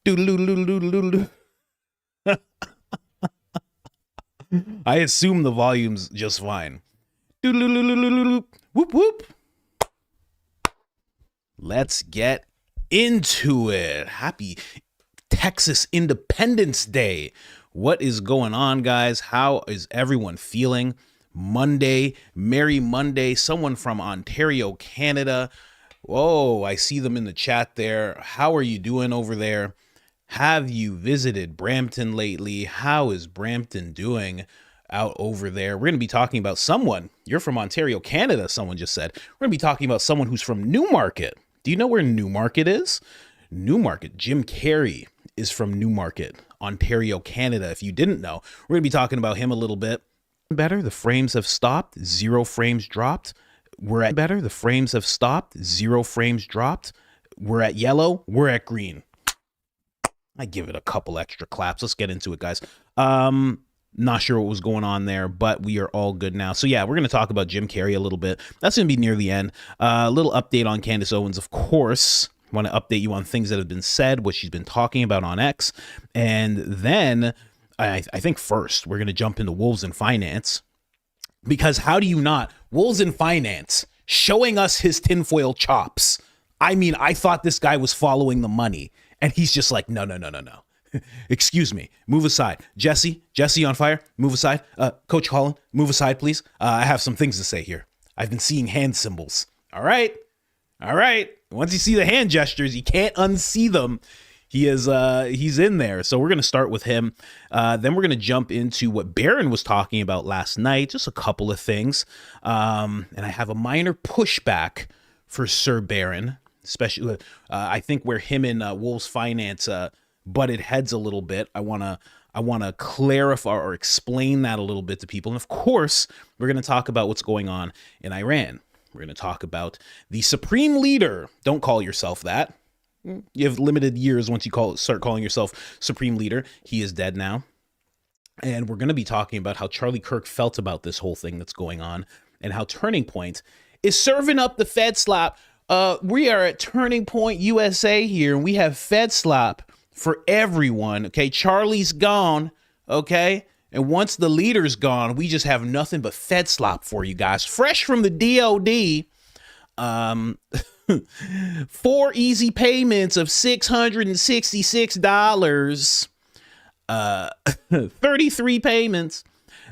Doodle-doodle-doodle-doodle. I assume the volume's just fine. Doodle-doodle-doodle-doodle. Whoop whoop. Let's get into it. Happy Texas Independence Day. What is going on, guys? How is everyone feeling? Monday, Merry Monday. Someone from Ontario, Canada. Whoa, I see them in the chat there. How are you doing over there? Have you visited Brampton lately? How is Brampton doing out over there? We're going to be talking about someone. You're from Ontario, Canada, someone just said. We're going to be talking about someone who's from Newmarket. Do you know where Newmarket is? Newmarket. Jim Carrey is from Newmarket, Ontario, Canada. If you didn't know, we're going to be talking about him a little bit. Better, the frames have stopped. 0 frames dropped. We're at better. The frames have stopped. 0 frames dropped. We're at yellow. We're at green. I give it a couple extra claps. Let's get into it, guys. Not sure what was going on there, but we are all good now. So yeah, we're going to talk about Jim Carrey a little bit. That's going to be near the end. A little update on Candace Owens, of course. I want to update you on things that have been said, what she's been talking about on X. And then I think first we're going to jump into Wolves in Finance. Because how do you not? Wolves in Finance showing us his tinfoil chops. I mean, I thought this guy was following the money. And he's just like, no. Excuse me. Move aside. Jesse on fire. Move aside. Coach Colin, move aside, please. I have some things to say here. I've been seeing hand symbols. All right. Once you see the hand gestures, you can't unsee them. He's in there. So we're going to start with him. Then we're going to jump into what Baron was talking about last night. Just a couple of things. And I have a minor pushback for Sir Baron. Especially, I think where him and Wolves Finance butted heads a little bit. I wanna clarify or explain that a little bit to people. And of course, we're gonna talk about what's going on in Iran. We're gonna talk about the supreme leader. Don't call yourself that. You have limited years once you start calling yourself supreme leader. He is dead now. And we're gonna be talking about how Charlie Kirk felt about this whole thing that's going on and how Turning Point is serving up the Fed slap. We are at Turning Point USA here, and we have Fed slap for everyone. Okay, Charlie's gone. Okay, and once the leader's gone, we just have nothing but Fed slap for you guys. Fresh from the DOD. 4 easy payments of $666. 33 payments.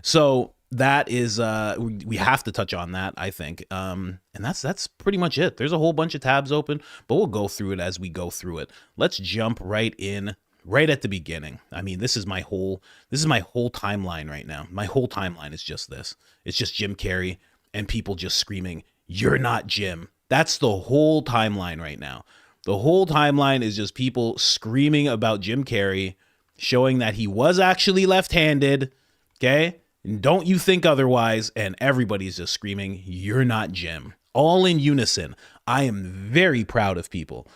So that is we have to touch on that, I think. And that's pretty much it. There's a whole bunch of tabs open, but we'll go through it as we go through it. Let's jump right in right at the beginning. I mean, this is my whole timeline right now. My whole timeline is just this. It's just Jim Carrey and people just screaming, "You're not Jim." That's the whole timeline right now. The whole timeline is just people screaming about Jim Carrey, showing that he was actually left-handed, okay? And don't you think otherwise? And everybody's just screaming, "You're not Jim." All in unison. I am very proud of people.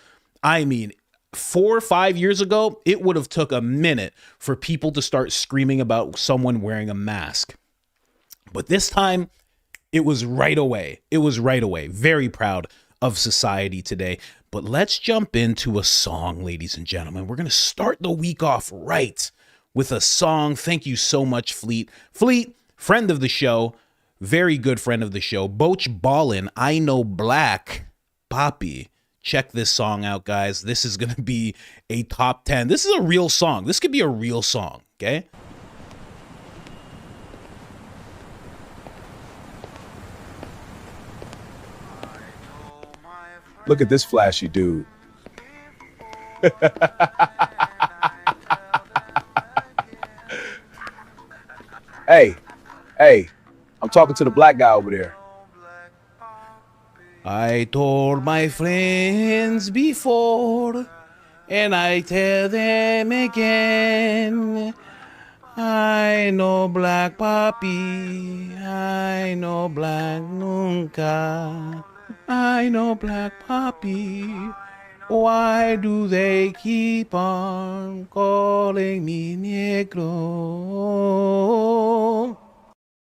I mean, 4 or 5 years ago, it would have took a minute for people to start screaming about someone wearing a mask. But this time, it was right away. Very proud of society today. But let's jump into a song, ladies and gentlemen. We're going to start the week off right with a song. Thank you so much, Fleet. Fleet, friend of the show, very good friend of the show. Boach Ballin, I Know Black Poppy. Check this song out, guys. This is going to be a top 10. This is a real song. This could be a real song, okay? Look at this flashy dude. Hey, I'm talking to the black guy over there. I told my friends before, and I tell them again. I know black papi, I know black nunca. I know black papi. Why do they keep on calling me negro?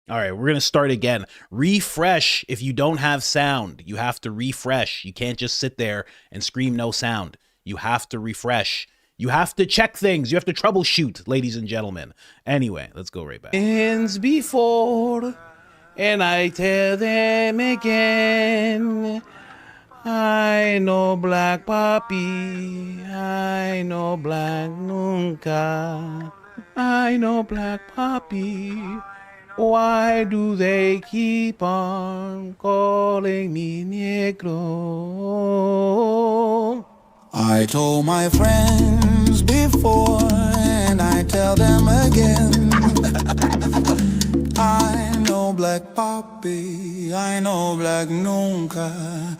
All right, we're going to start again. Refresh if you don't have sound. You have to refresh. You can't just sit there and scream no sound. You have to refresh. You have to check things. You have to troubleshoot, ladies and gentlemen. Anyway, let's go right back. Hands before, and I tell them again, I know black papi, I know black nunca, I know black papi. Why do they keep on calling me negro? I told my friends before, and I tell them again, I know black papi, I know black nunca,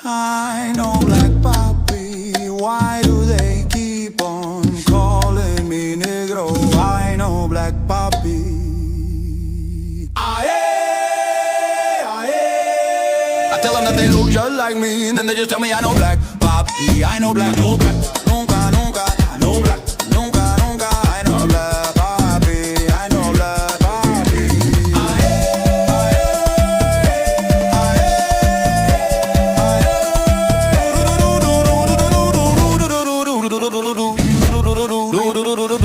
I know black papi. Why do they keep on calling me negro? I know black papi. I tell them that they look just like me, and then they just tell me I know black papi, I know black, no black, nunca, nunca, I know black, nunca, nunca, I know black papi, I know black papi.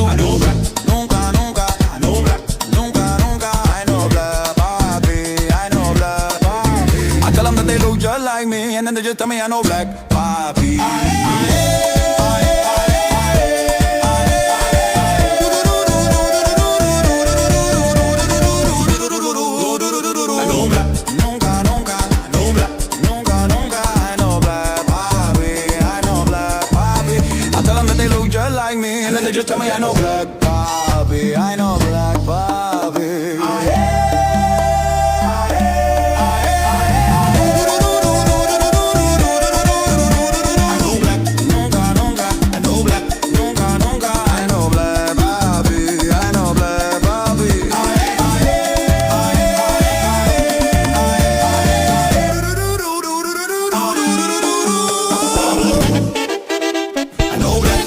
I know black, nunca, nunca, I know black, nunca, nunca, I know black papi, I know black papi. I tell them that they look just like me, and then they just tell me I know black papi. And then they just tell me I know black papi, I know black papi. I know black, nunca, nunca, I know black, nunca, nunca, I know black papi, I know black papi. I know black.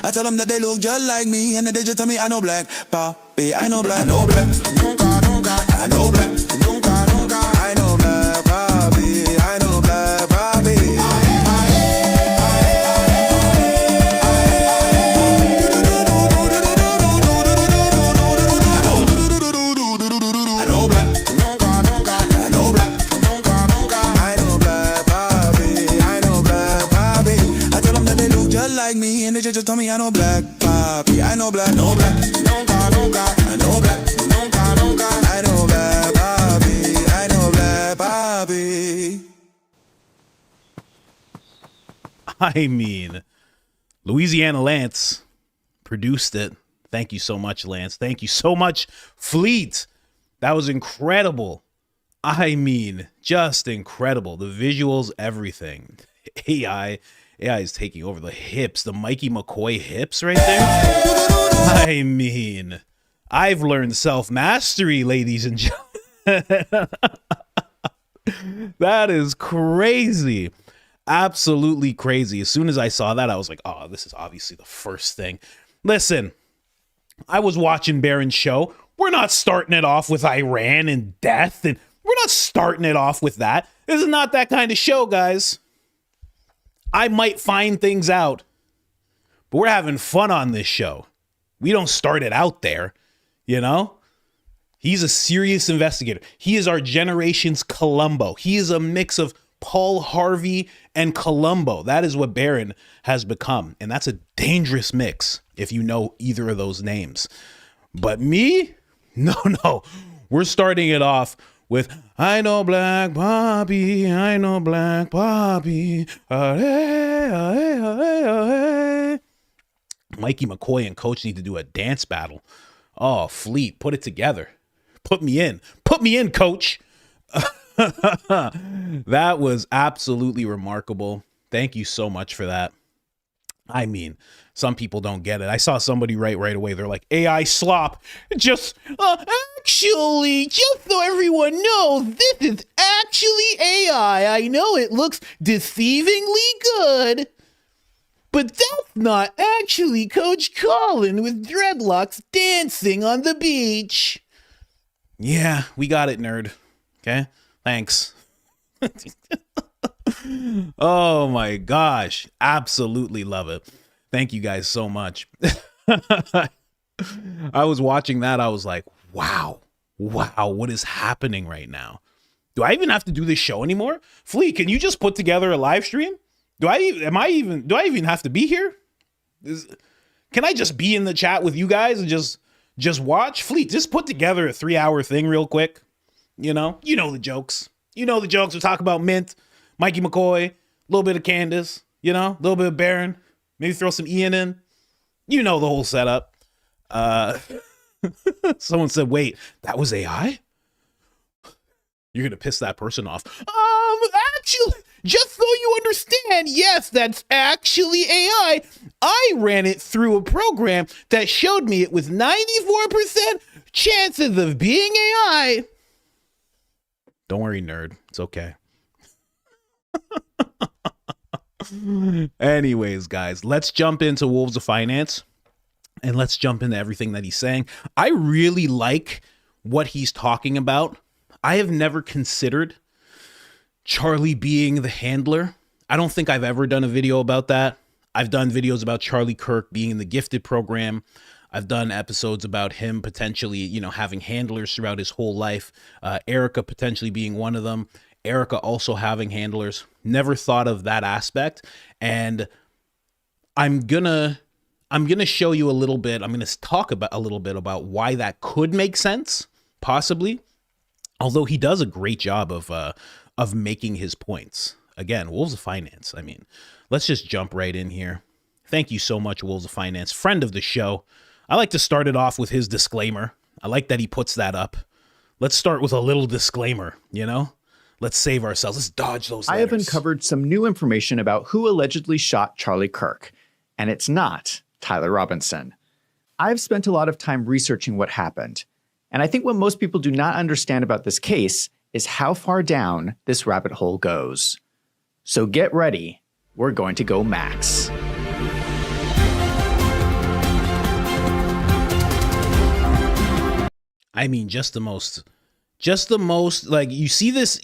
I tell them that they look just like me, and then they just tell me I know black papi, I know black, no black, nunca, nunca, I know black, nunca, nunca, I know black papi, I know black papi. I know black, nunca, nunca, I know black, nunca, nunca, I know black papi, I know black papi. I tell them that they look just like me, and they just tell me I know black papi, I know black, no black, nunca, nunca, I know black, nunca, nunca, I know black papi, I know black papi. I mean, Louisiana Lance produced it. Thank you so much, Lance. Thank you so much, Fleet. That was incredible. I mean, just incredible. The visuals, everything. AI is taking over the hips, the Mikey McCoy hips right there. I mean, I've learned self-mastery, ladies and gentlemen. That is crazy. Absolutely crazy. As soon as I saw that, I was like, oh, this is obviously the first thing. Listen, I was watching Baron's show. We're not starting it off with Iran and death, and we're not starting it off with that. This is not that kind of show, guys. I might find things out, but we're having fun on this show. We don't start it out there, you know? He's a serious investigator. He is our generation's Columbo. He is a mix of Paul Harvey and Columbo. That is what Baron has become, and that's a dangerous mix if you know either of those names. But me? No. We're starting it off with I know black Bobby, I know black Bobby. Mikey McCoy and Coach need to do a dance battle. Oh, Fleet, put it together. Put me in, Coach. That was absolutely remarkable. Thank you so much for that. I mean, some people don't get it. I saw somebody write right away. They're like, AI slop. Actually, just so everyone knows, this is actually AI. I know it looks deceivingly good, but But that's not actually Coach Colin with dreadlocks dancing on the beach. Yeah, we got it, nerd. Okay, thanks. Oh my gosh, absolutely love it. Thank you guys so much. I was watching that. I was like, wow, what is happening right now? Do I even have to do this show anymore? Flea, can you just put together a live stream? Do I even have to be here? Can I just be in the chat with you guys and just watch? Flea, just put together a 3-hour thing real quick. You know the jokes. We talk about Mint, Mikey McCoy, a little bit of Candace, a little bit of Baron, maybe throw some Ian in. You know the whole setup. Someone said, wait, that was AI? You're going to piss that person off. Actually, just so you understand, yes, that's actually AI. I ran it through a program that showed me it was 94% chances of being AI. Don't worry, nerd. It's okay. Anyways, guys, let's jump into Wolves of Finance and let's jump into everything that he's saying. I really like what he's talking about. I have never considered Charlie being the handler. I don't think I've ever done a video about that. I've done videos about Charlie Kirk being in the gifted program. I've done episodes about him potentially, having handlers throughout his whole life. Erika potentially being one of them. Erika also having handlers. Never thought of that aspect. And I'm gonna show you a little bit. I'm gonna talk about a little bit about why that could make sense, possibly. Although he does a great job of making his points. Again, Wolves of Finance. I mean, let's just jump right in here. Thank you so much, Wolves of Finance, friend of the show. I like to start it off with his disclaimer. I like that he puts that up. Let's start with a little disclaimer, Let's save ourselves. Let's dodge those letters. I have uncovered some new information about who allegedly shot Charlie Kirk, and it's not Tyler Robinson. I've spent a lot of time researching what happened, and I think what most people do not understand about this case is how far down this rabbit hole goes. So get ready. We're going to go max. I mean, just the most, like, you see this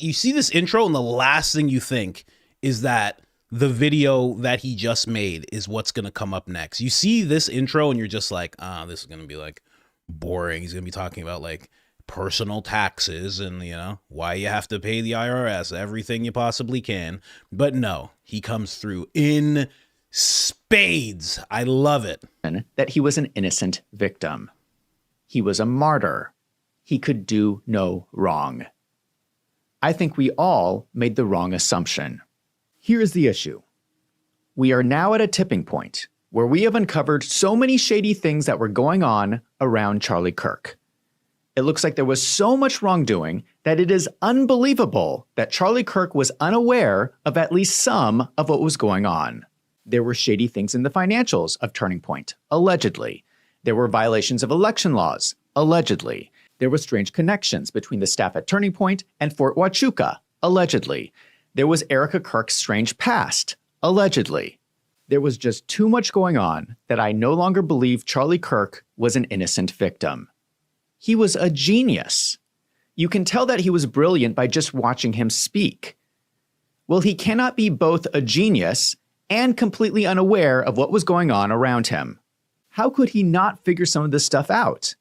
intro and the last thing you think is that the video that he just made is what's going to come up next. You see this intro and you're just like, this is going to be like boring. He's going to be talking about like personal taxes and, why you have to pay the IRS, everything you possibly can. But no, he comes through in spades. I love it. That he was an innocent victim. He was a martyr. He could do no wrong. I think we all made the wrong assumption. Here's the issue. We are now at a tipping point where we have uncovered so many shady things that were going on around Charlie Kirk. It looks like there was so much wrongdoing that it is unbelievable that Charlie Kirk was unaware of at least some of what was going on. There were shady things in the financials of Turning Point, allegedly. There were violations of election laws, allegedly. There were strange connections between the staff at Turning Point and Fort Huachuca, allegedly. There was Erika Kirk's strange past, allegedly. There was just too much going on that I no longer believe Charlie Kirk was an innocent victim. He was a genius. You can tell that he was brilliant by just watching him speak. Well, he cannot be both a genius and completely unaware of what was going on around him. How could he not figure some of this stuff out?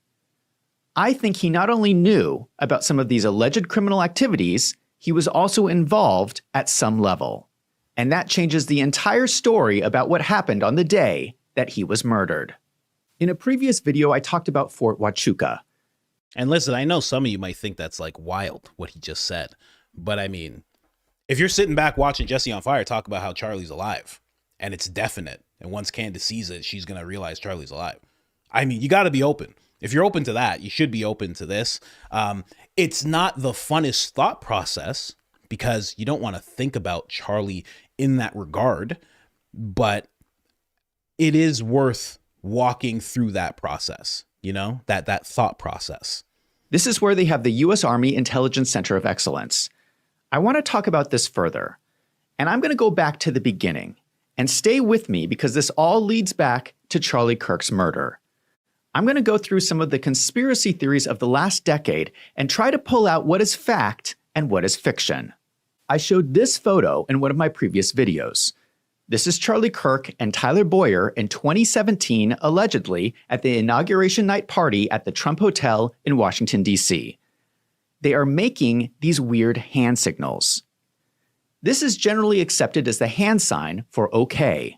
I think he not only knew about some of these alleged criminal activities, he was also involved at some level. And that changes the entire story about what happened on the day that he was murdered. In a previous video, I talked about Fort Huachuca. And listen, I know some of you might think that's like wild, what he just said. But I mean, if you're sitting back watching Jesse on Fire talk about how Charlie's alive, and it's definite, and once Candace sees it, she's going to realize Charlie's alive. I mean, you got to be open. If you're open to that, you should be open to this. It's not the funnest thought process because you don't want to think about Charlie in that regard, but it is worth walking through that process, that thought process. This is where they have the U.S. Army Intelligence Center of Excellence. I want to talk about this further, and I'm going to go back to the beginning And stay with me because this all leads back to Charlie Kirk's murder. I'm going to go through some of the conspiracy theories of the last decade and try to pull out what is fact and what is fiction. I showed this photo in one of my previous videos. This is Charlie Kirk and Tyler Boyer in 2017, allegedly, at the inauguration night party at the Trump Hotel in Washington, D.C. They are making these weird hand signals. This is generally accepted as the hand sign for okay.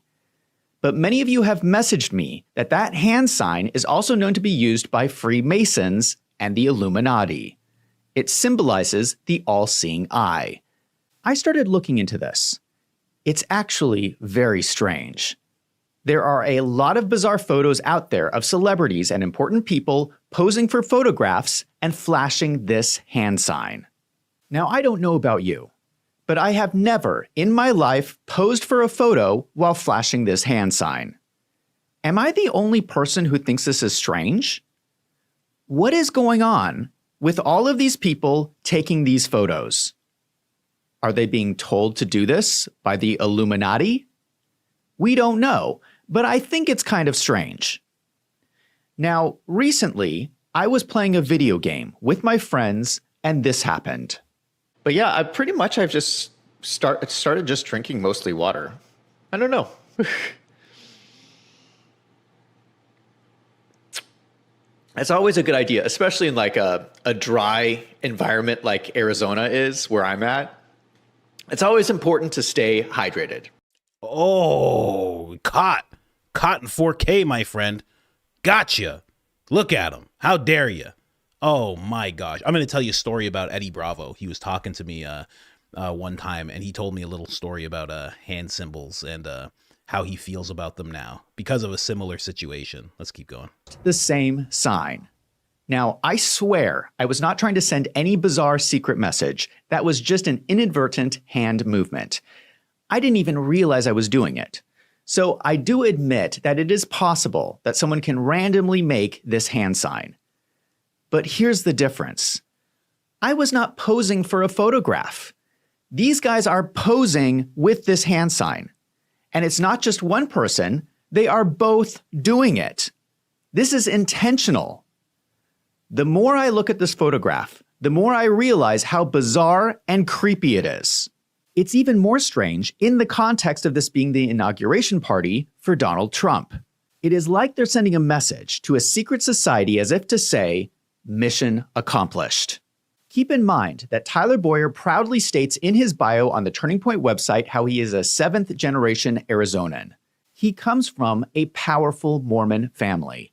But many of you have messaged me that that hand sign is also known to be used by Freemasons and the Illuminati. It symbolizes the all-seeing eye. I started looking into this. It's actually very strange. There are a lot of bizarre photos out there of celebrities and important people posing for photographs and flashing this hand sign. Now, I don't know about you, but I have never in my life posed for a photo while flashing this hand sign. Am I the only person who thinks this is strange? What is going on with all of these people taking these photos? Are they being told to do this by the Illuminati? We don't know, but I think it's kind of strange. Now, recently, I was playing a video game with my friends, and this happened. But yeah, I've just started just drinking mostly water. I don't know. It's always a good idea, especially in like a dry environment like Arizona is, where I'm at. It's always important to stay hydrated. Oh, caught in 4K, my friend. Gotcha. Look at him. How dare you? Oh my gosh. I'm going to tell you a story about Eddie Bravo. He was talking to me one time, and he told me a little story about hand symbols and how he feels about them now because of a similar situation. Let's keep going. The same sign. Now, I swear I was not trying to send any bizarre secret message. That was just an inadvertent hand movement. I didn't even realize I was doing it. So I do admit that it is possible that someone can randomly make this hand sign. But here's the difference. I was not posing for a photograph. These guys are posing with this hand sign. And it's not just one person, they are both doing it. This is intentional. The more I look at this photograph, the more I realize how bizarre and creepy it is. It's even more strange in the context of this being the inauguration party for Donald Trump. It is like they're sending a message to a secret society as if to say, mission accomplished. Keep in mind that Tyler Boyer proudly states in his bio on the Turning Point website how he is a 7th-generation Arizonan. He comes from a powerful Mormon family.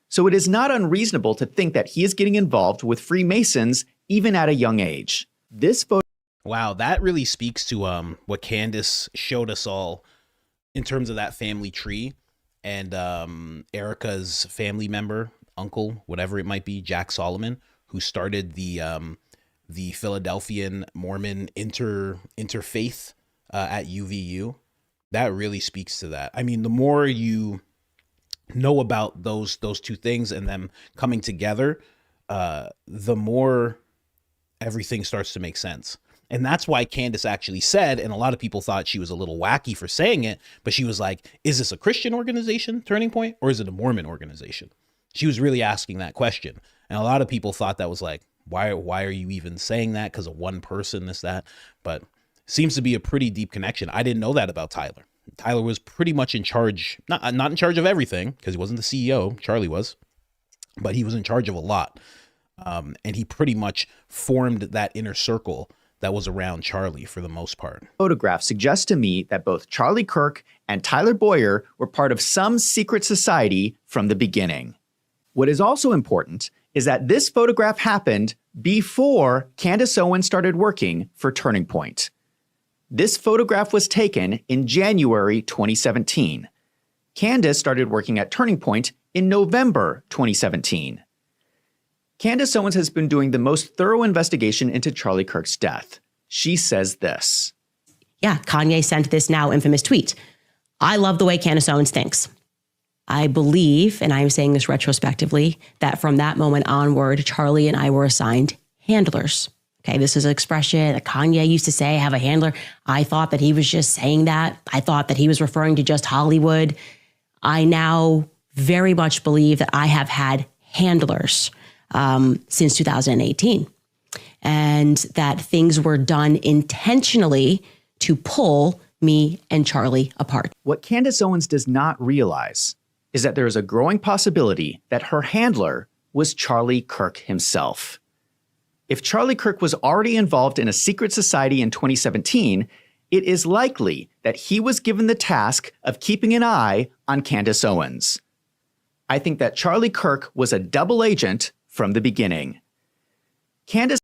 So it is not unreasonable to think that he is getting involved with Freemasons even at a young age. This photo. Wow, that really speaks to what Candace showed us all in terms of that family tree, and Erika's family member, uncle, whatever it might be, Jack Solomon, who started the Philadelphian Mormon interfaith at UVU. That really speaks to that. I mean, the more you know about those two things and them coming together, the more everything starts to make sense. And that's why Candace actually said, and a lot of people thought she was a little wacky for saying it, but she was like, is this a Christian organization, Turning Point, or is it a Mormon organization? She was really asking that question. And a lot of people thought that was like, why are you even saying that? Because of one person, this, that. But seems to be a pretty deep connection. I didn't know that about Tyler. Tyler was pretty much in charge, not in charge of everything, because he wasn't the CEO, Charlie was, but he was in charge of a lot. And he pretty much formed that inner circle that was around Charlie for the most part. Photograph suggests to me that both Charlie Kirk and Tyler Boyer were part of some secret society from the beginning. What is also important is that this photograph happened before Candace Owens started working for Turning Point. This photograph was taken in January 2017. Candace started working at Turning Point in November 2017. Candace Owens has been doing the most thorough investigation into Charlie Kirk's death. She says this. Yeah, Kanye sent this now infamous tweet. I love the way Candace Owens thinks. I believe, and I'm saying this retrospectively, that from that moment onward, Charlie and I were assigned handlers. Okay, this is an expression that Kanye used to say, have a handler. I thought that he was just saying that. I thought that he was referring to just Hollywood. I now very much believe that I have had handlers since 2018, and that things were done intentionally to pull me and Charlie apart. What Candace Owens does not realize is that there is a growing possibility that her handler was Charlie Kirk himself. If Charlie Kirk was already involved in a secret society in 2017, it is likely that he was given the task of keeping an eye on Candace Owens. I think that Charlie Kirk was a double agent from the beginning. Candace...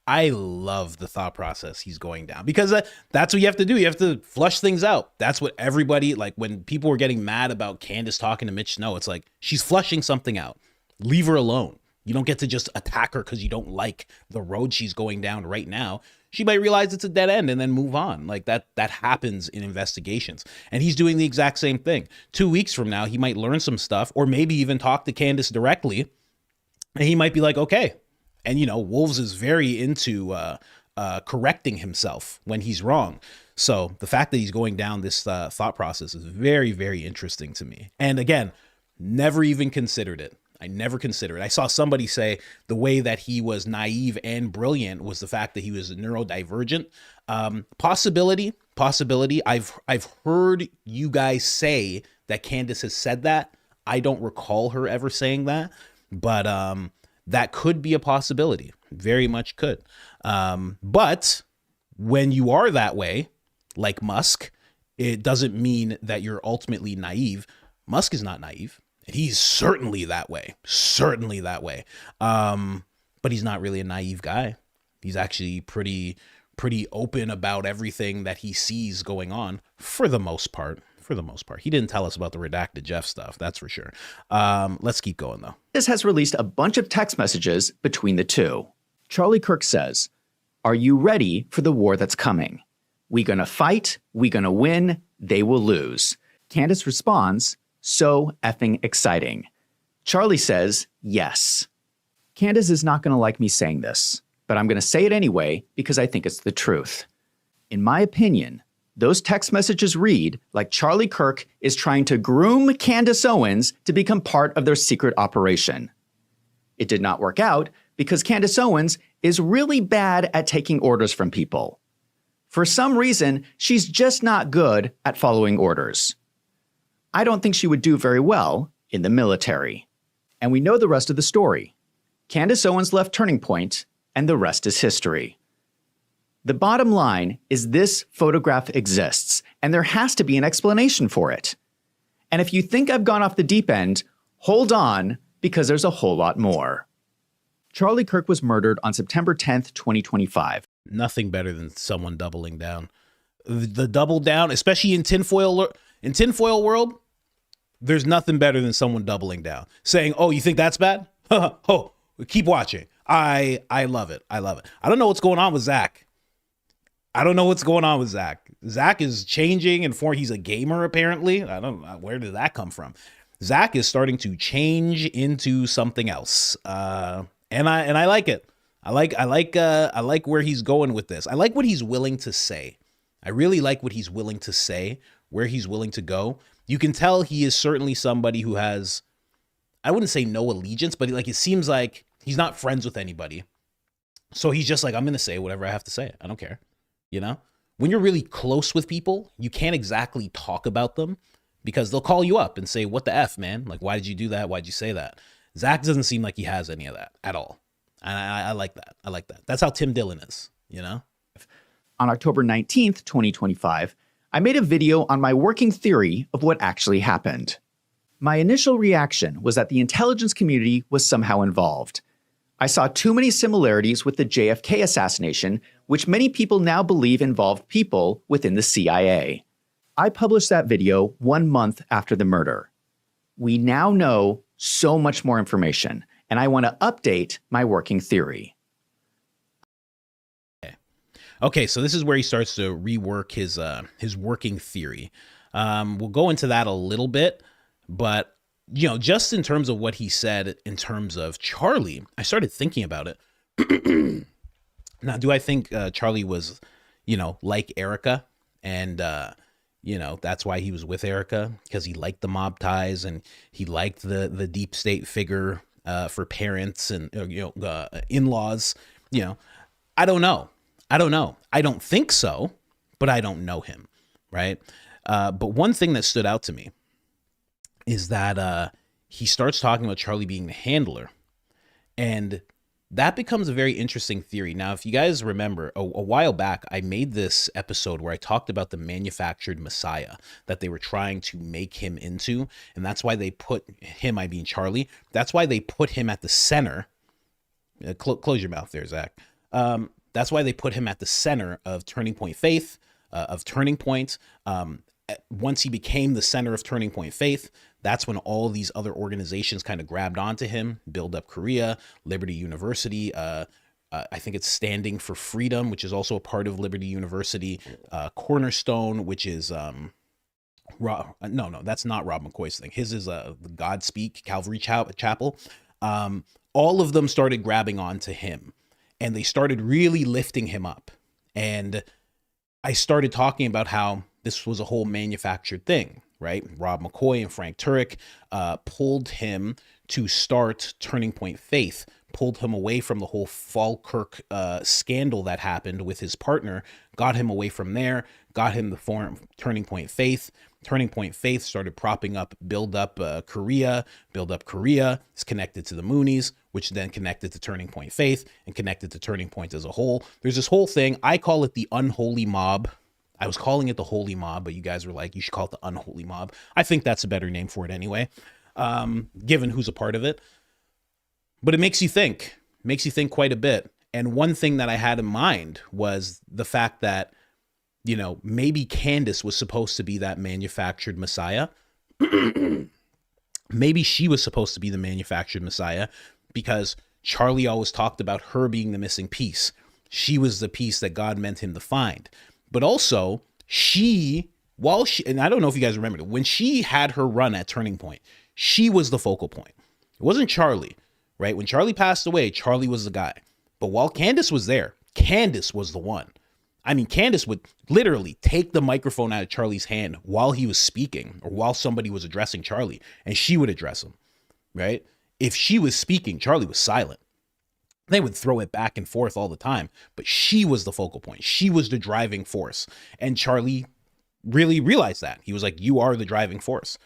I love the thought process he's going down, because that's what you have to do. You have to flush things out. That's what everybody, like when people were getting mad about Candace talking to Mitch Snow, it's like, she's flushing something out. Leave her alone. You don't get to just attack her because you don't like the road she's going down right now. She might realize it's a dead end and then move on. Like that happens in investigations. And he's doing the exact same thing. 2 weeks from now, he might learn some stuff, or maybe even talk to Candace directly. And he might be like, okay. And, you know, Wolves is very into correcting himself when he's wrong. So the fact that he's going down this thought process is very, very interesting to me. And again, never even considered it. I never considered it. I saw somebody say the way that he was naive and brilliant was the fact that he was neurodivergent. Possibility. I've heard you guys say that Candace has said that. I don't recall her ever saying that, but that could be a possibility. Very much could. But when you are that way, like Musk, it doesn't mean that you're ultimately naive. Musk is not naive. He's certainly that way. But he's not really a naive guy. He's actually pretty open about everything that he sees going on for the most part. He didn't tell us about the redacted Jeff stuff, that's for sure. Let's keep going, though. This has released a bunch of text messages between the two. Charlie Kirk says, "Are you ready for the war that's coming? We gonna fight, we gonna win, they will lose." Candace responds, "So effing exciting." Charlie says, "Yes." Candace is not gonna like me saying this, but I'm gonna say it anyway because I think it's the truth. In my opinion, those text messages read like Charlie Kirk is trying to groom Candace Owens to become part of their secret operation. It did not work out because Candace Owens is really bad at taking orders from people. For some reason, she's just not good at following orders. I don't think she would do very well in the military. And we know the rest of the story. Candace Owens left Turning Point, and the rest is history. The bottom line is this photograph exists, and there has to be an explanation for it. And if you think I've gone off the deep end, hold on, because there's a whole lot more. Charlie Kirk was murdered on September 10th, 2025. Nothing better than someone doubling down. The double down, especially in tinfoil world, there's nothing better than someone doubling down. Saying, oh, you think that's bad? Oh, keep watching. I love it. I don't know what's going on with Zach. Zach is changing and he's a gamer apparently. I don't know, where did that come from? Zach is starting to change into something else. And I like it. I like where he's going with this. I like what he's willing to say. I really like what he's willing to say, where he's willing to go. You can tell he is certainly somebody who has, I wouldn't say no allegiance, but like it seems like he's not friends with anybody. So he's just like, I'm going to say whatever I have to say. I don't care. You know, when you're really close with people, you can't exactly talk about them because they'll call you up and say, what the F, man? Like, why did you do that? Why'd you say that? Zach doesn't seem like he has any of that at all. And I like that. I like that. That's how Tim Dillon is, you know? On October 19th, 2025, I made a video on my working theory of what actually happened. My initial reaction was that the intelligence community was somehow involved. I saw too many similarities with the JFK assassination, which many people now believe involved people within the CIA. I published that video 1 month after the murder. We now know so much more information, and I want to update my working theory. Okay, so this is where he starts to rework his working theory. We'll go into that a little bit, but you know, just in terms of what he said in terms of Charlie, I started thinking about it. Now, do I think Charlie was, like Erika, and that's why he was with Erika, because he liked the mob ties and he liked the deep state figure for parents and in-laws. I don't know. I don't think so, but I don't know him, right? But one thing that stood out to me is that he starts talking about Charlie being the handler, and that becomes a very interesting theory. Now, if you guys remember, a while back, I made this episode where I talked about the manufactured Messiah that they were trying to make him into. And that's why they put him, I mean Charlie, that's why they put him at the center. Close your mouth there, Zach. That's why they put him at the center of Turning Point Faith, of Turning Point. Once he became the center of Turning Point Faith, that's when all these other organizations kind of grabbed onto him. Build Up Korea, Liberty University. I think it's Standing for Freedom, which is also a part of Liberty University. Cornerstone, which is no, that's not Rob McCoy's thing. His is the Godspeak Calvary Chapel. All of them started grabbing onto him, and they started really lifting him up. And I started talking about how this was a whole manufactured thing, right? Rob McCoy and Frank Turek pulled him to start Turning Point Faith, pulled him away from the whole Falkirk scandal that happened with his partner, got him away from there, got him the form Turning Point Faith. Turning Point Faith started propping up Build Up Korea. Build Up Korea is connected to the Moonies, which then connected to Turning Point Faith and connected to Turning Point as a whole. There's this whole thing. I call it the unholy mob. I was calling it the holy mob, but you guys were like, you should call it the unholy mob. I think that's a better name for it anyway, given who's a part of it. But it makes you think quite a bit. And one thing that I had in mind was the fact that, maybe Candace was supposed to be that manufactured Messiah. Maybe she was supposed to be the manufactured Messiah because Charlie always talked about her being the missing piece. She was the piece that God meant him to find. But also, and I don't know if you guys remember, when she had her run at Turning Point, she was the focal point. It wasn't Charlie, right? When Charlie passed away, Charlie was the guy. But while Candace was there, Candace was the one. I mean, Candace would literally take the microphone out of Charlie's hand while he was speaking or while somebody was addressing Charlie, and she would address him, right? If she was speaking, Charlie was silent. They would throw it back and forth all the time, but she was the focal point. She was the driving force. And Charlie really realized that. He was like, you are the driving force.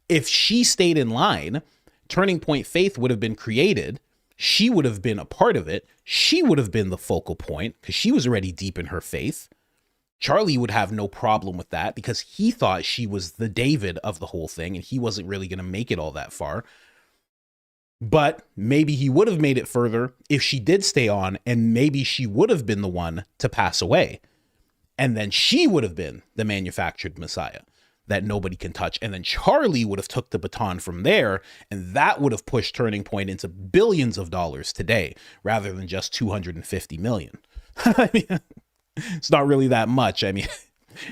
If she stayed in line, Turning Point Faith would have been created. She would have been a part of it. She would have been the focal point because she was already deep in her faith. Charlie would have no problem with that because he thought she was the David of the whole thing and he wasn't really going to make it all that far. But maybe he would have made it further if she did stay on, and maybe she would have been the one to pass away. And then she would have been the manufactured Messiah that nobody can touch. And then Charlie would have took the baton from there, and that would have pushed Turning Point into billions of dollars today, rather than just 250 million. I mean, it's not really that much. I mean,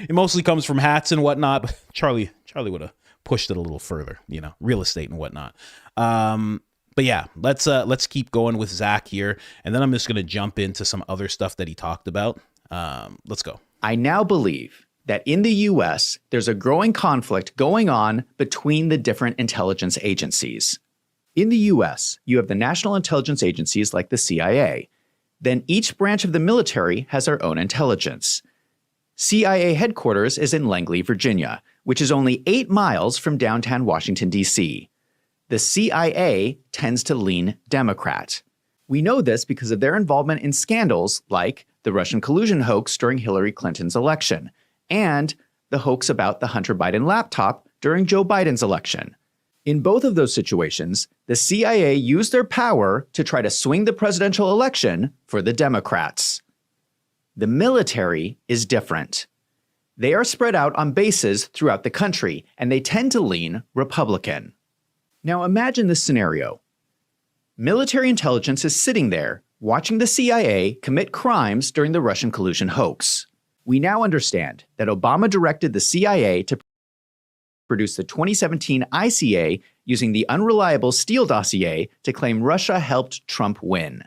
it mostly comes from hats and whatnot. But Charlie would have pushed it a little further, real estate and whatnot. But yeah, let's keep going with Zach here, and then I'm just going to jump into some other stuff that he talked about. Let's go. I now believe that in the U.S., there's a growing conflict going on between the different intelligence agencies. In the U.S., you have the national intelligence agencies like the CIA. Then each branch of the military has their own intelligence. CIA headquarters is in Langley, Virginia, which is only 8 miles from downtown Washington, D.C. The CIA tends to lean Democrat. We know this because of their involvement in scandals like the Russian collusion hoax during Hillary Clinton's election and the hoax about the Hunter Biden laptop during Joe Biden's election. In both of those situations, the CIA used their power to try to swing the presidential election for the Democrats. The military is different. They are spread out on bases throughout the country, and they tend to lean Republican. Now imagine this scenario. Military intelligence is sitting there, watching the CIA commit crimes during the Russian collusion hoax. We now understand that Obama directed the CIA to produce the 2017 ICA using the unreliable Steele dossier to claim Russia helped Trump win.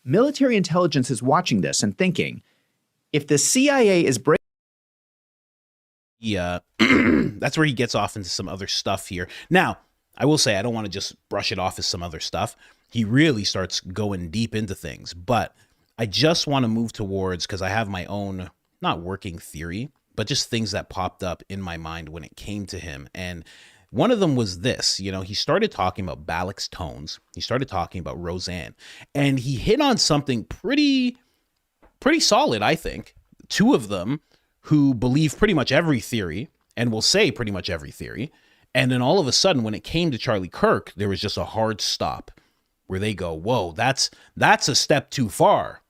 Military intelligence is watching this and thinking, if the CIA is breaking... Yeah, that's where he gets off into some other stuff here. Now, I will say, I don't want to just brush it off as some other stuff. He really starts going deep into things, but I just want to move towards, because I have my own, not working theory, but just things that popped up in my mind when it came to him. And one of them was this, he started talking about Balak's tones. He started talking about Roseanne, and he hit on something pretty solid, I think. Two of them who believe pretty much every theory and will say pretty much every theory. And then all of a sudden, when it came to Charlie Kirk, there was just a hard stop where they go, whoa, that's a step too far.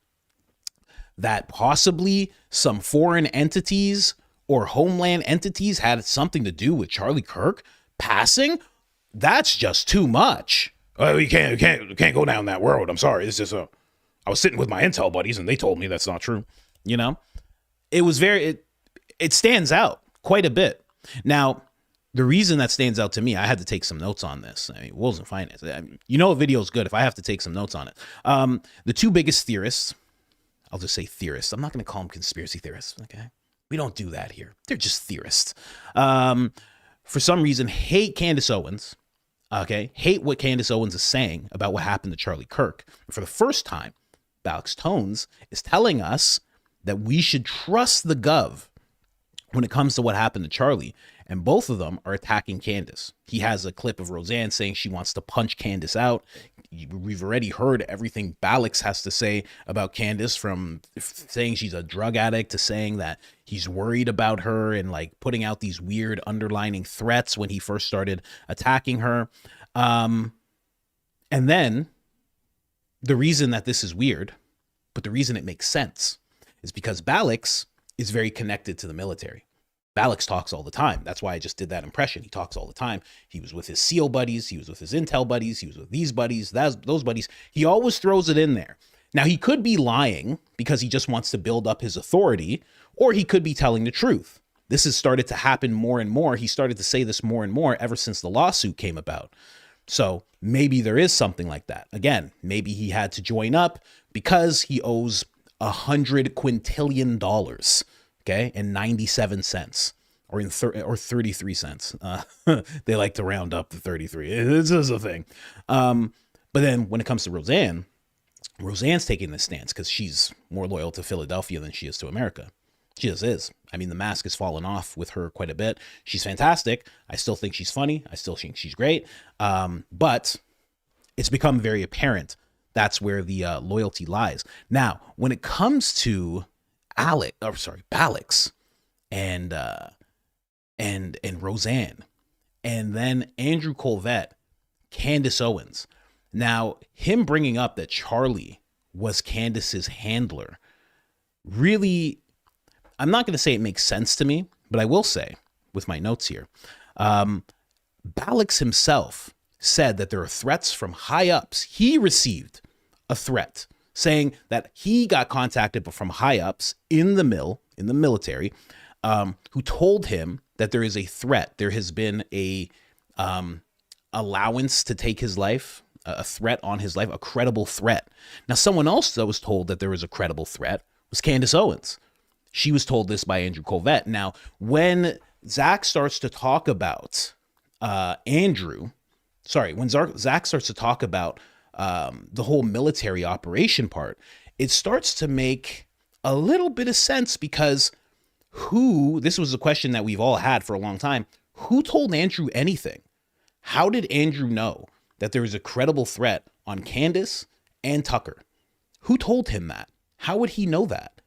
That possibly some foreign entities or homeland entities had something to do with Charlie Kirk passing. That's just too much. You can't go down that road. I'm sorry. This is I was sitting with my intel buddies and they told me that's not true. It was it stands out quite a bit. Now, the reason that stands out to me, I had to take some notes on this. I mean, Wolves and Finance. A video is good if I have to take some notes on it. The two biggest theorists, I'll just say theorists. I'm not going to call them conspiracy theorists. Okay, we don't do that here. They're just theorists. For some reason, hate Candace Owens. Okay, hate what Candace Owens is saying about what happened to Charlie Kirk. And for the first time, Balak's Tones is telling us that we should trust the gov when it comes to what happened to Charlie. And both of them are attacking Candace. He has a clip of Roseanne saying she wants to punch Candace out. We've already heard everything Balak's has to say about Candace, from saying she's a drug addict to saying that he's worried about her and like putting out these weird underlining threats when he first started attacking her. And then the reason that this is weird, but the reason it makes sense, is because Balak's is very connected to the military. Balak's talks all the time. That's why I just did that impression. He talks all the time. He was with his SEAL buddies. He was with his intel buddies. He was with these buddies, those buddies. He always throws it in there. Now, he could be lying because he just wants to build up his authority, or he could be telling the truth. This has started to happen more and more. He started to say this more and more ever since the lawsuit came about. So maybe there is something like that. Again, maybe he had to join up because he owes $100 quintillion. Okay, and 97 cents, or 33 cents. They like to round up the 33. This is a thing. But then when it comes to Roseanne's taking this stance because she's more loyal to Philadelphia than she is to America. She just is. I mean, the mask has fallen off with her quite a bit. She's fantastic. I still think she's funny. I still think she's great. But it's become very apparent that's where the loyalty lies. Now, when it comes to Balak's and Roseanne, and then Andrew Colvett, Candace Owens. Now, him bringing up that Charlie was Candace's handler, really, I'm not going to say it makes sense to me, but I will say, with my notes here, Balak's himself said that there are threats from high ups. He received a threat saying that he got contacted from high ups in the military, who told him that there is a threat. There has been a allowance to take his life, a threat on his life, a credible threat. Now, someone else that was told that there was a credible threat was Candace Owens. She was told this by Andrew Colvett. Now, when Zach starts to talk about when Zach starts to talk about the whole military operation part, it starts to make a little bit of sense, because this was a question that we've all had for a long time. Who told Andrew anything? How did Andrew know that there was a credible threat on Candace and Tucker? Who told him that? How would he know that?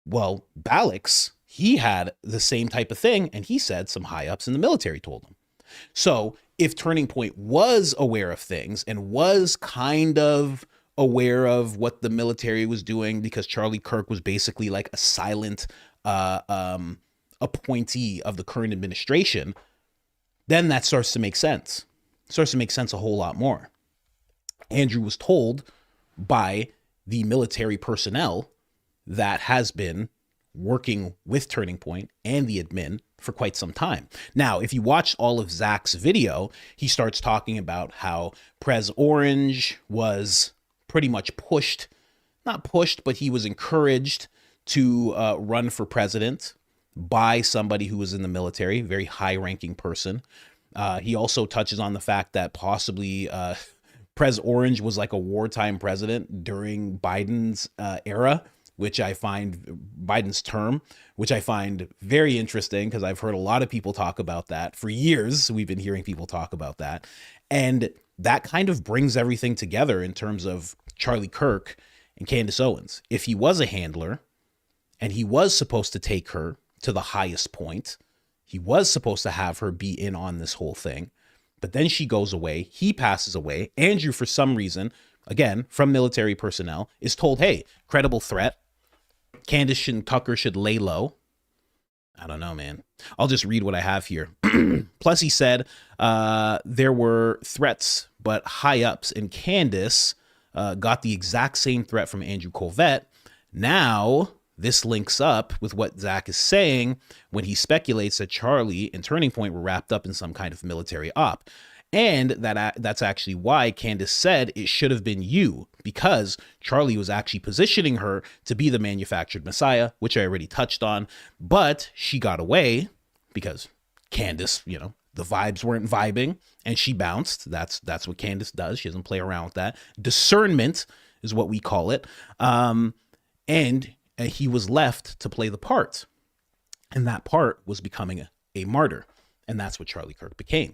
Well, Balak's, he had the same type of thing, and he said some high ups in the military told him. So if Turning Point was aware of things and was kind of aware of what the military was doing, because Charlie Kirk was basically like a silent appointee of the current administration, then that starts to make sense. It starts to make sense a whole lot more. Andrew was told by the military personnel that has been working with Turning Point and the admin for quite some time. Now, if you watch all of Zach's video, he starts talking about how Prez Orange was pretty much pushed not pushed, but he was encouraged to run for president by somebody who was in the military, very high-ranking person. He also touches on the fact that possibly Pres Orange was like a wartime president during Biden's era, which I find Biden's term, which I find very interesting because I've heard a lot of people talk about that for years. We've been hearing people talk about that. And that kind of brings everything together in terms of Charlie Kirk and Candace Owens. If he was a handler and he was supposed to take her to the highest point, he was supposed to have her be in on this whole thing, but then she goes away, he passes away. Andrew, for some reason, again, from military personnel, is told, hey, credible threat. Candace and Tucker should lay low. I don't know, man. I'll just read what I have here. Plus, he said there were threats, but high ups, and Candace got the exact same threat from Andrew Colvett. Now, this links up with what Zach is saying when he speculates that Charlie and Turning Point were wrapped up in some kind of military op. And that's actually why Candace said it should have been you, because Charlie was actually positioning her to be the manufactured Messiah, which I already touched on. But she got away because Candace, you know, the vibes weren't vibing and she bounced. That's what Candace does. She doesn't play around with that. Discernment is what we call it. And he was left to play the part. And that part was becoming a martyr. And that's what Charlie Kirk became.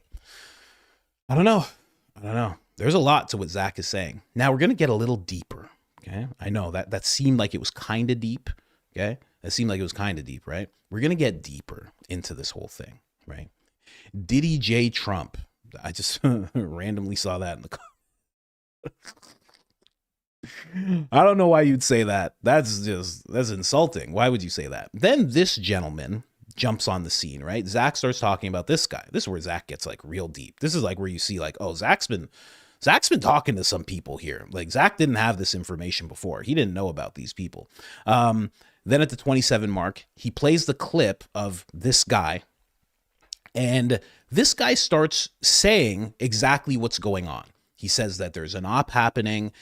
I don't know. There's a lot to what Zach is saying. Now we're going to get a little deeper. Okay. I know that seemed like it was kind of deep. Okay. That seemed like it was kind of deep, right? We're going to get deeper into this whole thing, right? Diddy J. Trump. I just randomly saw that in the I don't know why you'd say that. That's insulting. Why would you say that? Then this gentleman jumps on the scene, right? Zach starts talking about this guy. This is where Zach gets like real deep. This is like where you see like, oh, Zach's been talking to some people here. Like Zach didn't have this information before. He didn't know about these people. Then at the 27 mark, he plays the clip of this guy. And this guy starts saying exactly what's going on. He says that there's an op happening.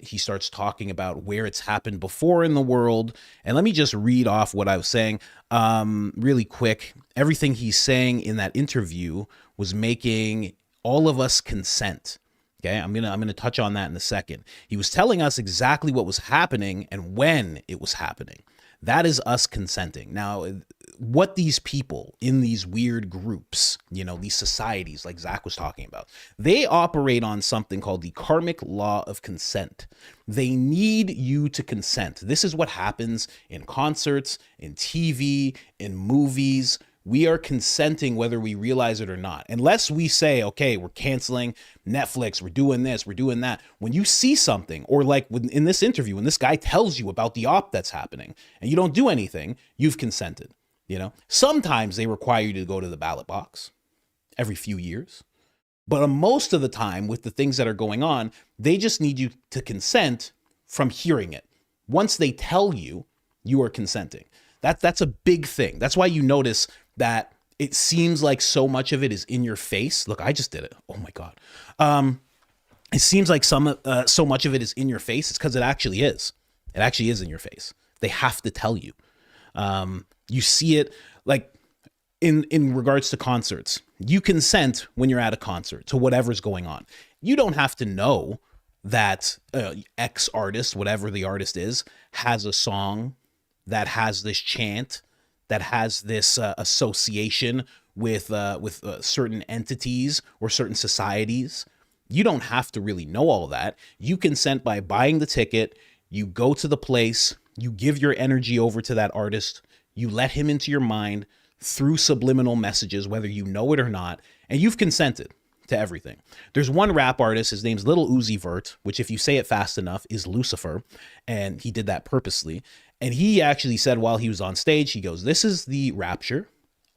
He starts talking about where it's happened before in the world. And let me just read off what I was saying really quick. Everything he's saying in that interview was making all of us consent. Okay, I'm gonna touch on that in a second. He was telling us exactly what was happening and when it was happening. That is us consenting. Now, what these people in these weird groups, you know, these societies like Zach was talking about, they operate on something called the karmic law of consent. They need you to consent. This is what happens in concerts, in TV, in movies. We are consenting whether we realize it or not. Unless we say, okay, we're canceling Netflix, we're doing this, we're doing that. When you see something, or like in this interview, when this guy tells you about the op that's happening and you don't do anything, you've consented. You know, sometimes they require you to go to the ballot box every few years. But most of the time with the things that are going on, they just need you to consent from hearing it. Once they tell you, you are consenting. That's a big thing. That's why you notice that it seems like so much of it is in your face. Look, I just did it. Oh my God. It seems like so much of it is in your face. It's because it actually is. It actually is in your face. They have to tell you. You see it like in regards to concerts. You consent when you're at a concert to whatever's going on. You don't have to know that X artist, whatever the artist is, has a song that has this chant, that has this association with certain entities or certain societies. You don't have to really know all that. You consent by buying the ticket. You go to the place. You give your energy over to that artist. You let him into your mind through subliminal messages, whether you know it or not, and you've consented to everything. There's one rap artist, his name's Lil Uzi Vert, which if you say it fast enough is Lucifer, and he did that purposely. And he actually said while he was on stage, he goes, "This is the rapture.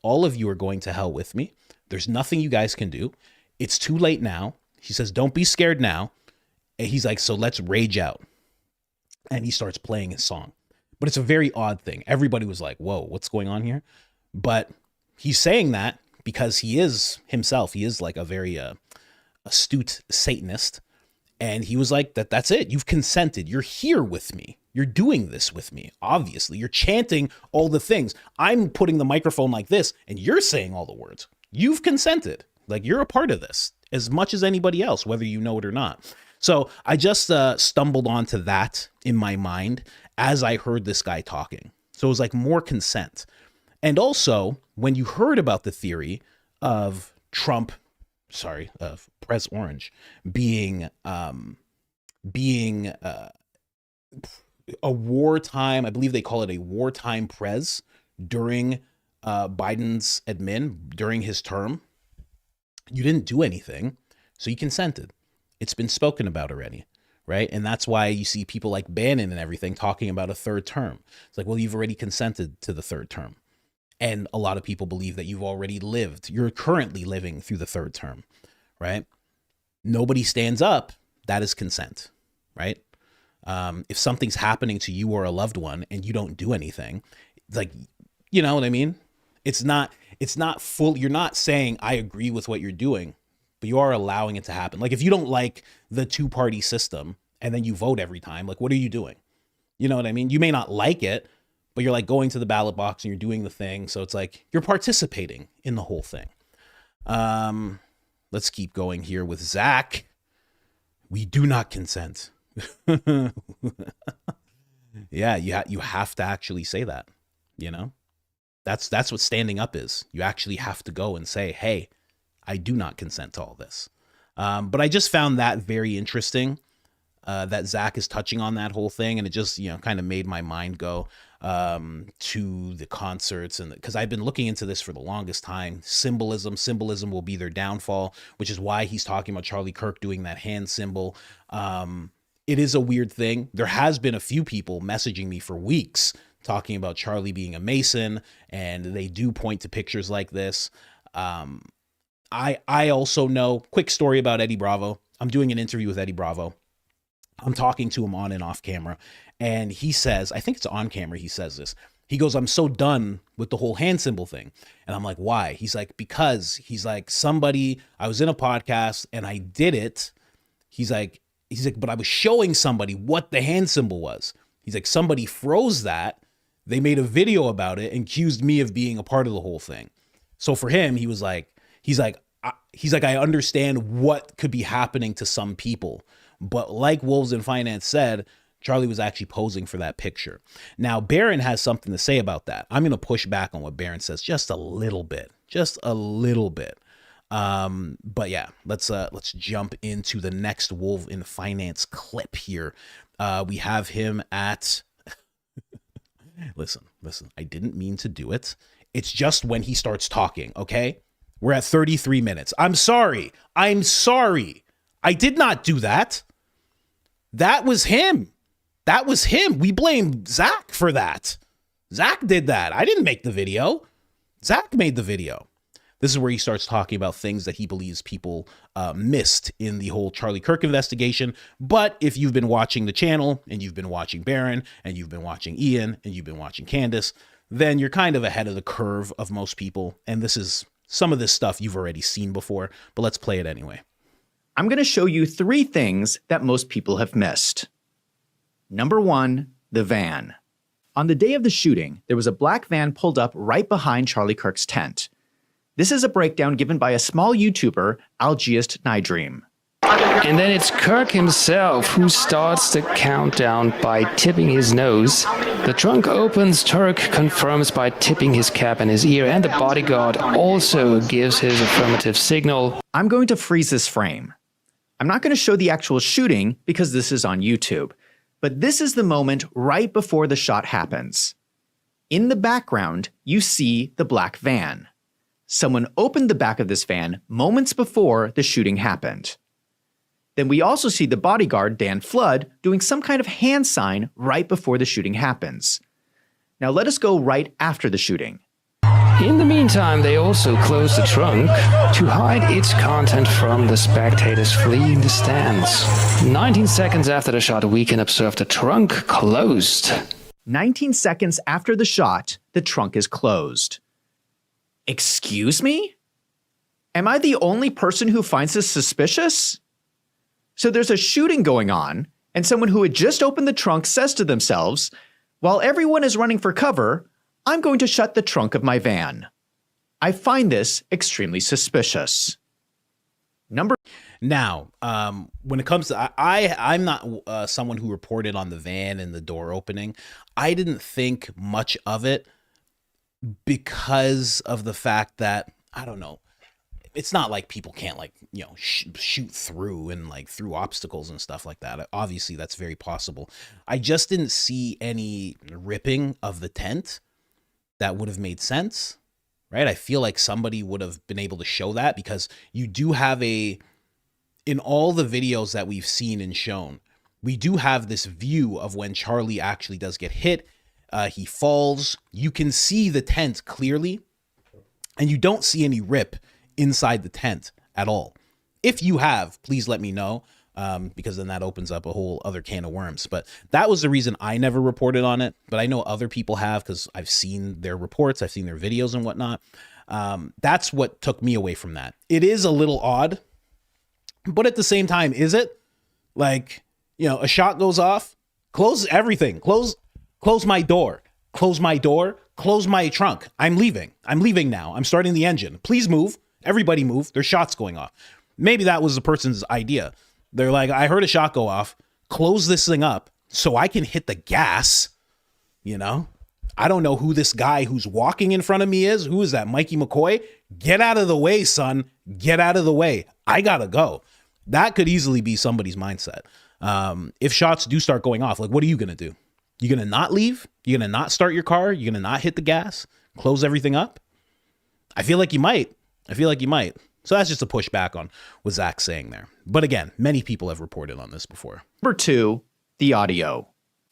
All of you are going to hell with me. There's nothing you guys can do. It's too late now." He says, "Don't be scared now." And he's like, "So let's rage out." And he starts playing his song. But it's a very odd thing. Everybody was like, whoa, what's going on here? But he's saying that because he is himself. He is like a very astute Satanist. And he was like, that's it. You've consented. You're here with me. You're doing this with me. Obviously, you're chanting all the things. I'm putting the microphone like this and you're saying all the words. You've consented. Like, you're a part of this as much as anybody else, whether you know it or not. So I just stumbled onto that in my mind as I heard this guy talking. So it was like more consent. And also, when you heard about the theory of of Prez Orange being a wartime, I believe they call it a wartime Prez during Biden's admin, during his term, you didn't do anything, so you consented. It's been spoken about already, right? And that's why you see people like Bannon and everything talking about a third term. It's like, well, you've already consented to the third term. And a lot of people believe that you've already lived. You're currently living through the third term, right? Nobody stands up. That is consent, right? If something's happening to you or a loved one and you don't do anything, like, you know what I mean? It's not full. You're not saying I agree with what you're doing, but you are allowing it to happen. Like, if you don't like the two-party system and then you vote every time, like, what are you doing? You know what I mean? You may not like it, but you're like going to the ballot box and you're doing the thing. So it's like you're participating in the whole thing. Let's keep going here with Zach. We do not consent. Yeah, you have to actually say that, you know? That's what standing up is. You actually have to go and say, hey, I do not consent to all this. But I just found that very interesting, that Zach is touching on that whole thing. And it just, you know, kind of made my mind go to the concerts. And because I've been looking into this for the longest time. Symbolism will be their downfall, which is why he's talking about Charlie Kirk doing that hand symbol. It is a weird thing. There has been a few people messaging me for weeks talking about Charlie being a Mason, and they do point to pictures like this. I also know, quick story about Eddie Bravo. I'm doing an interview with Eddie Bravo. I'm talking to him on and off camera, and he says, I think it's on camera, he says this. He goes, I'm so done with the whole hand symbol thing. And I'm like, why? He's like, because he's like, I was in a podcast and I did it. He's like, but I was showing somebody what the hand symbol was. He's like, somebody froze that. They made a video about it and accused me of being a part of the whole thing. So for him, he's like, I understand what could be happening to some people. But like Wolves in Finance said, Charlie was actually posing for that picture. Now, Barron has something to say about that. I'm going to push back on what Barron says just a little bit. But yeah, let's jump into the next Wolf in Finance clip here. We have him at listen, I didn't mean to do it. It's just when he starts talking, okay? We're at 33 minutes. I'm sorry. I did not do that. That was him. We blame Zach for that. Zach did that. I didn't make the video. Zach made the video. This is where he starts talking about things that he believes people missed in the whole Charlie Kirk investigation. But if you've been watching the channel and you've been watching Barron and you've been watching Ian and you've been watching Candace, then you're kind of ahead of the curve of most people. And this is some of this stuff you've already seen before, but let's play it anyway. I'm going to show you 3 things that most people have missed. Number 1, the van. On the day of the shooting, there was a black van pulled up right behind Charlie Kirk's tent. This is a breakdown given by a small YouTuber, Algiest Nydream. And then it's Kirk himself who starts the countdown by tipping his nose. The trunk opens, Turk confirms by tipping his cap in his ear, and the bodyguard also gives his affirmative signal. I'm going to freeze this frame. I'm not going to show the actual shooting because this is on YouTube, but this is the moment right before the shot happens. In the background, you see the black van. Someone opened the back of this van moments before the shooting happened. Then we also see the bodyguard, Dan Flood, doing some kind of hand sign right before the shooting happens. Now let us go right after the shooting. In the meantime, they also close the trunk to hide its content from the spectators fleeing the stands. 19 seconds after the shot, we can observe the trunk closed. 19 seconds after the shot, the trunk is closed. Excuse me? Am I the only person who finds this suspicious? So there's a shooting going on, and someone who had just opened the trunk says to themselves, while everyone is running for cover, I'm going to shut the trunk of my van. I find this extremely suspicious. Now, when it comes to, I'm not someone who reported on the van and the door opening. I didn't think much of it because of the fact that, I don't know, it's not like people can't like, you know, shoot through and like through obstacles and stuff like that. Obviously, that's very possible. I just didn't see any ripping of the tent that would have made sense, right? I feel like somebody would have been able to show that, because you do have in all the videos that we've seen and shown, we do have this view of when Charlie actually does get hit. He falls. You can see the tent clearly, and you don't see any rip inside the tent at all. If you have, please let me know, because then that opens up a whole other can of worms. But that was the reason I never reported on it. But I know other people have, because I've seen their reports, I've seen their videos and whatnot. That's what took me away from that. It is a little odd, but at the same time, is it? Like, you know, a shot goes off, close everything, close my door, close my trunk. I'm leaving now. I'm starting the engine. Please move. Everybody move. There's shots going off. Maybe that was the person's idea. They're like, I heard a shot go off. Close this thing up so I can hit the gas. You know, I don't know who this guy who's walking in front of me is. Who is that? Mikey McCoy? Get out of the way, son. Get out of the way. I gotta go. That could easily be somebody's mindset. If shots do start going off, like, what are you gonna do? You gonna not leave? You gonna not start your car? You gonna not hit the gas? Close everything up? I feel like you might. So that's just a pushback on what Zach's saying there. But again, many people have reported on this before. Number 2, the audio.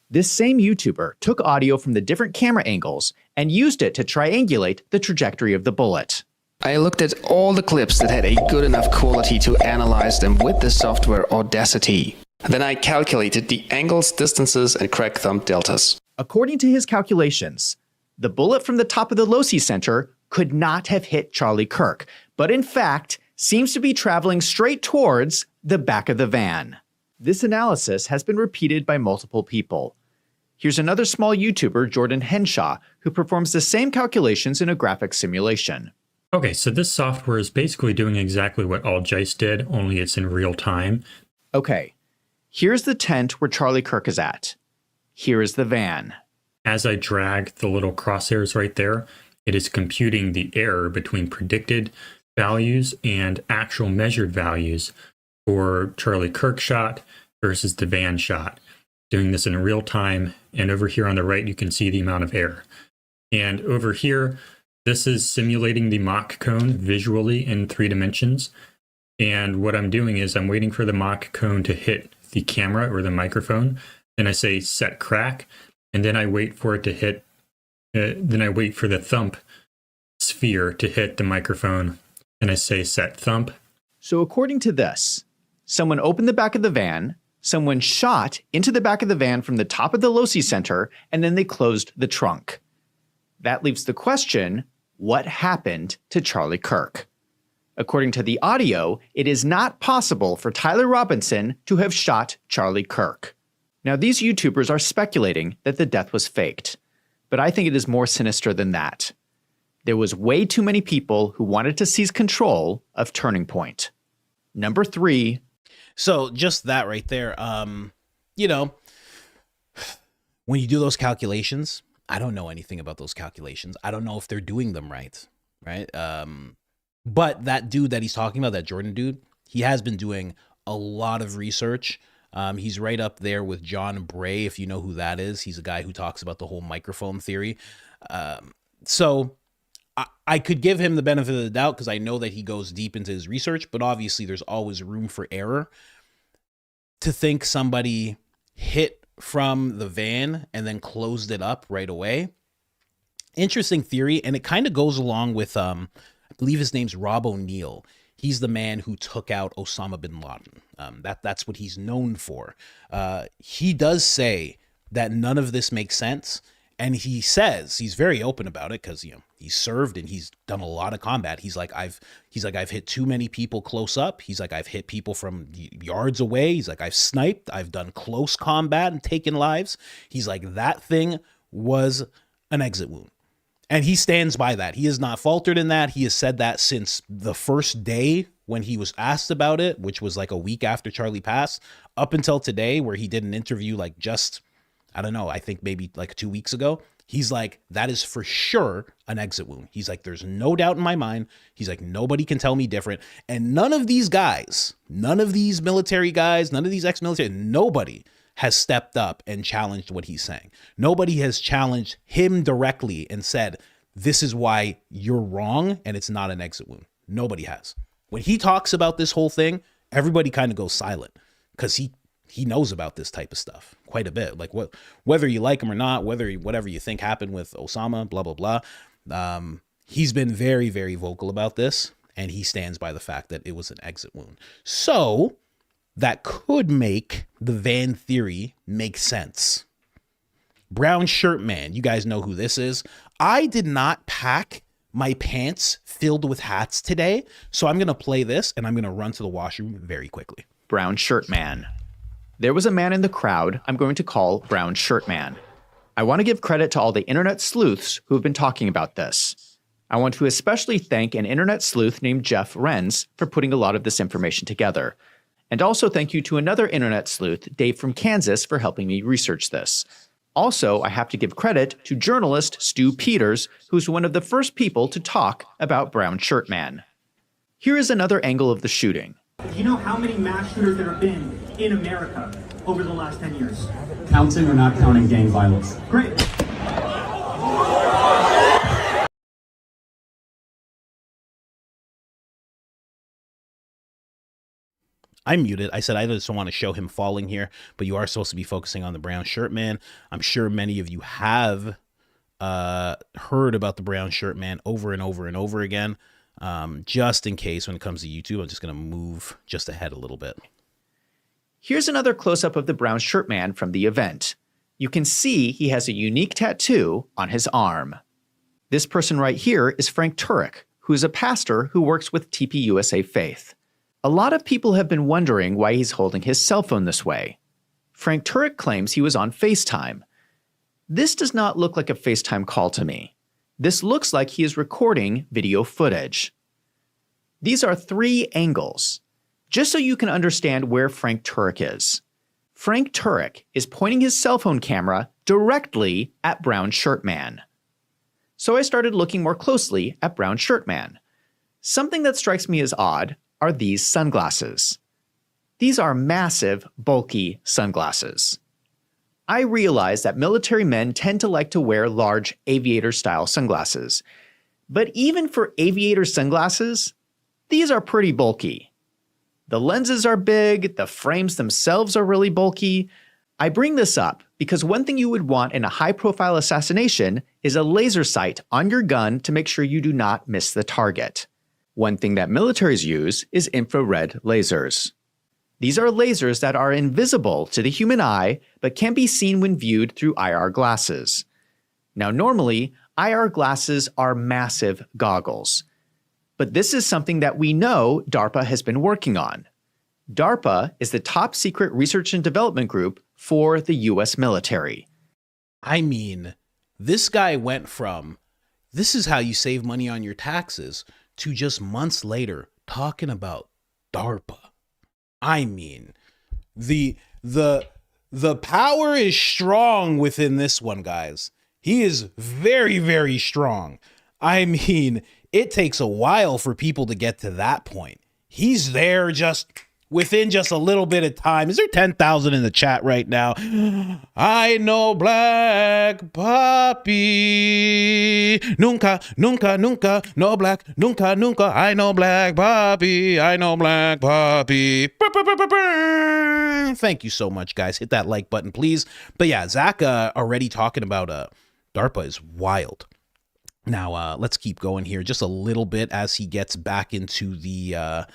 This same YouTuber took audio from the different camera angles and used it to triangulate the trajectory of the bullet. I looked at all the clips that had a good enough quality to analyze them with the software Audacity. Then I calculated the angles, distances, and crack thumb deltas. According to his calculations, the bullet from the top of the loci center could not have hit Charlie Kirk, but in fact seems to be traveling straight towards the back of the van. This analysis has been repeated by multiple people. Here's another small YouTuber, Jordan Henshaw, who performs the same calculations in a graphic simulation. Okay, so this software is basically doing exactly what AllJice did, only it's in real time. Okay, here's the tent where Charlie Kirk is at. Here is the van. As I drag the little crosshairs right there, it is computing the error between predicted values and actual measured values for Charlie Kirk shot versus the van shot. Doing this in real time, and over here on the right, you can see the amount of error. And over here, this is simulating the Mach cone visually in 3 dimensions. And what I'm doing is I'm waiting for the Mach cone to hit the camera or the microphone. Then I say set crack, and then I wait for it to hit, then I wait for the thump sphere to hit the microphone, and I say set thump. So according to this, someone opened the back of the van, someone shot into the back of the van from the top of the loci center, and then they closed the trunk. That leaves the question, what happened to Charlie Kirk? According to the audio, it is not possible for Tyler Robinson to have shot Charlie Kirk. Now, these YouTubers are speculating that the death was faked, but I think it is more sinister than that. There was way too many people who wanted to seize control of Turning Point. Number 3. So just that right there, you know, when you do those calculations, I don't know anything about those calculations. I don't know if they're doing them right? But that dude that he's talking about, that Jordan dude, he has been doing a lot of research. He's right up there with John Bray, if you know who that is. He's a guy who talks about the whole microphone theory. So I could give him the benefit of the doubt because I know that he goes deep into his research, but obviously there's always room for error. To think somebody hit from the van and then closed it up right away. Interesting theory, and it kind of goes along with, I believe his name's Rob O'Neill. He's the man who took out Osama bin Laden. That's what he's known for. He does say that none of this makes sense, And he says, he's very open about it because, you know, he's served and he's done a lot of combat. He's like, I've hit too many people close up. He's like, I've hit people from yards away. He's like, I've sniped. I've done close combat and taken lives. He's like, that thing was an exit wound. And he stands by that. He has not faltered in that. He has said that since the first day when he was asked about it, which was like a week after Charlie passed, up until today, where he did an interview like just, I don't know, I think maybe like 2 weeks ago. He's like, that is for sure an exit wound. He's like, there's no doubt in my mind. He's like, nobody can tell me different. And none of these guys, none of these military guys, none of these ex-military, nobody has stepped up and challenged what he's saying. Nobody has challenged him directly and said, this is why you're wrong and it's not an exit wound. Nobody has. When he talks about this whole thing, everybody kind of goes silent because he knows about this type of stuff quite a bit. Like whether you like him or not, whatever you think happened with Osama, blah, blah, blah. He's been very, very vocal about this, and he stands by the fact that it was an exit wound. So that could make the Van theory make sense. Brown shirt man, you guys know who this is. I did not pack my pants filled with hats today, so I'm going to play this, and I'm going to run to the washroom very quickly. Brown shirt man. There was a man in the crowd I'm going to call Brown Shirt Man. I want to give credit to all the internet sleuths who have been talking about this. I want to especially thank an internet sleuth named Jeff Renz for putting a lot of this information together. And also thank you to another internet sleuth, Dave from Kansas, for helping me research this. Also, I have to give credit to journalist Stu Peters, who's one of the first people to talk about Brown Shirt Man. Here is another angle of the shooting. Do you know how many mass shooters there have been in America over the last 10 years? Counting or not counting gang violence? Great. I muted. I said I just don't want to show him falling here, but you are supposed to be focusing on the brown shirt man. I'm sure many of you have heard about the brown shirt man over and over and over again. Just in case when it comes to YouTube, I'm just going to move just ahead a little bit. Here's another close-up of the brown shirt man from the event. You can see he has a unique tattoo on his arm. This person right here is Frank Turek, who is a pastor who works with TPUSA Faith. A lot of people have been wondering why he's holding his cell phone this way. Frank Turek claims he was on FaceTime. This does not look like a FaceTime call to me. This looks like he is recording video footage. These are 3 angles, just so you can understand where Frank Turek is. Frank Turek is pointing his cell phone camera directly at Brown Shirt Man. So I started looking more closely at Brown Shirt Man. Something that strikes me as odd are these sunglasses. These are massive, bulky sunglasses. I realize that military men tend to like to wear large aviator-style sunglasses. But even for aviator sunglasses, these are pretty bulky. The lenses are big, the frames themselves are really bulky. I bring this up because one thing you would want in a high-profile assassination is a laser sight on your gun to make sure you do not miss the target. One thing that militaries use is infrared lasers. These are lasers that are invisible to the human eye, but can be seen when viewed through IR glasses. Now, normally, IR glasses are massive goggles. But this is something that we know DARPA has been working on. DARPA is the top secret research and development group for the US military. I mean, this guy went from, this is how you save money on your taxes, to just months later talking about DARPA. I mean, the power is strong within this one, guys. He is very, very strong. I mean, it takes a while for people to get to that point. He's there just within just a little bit of time. Is there 10,000 in the chat right now? I know black papi. Nunca, nunca, nunca. No black, nunca, nunca. I know black papi. I know black papi. Thank you so much, guys. Hit that like button, please. But yeah, Zach already talking about DARPA is wild. Now, let's keep going here just a little bit as he gets back into the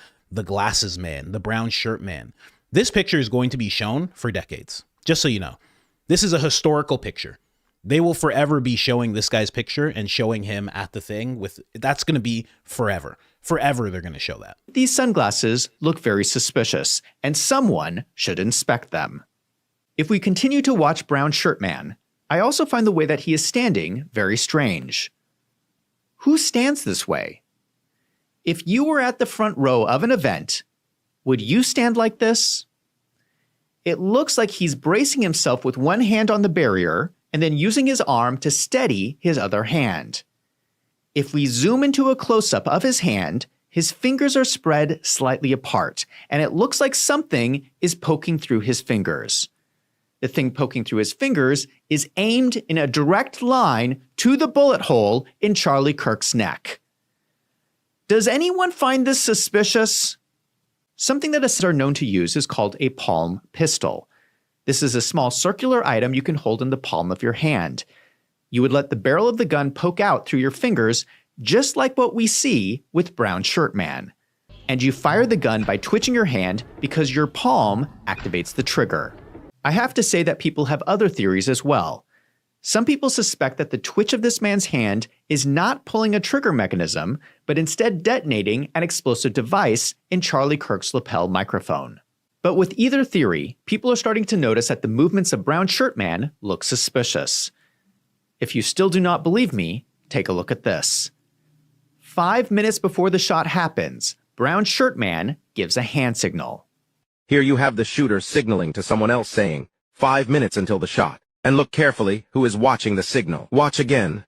glasses man, the brown shirt man. This picture is going to be shown for decades, just so you know. This is a historical picture. They will forever be showing this guy's picture and showing him at the thing with, that's going to be forever. Forever they're going to show that. These sunglasses look very suspicious, and someone should inspect them. If we continue to watch Brown Shirt Man, I also find the way that he is standing very strange. Who stands this way? If you were at the front row of an event, would you stand like this? It looks like he's bracing himself with one hand on the barrier and then using his arm to steady his other hand. If we zoom into a close-up of his hand, his fingers are spread slightly apart, and it looks like something is poking through his fingers. The thing poking through his fingers is aimed in a direct line to the bullet hole in Charlie Kirk's neck. Does anyone find this suspicious? Something that assassins are known to use is called a palm pistol. This is a small circular item you can hold in the palm of your hand. You would let the barrel of the gun poke out through your fingers, just like what we see with Brown Shirt Man. And you fire the gun by twitching your hand because your palm activates the trigger. I have to say that people have other theories as well. Some people suspect that the twitch of this man's hand is not pulling a trigger mechanism, but instead detonating an explosive device in Charlie Kirk's lapel microphone. But with either theory, people are starting to notice that the movements of Brown Shirt Man look suspicious. If you still do not believe me, take a look at this. 5 minutes before the shot happens, Brown Shirt Man gives a hand signal. Here you have the shooter signaling to someone else saying, 5 minutes until the shot. And look carefully who is watching the signal. Watch again.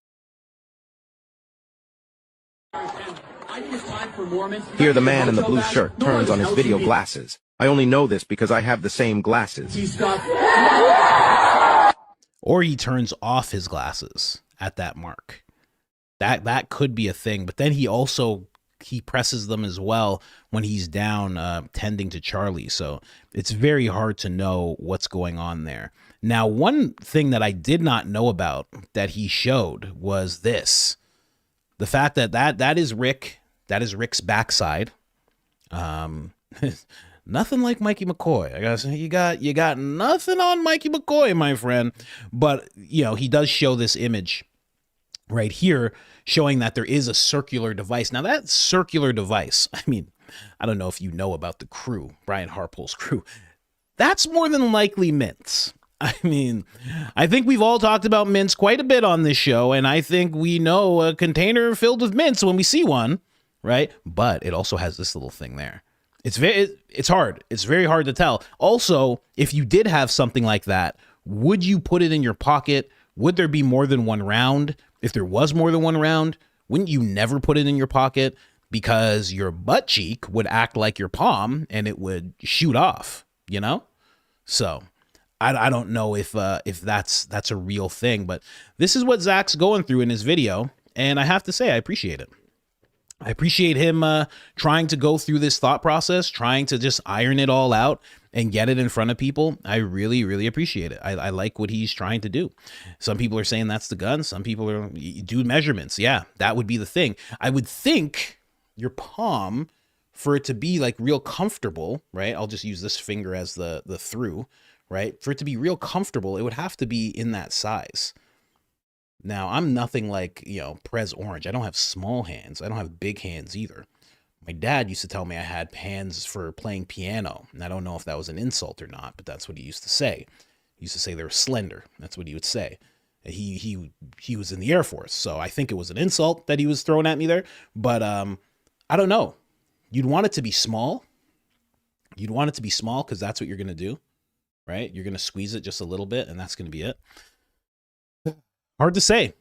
Here the man in the blue shirt turns on his video glasses. I only know this because I have the same glasses. Or he turns off his glasses at that mark. That could be a thing. But then he presses them as well when he's down tending to Charlie. So it's very hard to know what's going on there. Now, one thing that I did not know about that he showed was this. The fact that is Rick. That is Rick's backside. Nothing like Mikey McCoy. I gotta say, you got nothing on Mikey McCoy, my friend. But, he does show this image right here showing that there is a circular device. Now, that circular device, I mean, I don't know if you know about the crew, Brian Harpole's crew. That's more than likely mints. I mean, I think we've all talked about mints quite a bit on this show, and I think we know a container filled with mints when we see one, right? But it also has this little thing there. It's hard. It's very hard to tell. Also, if you did have something like that, would you put it in your pocket? Would there be more than one round? If there was more than one round, wouldn't you never put it in your pocket? Because your butt cheek would act like your palm and it would shoot off, So I don't know if that's a real thing, but this is what Zach's going through in his video. And I have to say, I appreciate it. I appreciate him trying to go through this thought process, trying to just iron it all out and get it in front of people. I really, really appreciate it. I like what he's trying to do. Some people are saying that's the gun. Some people are do measurements. Yeah, that would be the thing. I would think your palm, for it to be like real comfortable, right? I'll just use this finger as the through, right? For it to be real comfortable, it would have to be in that size. Now, I'm nothing like, Prez Orange. I don't have small hands. I don't have big hands either. My dad used to tell me I had hands for playing piano. And I don't know if that was an insult or not, but that's what he used to say. He used to say they were slender. That's what he would say. He was in the Air Force, so I think it was an insult that he was throwing at me there. But I don't know. You'd want it to be small. You'd want it to be small because that's what you're going to do, right? You're going to squeeze it just a little bit, and that's going to be it. Hard to say,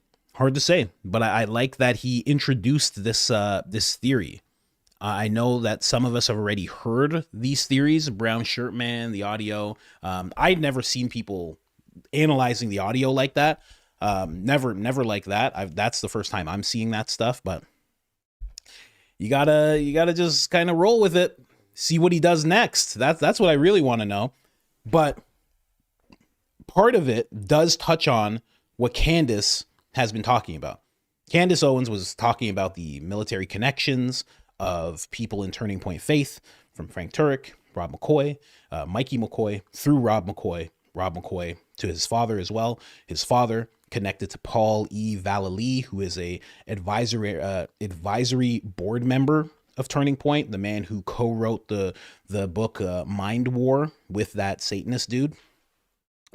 but I like that he introduced this theory. I know that some of us have already heard these theories, Brown Shirt Man, the audio. I'd never seen people analyzing the audio like that. Never like that. That's the first time I'm seeing that stuff, but you gotta just kind of roll with it. See what he does next. That's what I really want to know. But part of it does touch on what Candace has been talking about. Candace Owens was talking about the military connections of people in Turning Point Faith, from Frank Turek, Rob McCoy, Mikey McCoy, through Rob McCoy to his father as well. His father connected to Paul E. Vallely, who is a advisory board member of Turning Point, the man who co-wrote the book Mind War with that Satanist dude,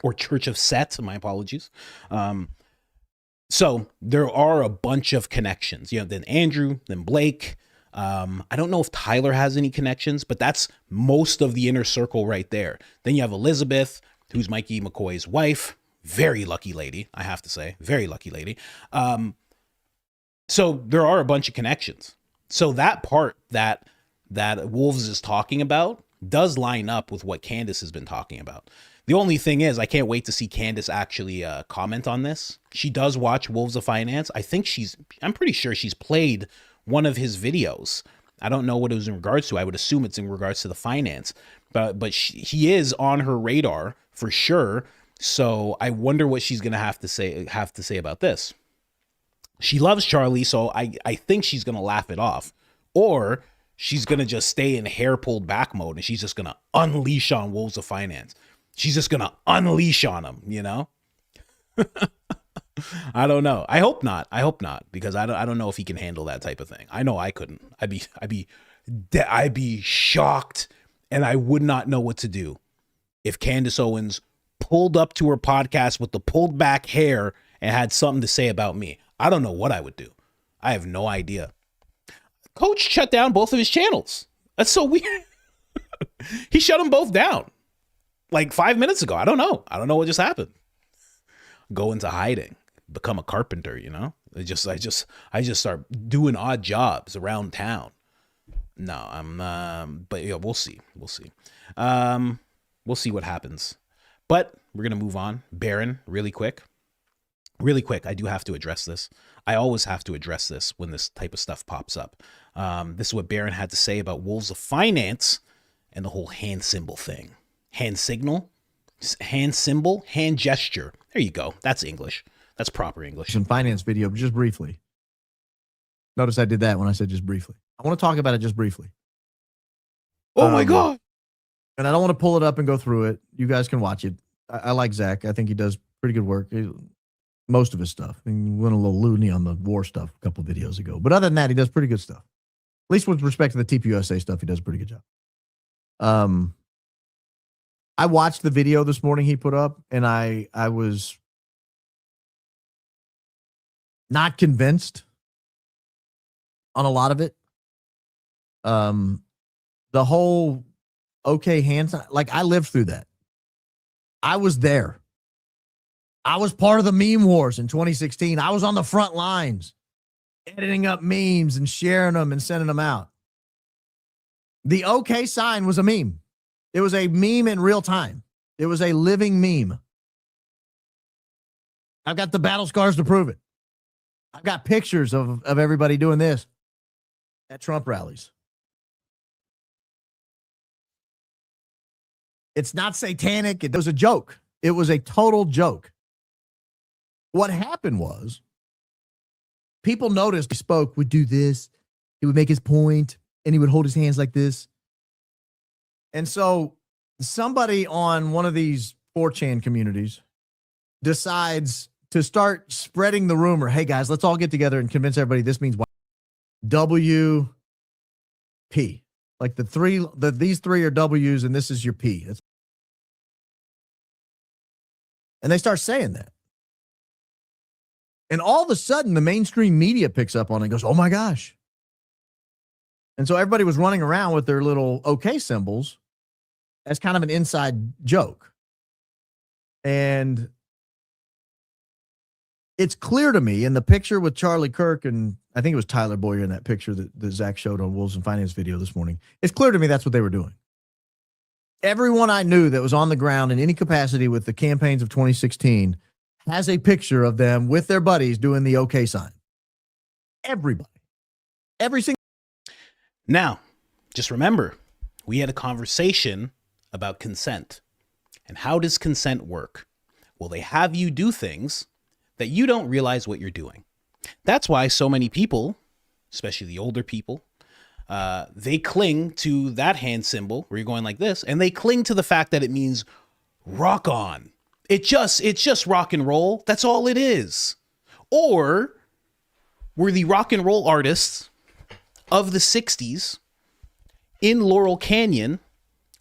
or Church of Set, my apologies. So there are a bunch of connections, then Andrew, then Blake. I don't know if Tyler has any connections, but that's most of the inner circle right there. Then you have Elizabeth, who's Mikey McCoy's wife. Very lucky lady, I have to say. Very lucky lady. So there are a bunch of connections. So that part that Wolves is talking about does line up with what Candace has been talking about. The only thing is, I can't wait to see Candace actually comment on this. She does watch Wolves of Finance. I'm pretty sure she's played one of his videos. I don't know what it was in regards to. I would assume it's in regards to the finance, but he is on her radar for sure. So I wonder what she's gonna have to say about this. She loves Charlie, so I think she's gonna laugh it off, or she's gonna just stay in hair pulled back mode and she's just gonna unleash on Wolves of Finance. She's just gonna unleash on him, I don't know. I hope not, because I don't know if he can handle that type of thing. I know I couldn't. I'd be shocked, and I would not know what to do if Candace Owens pulled up to her podcast with the pulled back hair and had something to say about me. I don't know what I would do. I have no idea. Coach shut down both of his channels. That's so weird. He shut them both down like 5 minutes ago. I don't know what just happened. Go into hiding, become a carpenter, I just start doing odd jobs around town. No, but yeah, we'll see. We'll see what happens. But we're going to move on. Baron, really quick. I do have to address this. I always have to address this when this type of stuff pops up. This is what Baron had to say about Wolves of Finance and the whole hand symbol thing. Hand signal, hand symbol, hand gesture. There you go. That's English. That's proper English. Some finance video, just briefly. Notice I did that when I said just briefly. I want to talk about it just briefly. Oh my God. And I don't want to pull it up and go through it. You guys can watch it. I like Zach. I think he does pretty good work. Most of his stuff. I mean, he went a little loony on the war stuff a couple of videos ago. But other than that, he does pretty good stuff. At least with respect to the TPUSA stuff, he does a pretty good job. I watched the video this morning he put up, and I was not convinced on a lot of it. The whole okay hands, like I lived through that. I was there. I was part of the meme wars in 2016. I was on the front lines, editing up memes and sharing them and sending them out. The okay sign was a meme. It was a meme in real time. It was a living meme. I've got the battle scars to prove it. I've got pictures of everybody doing this at Trump rallies. It's not satanic. It was a joke. It was a total joke. What happened was people noticed he spoke, would do this. He would make his point, and he would hold his hands like this. And so somebody on one of these 4chan communities decides to start spreading the rumor. Hey, guys, let's all get together and convince everybody this means WP. Like these three are W's and this is your P. And they start saying that. And all of a sudden, the mainstream media picks up on it and goes, oh my gosh. And so everybody was running around with their little okay symbols as kind of an inside joke. And it's clear to me in the picture with Charlie Kirk, and I think it was Tyler Boyer in that picture that Zach showed on Wolves and Finance video this morning. It's clear to me that's what they were doing. Everyone I knew that was on the ground in any capacity with the campaigns of 2016 has a picture of them with their buddies doing the okay sign. Everybody. Every single. Now, just remember, we had a conversation about consent. And how does consent work? Well, they have you do things that you don't realize what you're doing. That's why so many people, especially the older people, they cling to that hand symbol where you're going like this, and they cling to the fact that it means rock on. It's just rock and roll. That's all it is. Or were the rock and roll artists of the 60s in Laurel Canyon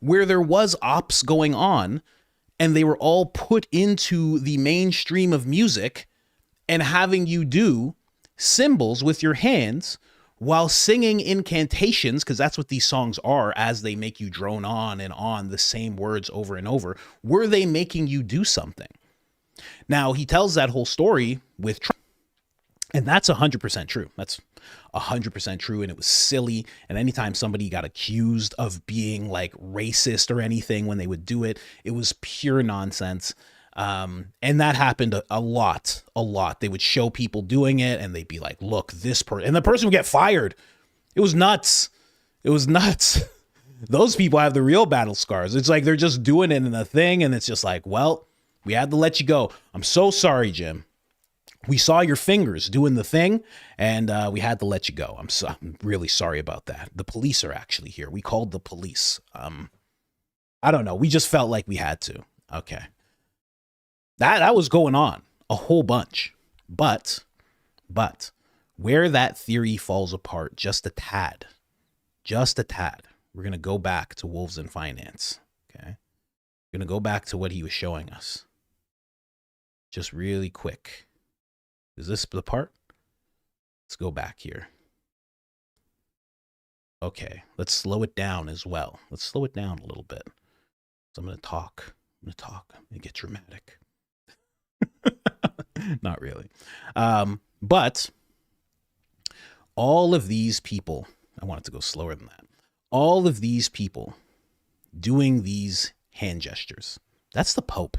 where there was ops going on and they were all put into the mainstream of music and having you do symbols with your hands while singing incantations, because that's what these songs are as they make you drone on and on the same words over and over. Were they making you do something? Now, he tells that whole story with Trump, and that's 100% true. That's 100% true, and it was silly. And anytime somebody got accused of being like racist or anything when they would do it, it was pure nonsense. And that happened a lot. They would show people doing it and they'd be like, look, this person, and the person would get fired. It was nuts. Those people have the real battle scars. It's like they're just doing it in a thing. And it's just like, well, we had to let you go. I'm so sorry, Jim. We saw your fingers doing the thing and we had to let you go. I'm really sorry about that. The police are actually here. We called the police. I don't know. We just felt like we had to. Okay. That was going on a whole bunch, but where that theory falls apart just a tad, we're going to go back to Wolves in Finance. Okay. We're going to go back to what he was showing us just really quick. Is this the part? Let's go back here. Okay. Let's slow it down as well. Let's slow it down a little bit. So I'm going to talk. I'm going to get dramatic. Not really. But all of these people, I want it to go slower than that. All of these people doing these hand gestures, that's the Pope.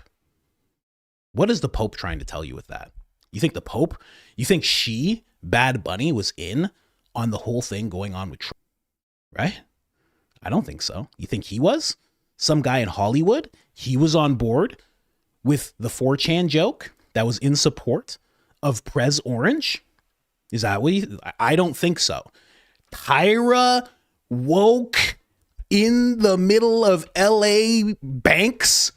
What is the Pope trying to tell you with that? You think the Pope, you think Bad Bunny was in on the whole thing going on with Trump, right? I don't think so. You think he was? Some guy in Hollywood, he was on board with the 4chan joke that was in support of Prez Orange? Is that what I don't think so. Tyra woke in the middle of LA Banks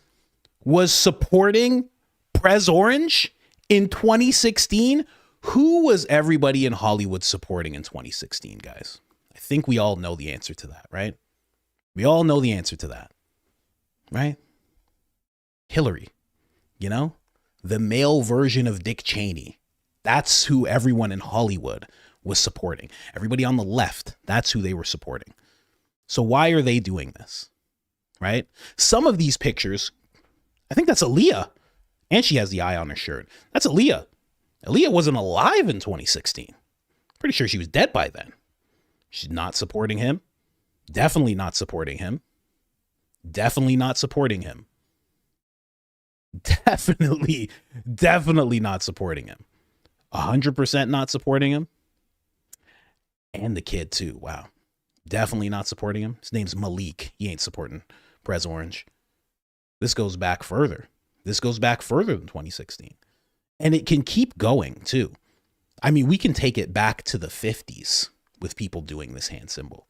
was supporting Prez Orange in 2016. Who was everybody in Hollywood supporting in 2016, guys? I think we all know the answer to that, right? We all know the answer to that, right? Hillary, the male version of Dick Cheney. That's who everyone in Hollywood was supporting. Everybody on the left, that's who they were supporting. So why are they doing this? Right? Some of these pictures, I think that's Aaliyah. And she has the eye on her shirt. That's Aaliyah. Aaliyah wasn't alive in 2016. Pretty sure she was dead by then. She's not supporting him. Definitely not supporting him. Definitely not supporting him. Definitely not supporting him. 100% not supporting him. And the kid too. Wow. Definitely not supporting him. His name's Malik. He ain't supporting Prez Orange. This goes back further. This goes back further than 2016. And it can keep going too. I mean, we can take it back to the 50s with people doing this hand symbol.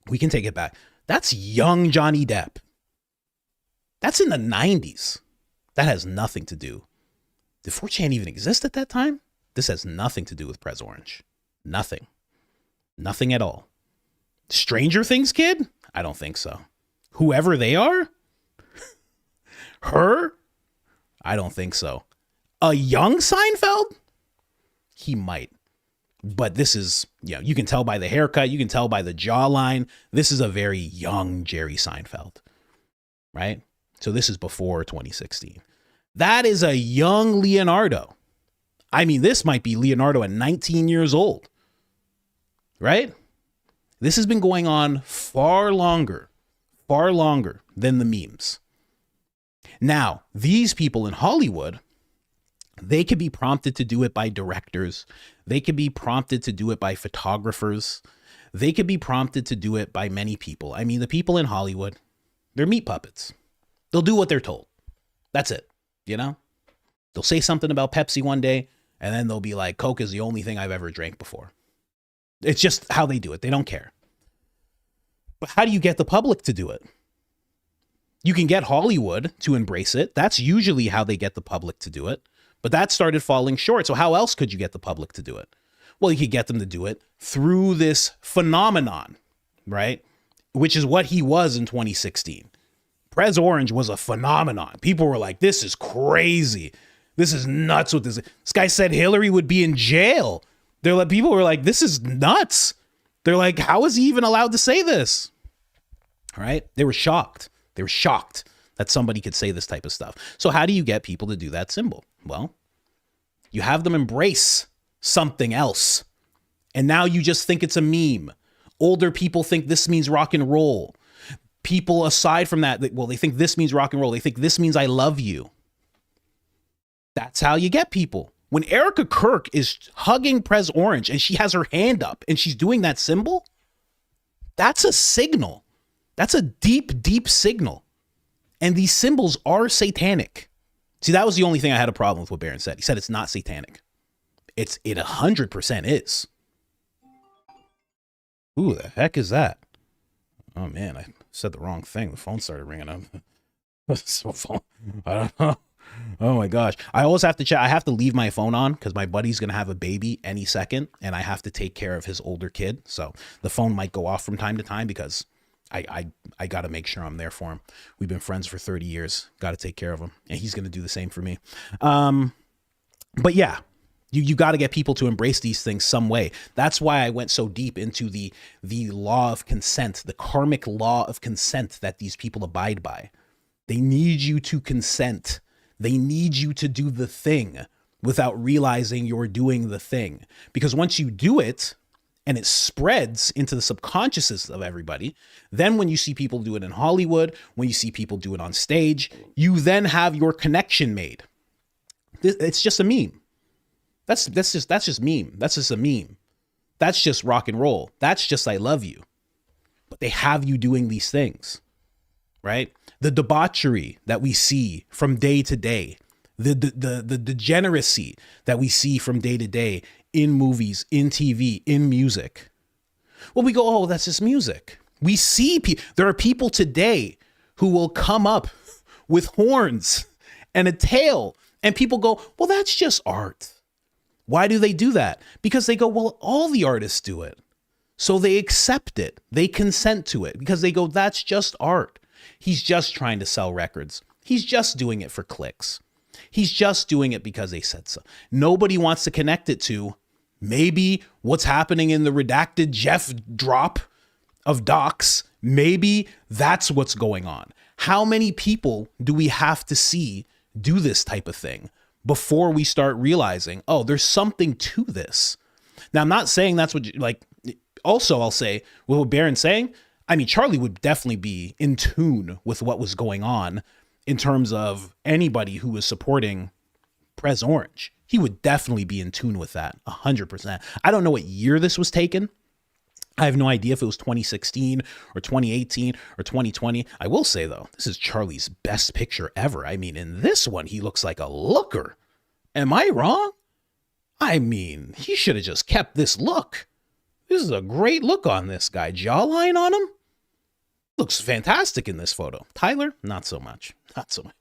We can take it back. That's young Johnny Depp. That's in the 90s. That has nothing to do. Did 4chan even exist at that time? This has nothing to do with Prez Orange. Nothing. Nothing at all. Stranger Things kid? I don't think so. Whoever they are? Her? I don't think so. A young Seinfeld? He might. But this is, you can tell by the haircut. You can tell by the jawline. This is a very young Jerry Seinfeld. Right? So this is before 2016. That is a young Leonardo. I mean, this might be Leonardo at 19 years old. Right? This has been going on far longer than the memes. Now, these people in Hollywood, they could be prompted to do it by directors. They could be prompted to do it by photographers. They could be prompted to do it by many people. I mean, the people in Hollywood, they're meat puppets. They'll do what they're told. That's it. They'll say something about Pepsi one day, and then they'll be like, Coke is the only thing I've ever drank before. It's just how they do it. They don't care. But how do you get the public to do it? You can get Hollywood to embrace it. That's usually how they get the public to do it. But that started falling short. So how else could you get the public to do it? Well, you could get them to do it through this phenomenon, right? Which is what he was in 2016. Prez Orange was a phenomenon. People were like, this is crazy. This is nuts with this. This guy said Hillary would be in jail. They're like, people were like, this is nuts. They're like, how is he even allowed to say this? All right. They were shocked. They were shocked that somebody could say this type of stuff. So how do you get people to do that symbol? Well, you have them embrace something else. And now you just think it's a meme. Older people think this means rock and roll. People aside from that, well, they think this means rock and roll. They think this means I love you. That's how you get people. When Erika Kirk is hugging Prez Orange and she has her hand up and she's doing that symbol, that's a signal. That's a deep, deep signal. And these symbols are satanic. See, that was the only thing I had a problem with what Barron said. He said it's not satanic. It 100% is. Who the heck is that? Oh man, I said the wrong thing. The phone started ringing up. I don't know. Oh my gosh. I always have to check. I have to leave my phone on because my buddy's going to have a baby any second and I have to take care of his older kid. So the phone might go off from time to time because I got to make sure I'm there for him. We've been friends for 30 years. Got to take care of him. And he's going to do the same for me. But yeah, you got to get people to embrace these things some way. That's why I went so deep into the law of consent, the karmic law of consent that these people abide by. They need you to consent. They need you to do the thing without realizing you're doing the thing. Because once you do it and it spreads into the subconsciouses of everybody, then when you see people do it in Hollywood, when you see people do it on stage, you then have your connection made. It's just a meme. That's just meme. That's just a meme. That's just rock and roll. That's just I love you. But they have you doing these things, right? The debauchery that we see from day to day, the degeneracy that we see from day to day in movies, in TV, in music. Well, we go, oh, that's just music. We see there are people today who will come up with horns and a tail and people go, well, that's just art. Why do they do that? Because they go, well, all the artists do it. So they accept it. They consent to it because they go, that's just art. He's just trying to sell records. He's just doing it for clicks. He's just doing it because they said so. Nobody wants to connect it to maybe what's happening in the redacted Jeff drop of docs. Maybe that's what's going on. How many people do we have to see do this type of thing before we start realizing, oh, there's something to this? Now, I'm not saying that's what, also I'll say, with what Barron's saying, I mean, Charlie would definitely be in tune with what was going on in terms of anybody who was supporting Prez Orange. He would definitely be in tune with that 100%. I don't know what year this was taken. I have no idea if it was 2016 or 2018 or 2020. I will say, though, this is Charlie's best picture ever. I mean, in this one, he looks like a looker. Am I wrong? I mean, he should have just kept this look. This is a great look on this guy. Jawline on him. Looks fantastic in this photo. Tyler, not so much. Not so much.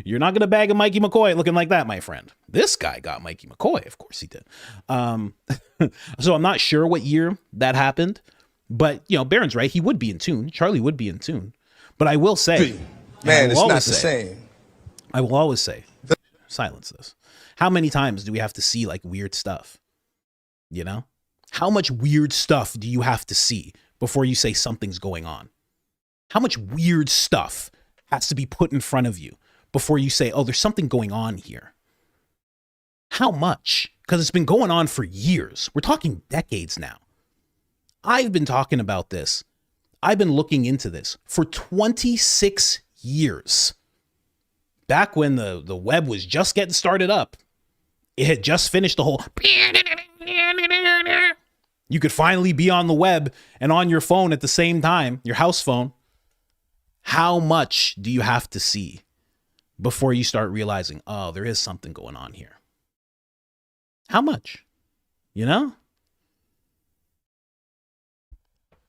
You're not going to bag a Mikey McCoy looking like that, my friend. This guy got Mikey McCoy. Of course he did. So I'm not sure what year that happened, but, you know, Barron's right. He would be in tune. Charlie would be in tune. But I will say, man, it's not the same. I will always say, silence this. How many times do we have to see like weird stuff? You know? How much weird stuff do you have to see before you say something's going on? How much weird stuff has to be put in front of you before you say, oh, there's something going on here? How much? Because it's been going on for years. We're talking decades now. I've been talking about this. I've been looking into this for 26 years. Back when the web was just getting started up. It had just finished the whole... You could finally be on the web and on your phone at the same time, your house phone. How much do you have to see before you start realizing, oh, there is something going on here? How much? You know?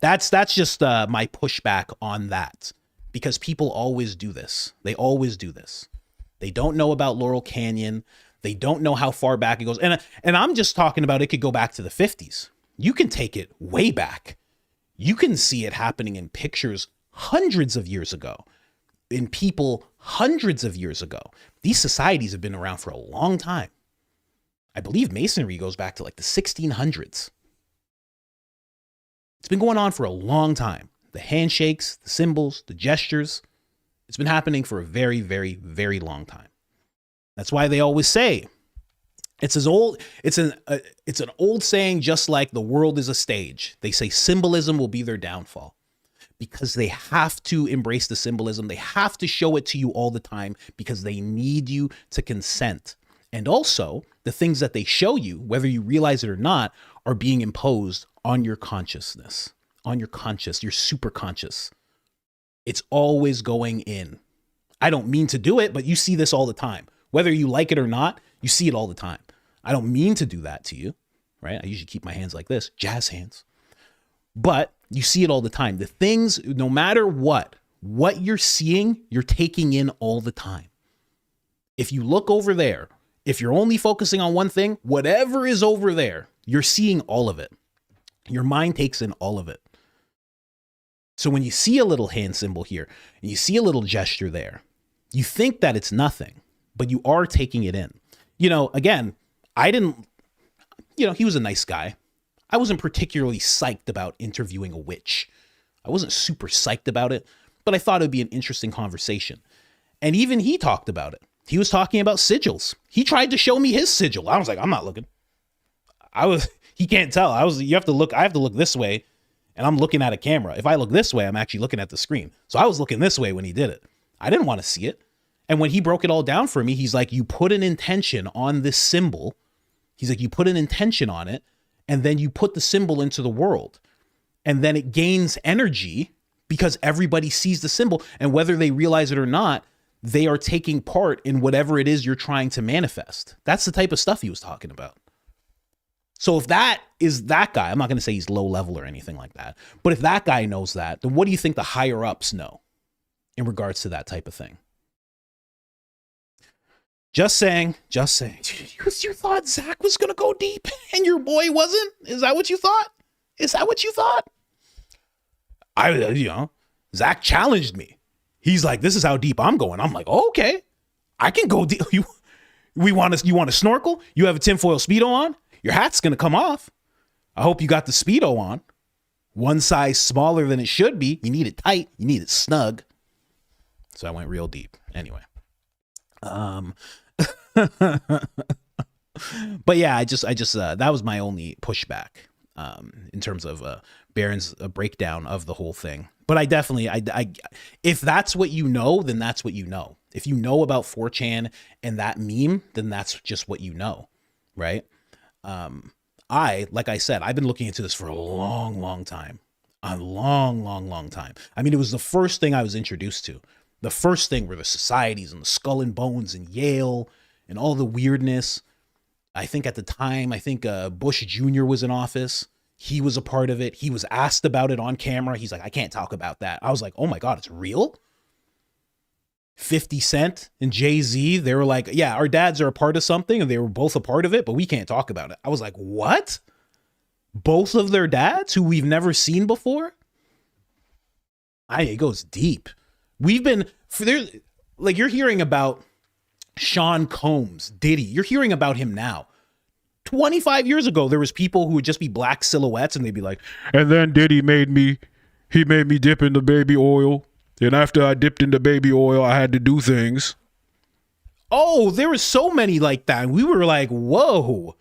That's just my pushback on that. because people always do this. They always do this. They don't know about Laurel Canyon. They don't know how far back it goes. And I'm just talking about it could go back to the 50s. You can take it way back. You can see it happening in pictures hundreds of years ago, in people hundreds of years ago. These societies have been around for a long time. I believe Masonry goes back to like the 1600s. It's been going on for a long time. The handshakes, the symbols, the gestures. It's been happening for a very, very, very long time. That's why they always say it's an old saying, just like the world is a stage. They say symbolism will be their downfall because they have to embrace the symbolism. They have to show it to you all the time because they need you to consent. And also, the things that they show you, whether you realize it or not, are being imposed on your consciousness, on your conscious, your super conscious. It's always going in. I don't mean to do it, but you see this all the time. Whether you like it or not, you see it all the time. I don't mean to do that to you, right? I usually keep my hands like this, jazz hands. But you see it all the time. The things, no matter what you're seeing, you're taking in all the time. If you look over there, if you're only focusing on one thing, whatever is over there, you're seeing all of it. Your mind takes in all of it. So when you see a little hand symbol here, and you see a little gesture there, you think that it's nothing, but you are taking it in. Again, he was a nice guy. I wasn't particularly psyched about interviewing a witch. I wasn't super psyched about it, but I thought it'd be an interesting conversation. And even he talked about it. He was talking about sigils. He tried to show me his sigil. I was like, I'm not looking. He can't tell. I have to look this way, and I'm looking at a camera. If I look this way, I'm actually looking at the screen. So I was looking this way when he did it. I didn't want to see it. And when he broke it all down for me, he's like, you put an intention on this symbol. He's like, you put an intention on it, and then you put the symbol into the world. And then it gains energy because everybody sees the symbol. And whether they realize it or not, they are taking part in whatever it is you're trying to manifest. That's the type of stuff he was talking about. So if that is that guy, I'm not going to say he's low level or anything like that, but if that guy knows that, then what do you think the higher ups know in regards to that type of thing? Just saying. You thought Zach was going to go deep and your boy wasn't? Is that what you thought? Zach challenged me. He's like, this is how deep I'm going. I'm like, oh, okay, I can go deep. You want to snorkel? You have a tinfoil Speedo on? Your hat's going to come off. I hope you got the Speedo on. One size smaller than it should be. You need it tight. You need it snug. So I went real deep. Anyway. But yeah, I just that was my only pushback in terms of Baron's breakdown of the whole thing. But I definitely, if that's what you know, then that's what you know. If you know about 4chan and that meme, then that's just what you know, right? Like I said, I've been looking into this for a long time. A long time. I mean, it was the first thing I was introduced to. The first thing were the societies and the Skull and Bones and Yale and all the weirdness. I think at the time, Bush Jr. was in office. He was a part of it. He was asked about it on camera. He's like, I can't talk about that. I was like, oh my God, it's real? 50 Cent and Jay-Z, they were like, yeah, our dads are a part of something and they were both a part of it, but we can't talk about it. I was like, what? Both of their dads who we've never seen before? It goes deep. You're hearing about Sean Combs, Diddy. You're hearing about him now. 25 years ago, there was people who would just be black silhouettes and they'd be like, and then Diddy made me dip in the baby oil. And after I dipped in the baby oil, I had to do things. Oh, there were so many like that. And we were like, whoa,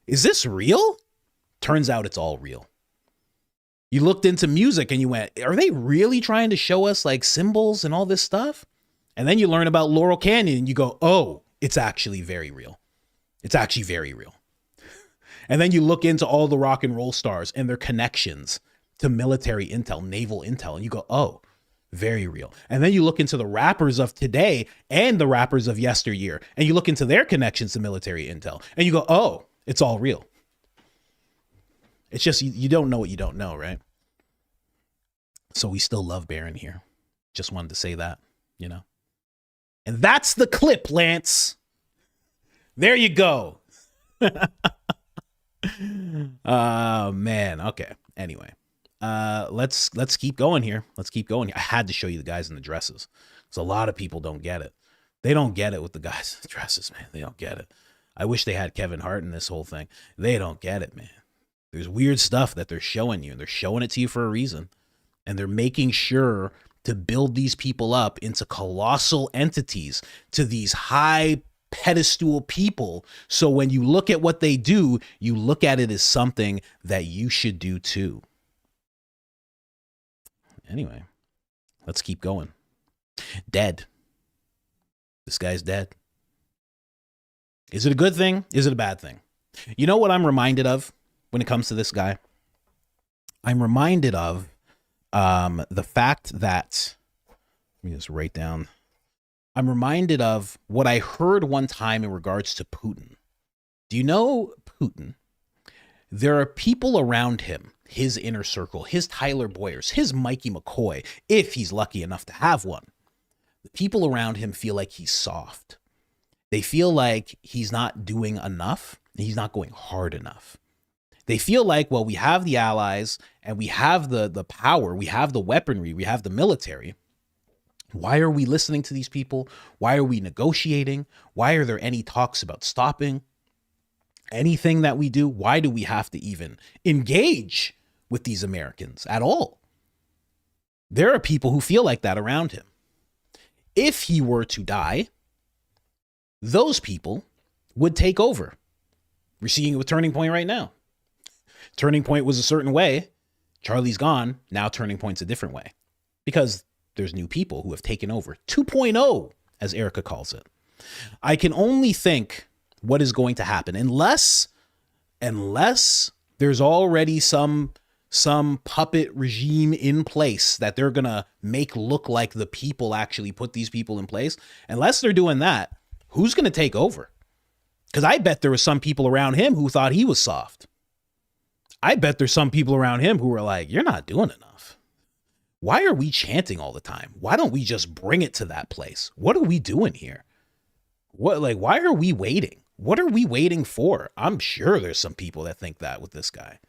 is this real? Turns out it's all real. You looked into music and you went, are they really trying to show us like symbols and all this stuff? And then you learn about Laurel Canyon and you go, oh, it's actually very real. It's actually very real. And then you look into all the rock and roll stars and their connections to military intel, naval intel, and you go, oh, very real. And then you look into the rappers of today and the rappers of yesteryear, and you look into their connections to military intel, and you go, oh, it's all real. It's just, you don't know what you don't know, right? So we still love Baron here. Just wanted to say that, you know. And that's the clip, Lance. There you go. Oh man. Okay. Anyway, let's keep going here. Let's keep going here. I had to show you the guys in the dresses because a lot of people don't get it. They don't get it with the guys in the dresses, man. They don't get it. I wish they had Kevin Hart in this whole thing. They don't get it, man. There's weird stuff that they're showing you, and they're showing it to you for a reason. And they're making sure to build these people up into colossal entities, to these high pedestal people. So when you look at what they do, you look at it as something that you should do too. Anyway, let's keep going. Dead. This guy's dead. Is it a good thing? Is it a bad thing? You know what I'm reminded of when it comes to this guy? I'm reminded of the fact that, let me just write down. I'm reminded of what I heard one time in regards to Putin. Do you know Putin? There are people around him, his inner circle, his Tyler Boyers, his Mikey McCoy, if he's lucky enough to have one. The people around him feel like he's soft. They feel like he's not doing enough and he's not going hard enough. They feel like, well, we have the allies and we have the power, we have the weaponry, we have the military. Why are we listening to these people? Why are we negotiating? Why are there any talks about stopping anything that we do? Why do we have to even engage with these Americans at all? There are people who feel like that around him. If he were to die, those people would take over. We're seeing it with Turning Point right now. Turning Point was a certain way. Charlie's gone. Now Turning Point's a different way. Because there's new people who have taken over. 2.0, as Erika calls it. I can only think what is going to happen unless there's already some puppet regime in place that they're going to make look like the people actually put these people in place. Unless they're doing that, who's going to take over? Because I bet there was some people around him who thought he was soft. I bet there's some people around him who were like, you're not doing enough. Why are we chanting all the time? Why don't we just bring it to that place? What are we doing here? Why are we waiting? What are we waiting for? I'm sure there's some people that think that with this guy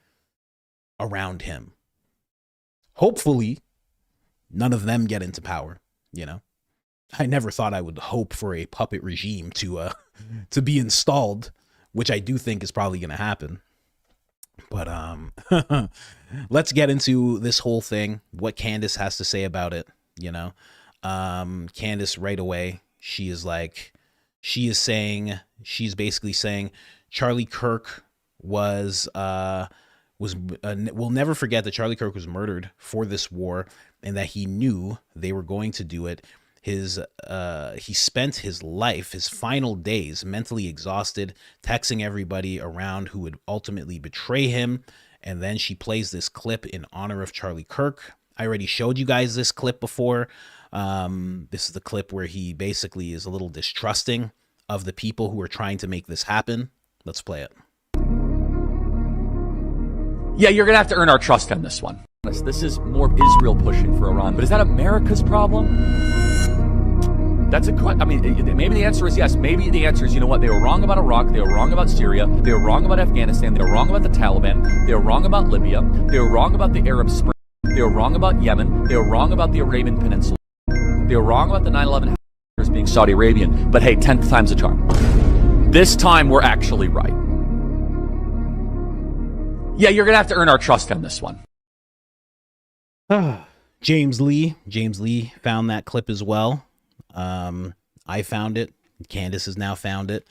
around him. Hopefully, none of them get into power, you know? I never thought I would hope for a puppet regime to be installed, which I do think is probably going to happen. But let's get into this whole thing, what Candace has to say about it, you know? Candace right away, she's basically saying Charlie Kirk we'll never forget that Charlie Kirk was murdered for this war and that he knew they were going to do it. He spent his life, his final days, mentally exhausted, texting everybody around who would ultimately betray him. And then she plays this clip in honor of Charlie Kirk. I already showed you guys this clip before. This is the clip where he basically is a little distrusting of the people who are trying to make this happen. Let's play it. Yeah, you're going to have to earn our trust on this one. This is more Israel pushing for Iran, but is that America's problem? That's I mean, maybe the answer is yes. Maybe the answer is, you know what? They were wrong about Iraq. They were wrong about Syria. They were wrong about Afghanistan. They were wrong about the Taliban. They were wrong about Libya. They were wrong about the Arab Spring. They were wrong about Yemen. They were wrong about the Arabian Peninsula. They were wrong about the 9/11 being Saudi Arabian. But hey, 10th time's a charm. This time we're actually right. Yeah, you're going to have to earn our trust on this one. James Lee found that clip as well. I found it. Candace has now found it.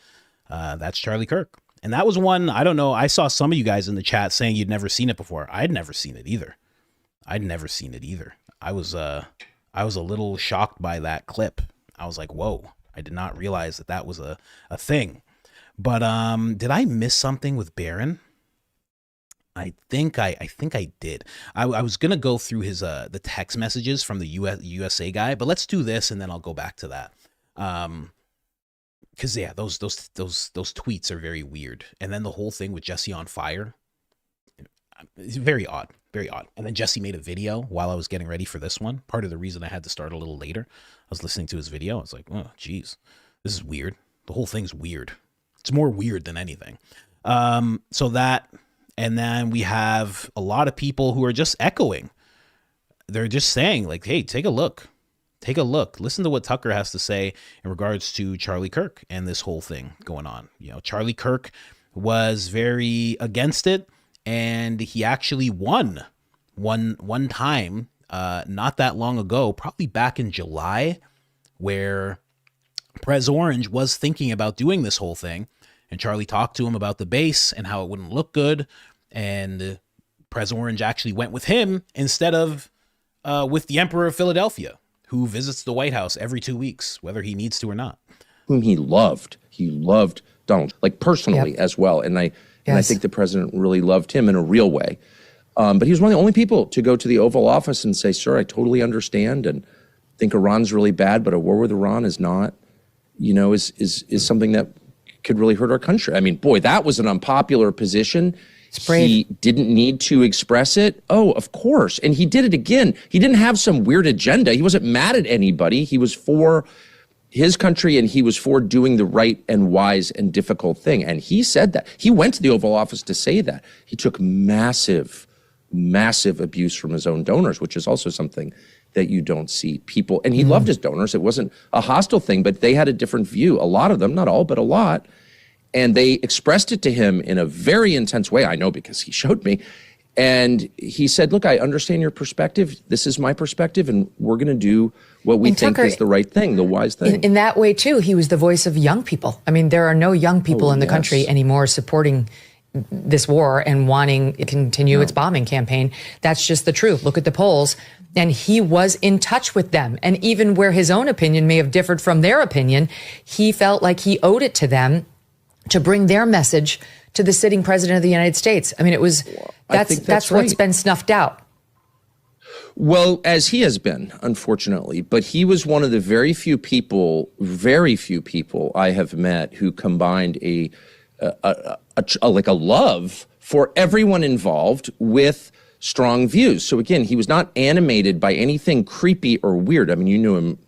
That's Charlie Kirk. And that was one, I don't know. I saw some of you guys in the chat saying you'd never seen it before. I'd never seen it either. I was a little shocked by that clip. I was like, whoa, I did not realize that was a thing. But, did I miss something with Barron? I think I did. I was going to go through his, the text messages from the USA guy, but let's do this and then I'll go back to that. Cause yeah, those tweets are very weird. And then the whole thing with Jesse on fire. It's very odd, very odd. And then Jesse made a video while I was getting ready for this one. Part of the reason I had to start a little later, I was listening to his video. I was like, oh, geez, this is weird. The whole thing's weird. It's more weird than anything. So that, and then we have a lot of people who are just echoing. They're just saying like, hey, take a look. Take a look. Listen to what Tucker has to say in regards to Charlie Kirk and this whole thing going on. You know, Charlie Kirk was very against it, and he actually won one time not that long ago, probably back in July, where Prez Orange was thinking about doing this whole thing, and Charlie talked to him about the base and how it wouldn't look good, and Prez Orange actually went with him instead of with the Emperor of Philadelphia, who visits the White House every 2 weeks, whether he needs to or not. Whom he loved. He loved Donald, like personally as well. And I think the president really loved him in a real way. But he was one of the only people to go to the Oval Office and say, sir, I totally understand and think Iran's really bad, but a war with Iran is not, you know, is something that could really hurt our country. I mean, boy, that was an unpopular position. He didn't need to express it. Oh, of course. And he did it again. He didn't have some weird agenda. He wasn't mad at anybody. He was for his country, and he was for doing the right and wise and difficult thing. And he said that. He went to the Oval Office to say that. He took massive, massive abuse from his own donors, which is also something that you don't see people. And he loved his donors. It wasn't a hostile thing, but they had a different view. A lot of them, not all, but a lot. And they expressed it to him in a very intense way. I know because he showed me. And he said, look, I understand your perspective. This is my perspective. And we're going to do what we think is the right thing, the wise thing. In that way, too, he was the voice of young people. I mean, there are no young people in the country anymore supporting this war and wanting to continue its bombing campaign. That's just the truth. Look at the polls. And he was in touch with them. And even where his own opinion may have differed from their opinion, he felt like he owed it to them to bring their message to the sitting president of the United States. I mean, it was, that's what's been snuffed out. Well, as he has been, unfortunately, but he was one of the very few people I have met who combined a love for everyone involved with strong views. So again, he was not animated by anything creepy or weird. I mean, you knew him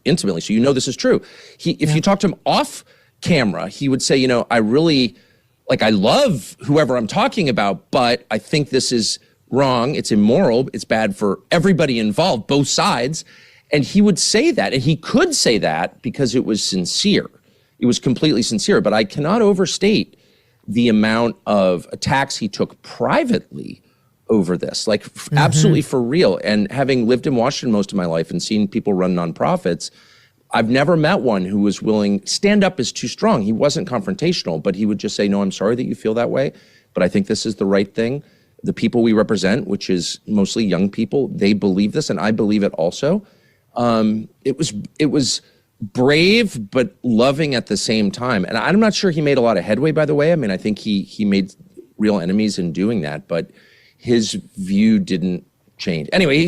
intimately, so you know this is true. If you talk to him off camera, he would say, you know, I love whoever I'm talking about, but I think this is wrong. It's immoral. It's bad for everybody involved, both sides. And he would say that, and he could say that because it was sincere. It was completely sincere, but I cannot overstate the amount of attacks he took privately over this, like absolutely for real. And having lived in Washington most of my life and seen people run nonprofits, I've never met one who was willing. Stand up is too strong. He wasn't confrontational, but he would just say, no, I'm sorry that you feel that way, but I think this is the right thing. The people we represent, which is mostly young people, they believe this, and I believe it also. It was brave, but loving at the same time. And I'm not sure he made a lot of headway, by the way. I mean, I think he made real enemies in doing that, but his view didn't change. Anyway,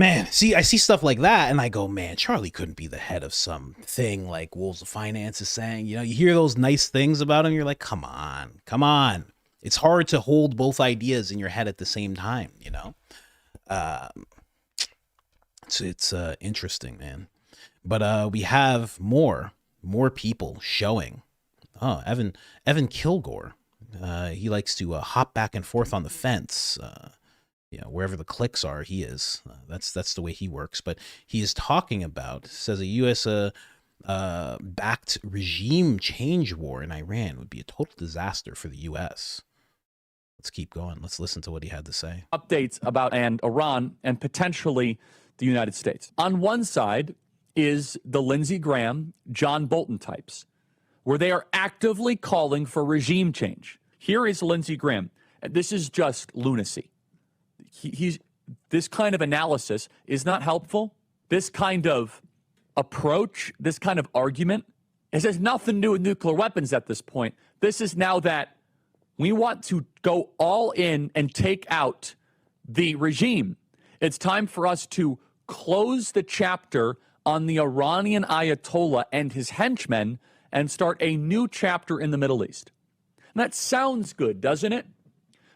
Man, see, I see stuff like that and I go, man, Charlie couldn't be the head of something like Wolves of Finance is saying. You know, you hear those nice things about him, you're like, come on. It's hard to hold both ideas in your head at the same time, you know? It's interesting, man. But we have more people showing. Oh, Evan Kilgore. He likes to hop back and forth on the fence. You know, wherever the clicks are, he is. That's the way he works. But he is talking about, says a U.S. backed regime change war in Iran would be a total disaster for the U.S. Let's keep going. Let's listen to what he had to say. Updates about Iran and potentially the United States. On one side is the Lindsey Graham, John Bolton types, where they are actively calling for regime change. Here is Lindsey Graham. This is just lunacy. This kind of analysis is not helpful. This kind of approach, this kind of argument, it has nothing to do with nuclear weapons at this point. This is now that we want to go all in and take out the regime. It's time for us to close the chapter on the Iranian Ayatollah and his henchmen and start a new chapter in the Middle East. And that sounds good, doesn't it?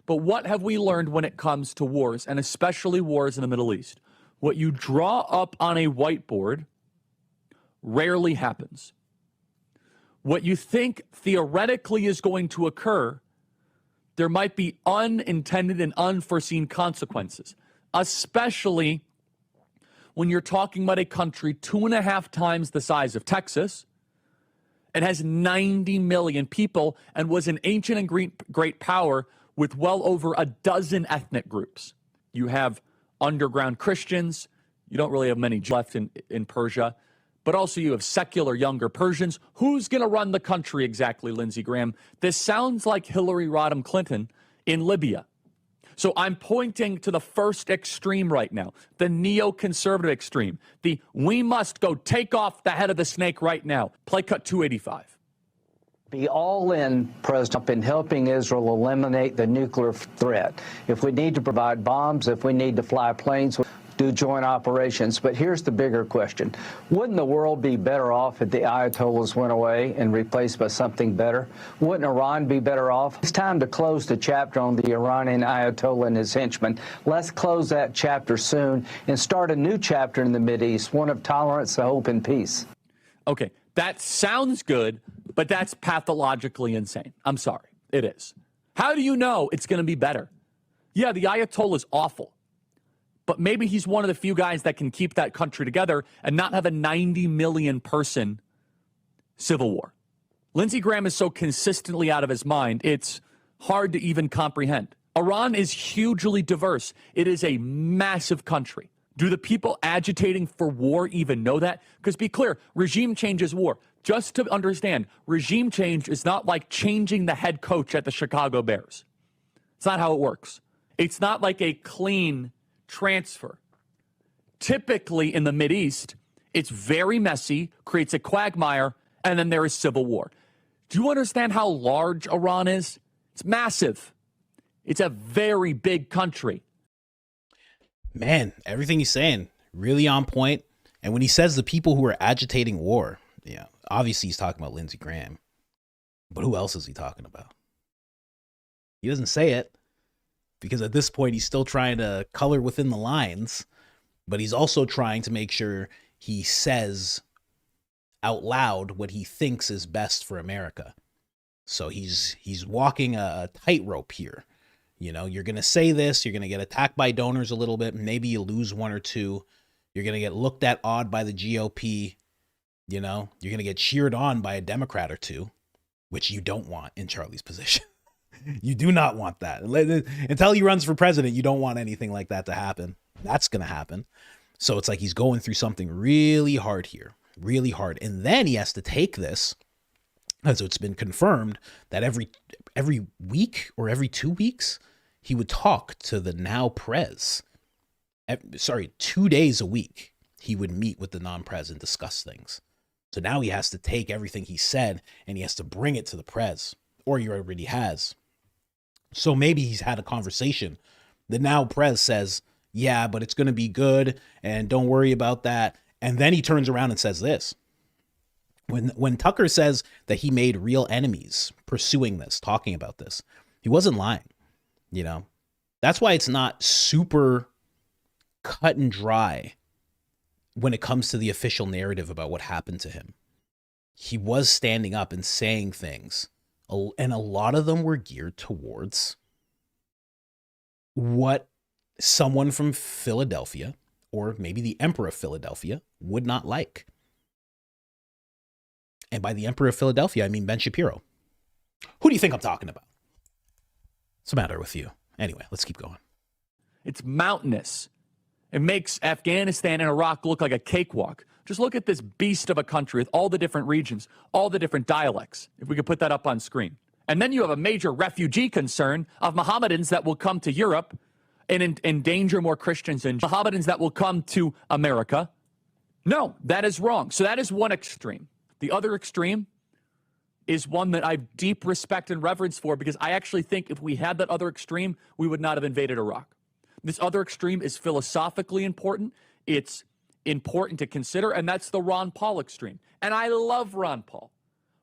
But what have we learned when it comes to wars, and especially wars in the Middle East? What you draw up on a whiteboard rarely happens. What you think theoretically is going to occur, there might be unintended and unforeseen consequences, especially when you're talking about a country 2.5 times the size of Texas. It has 90 million people and was an ancient and great power with well over a dozen ethnic groups. You have underground Christians. You don't really have many left in Persia. But also you have secular younger Persians. Who's going to run the country exactly, Lindsey Graham? This sounds like Hillary Rodham Clinton in Libya. So I'm pointing to the first extreme right now, the neoconservative extreme. The we must go take off the head of the snake right now. Play cut 285. Be all in, President Trump, in helping Israel eliminate the nuclear threat. If we need to provide bombs, if we need to fly planes, do joint operations. But here's the bigger question. Wouldn't the world be better off if the Ayatollahs went away and replaced by something better? Wouldn't Iran be better off? It's time to close the chapter on the Iranian Ayatollah and his henchmen. Let's close that chapter soon and start a new chapter in the Mideast, one of tolerance, hope, and peace. Okay, that sounds good, but that's pathologically insane. I'm sorry, it is. How do you know it's going to be better? Yeah, the Ayatollah is awful. But maybe he's one of the few guys that can keep that country together and not have a 90 million person civil war. Lindsey Graham is so consistently out of his mind, it's hard to even comprehend. Iran is hugely diverse. It is a massive country. Do the people agitating for war even know that? Because be clear, regime change is war. Just to understand, regime change is not like changing the head coach at the Chicago Bears. It's not how it works. It's not like a clean transfer. Typically in the Mideast, it's very messy, creates a quagmire, and then there is civil war. Do you understand how large Iran is? It's massive. It's a very big country. Man, everything he's saying, really on point. And when he says the people who are agitating war, yeah, obviously he's talking about Lindsey Graham. But who else is he talking about? He doesn't say it, because at this point he's still trying to color within the lines, but he's also trying to make sure he says out loud what he thinks is best for America. So he's walking a tightrope here. You know, you're going to say this, you're going to get attacked by donors a little bit, maybe you lose one or two. You're going to get looked at odd by the GOP. You know, you're going to get cheered on by a Democrat or two, which you don't want in Charlie's position. You do not want that. Until he runs for president, you don't want anything like that to happen. That's going to happen. So it's like he's going through something really hard here, really hard. And then he has to take this, as it's been confirmed, that every week or every 2 weeks, he would talk to the now prez. 2 days a week, he would meet with the non-prez and discuss things. So now he has to take everything he said and he has to bring it to the prez, or he already has. So maybe he's had a conversation. The now prez says, yeah, but it's going to be good and don't worry about that. And then he turns around and says this. When Tucker says that he made real enemies pursuing this, talking about this, he wasn't lying. You know, that's why it's not super cut and dry when it comes to the official narrative about what happened to him. He was standing up and saying things, and a lot of them were geared towards what someone from Philadelphia, or maybe the Emperor of Philadelphia, would not like. And by the Emperor of Philadelphia, I mean Ben Shapiro. Who do you think I'm talking about? What's the matter with you? Anyway, let's keep going. It's mountainous. It makes Afghanistan and Iraq look like a cakewalk. Just look at this beast of a country with all the different regions, all the different dialects, if we could put that up on screen. And then you have a major refugee concern of Mohammedans that will come to Europe and endanger more Christians, and Mohammedans that will come to America. No, that is wrong. So that is one extreme. The other extreme is one that I have deep respect and reverence for, because I actually think if we had that other extreme, we would not have invaded Iraq. This other extreme is philosophically important. It's important to consider, and that's the Ron Paul extreme. And I love Ron Paul.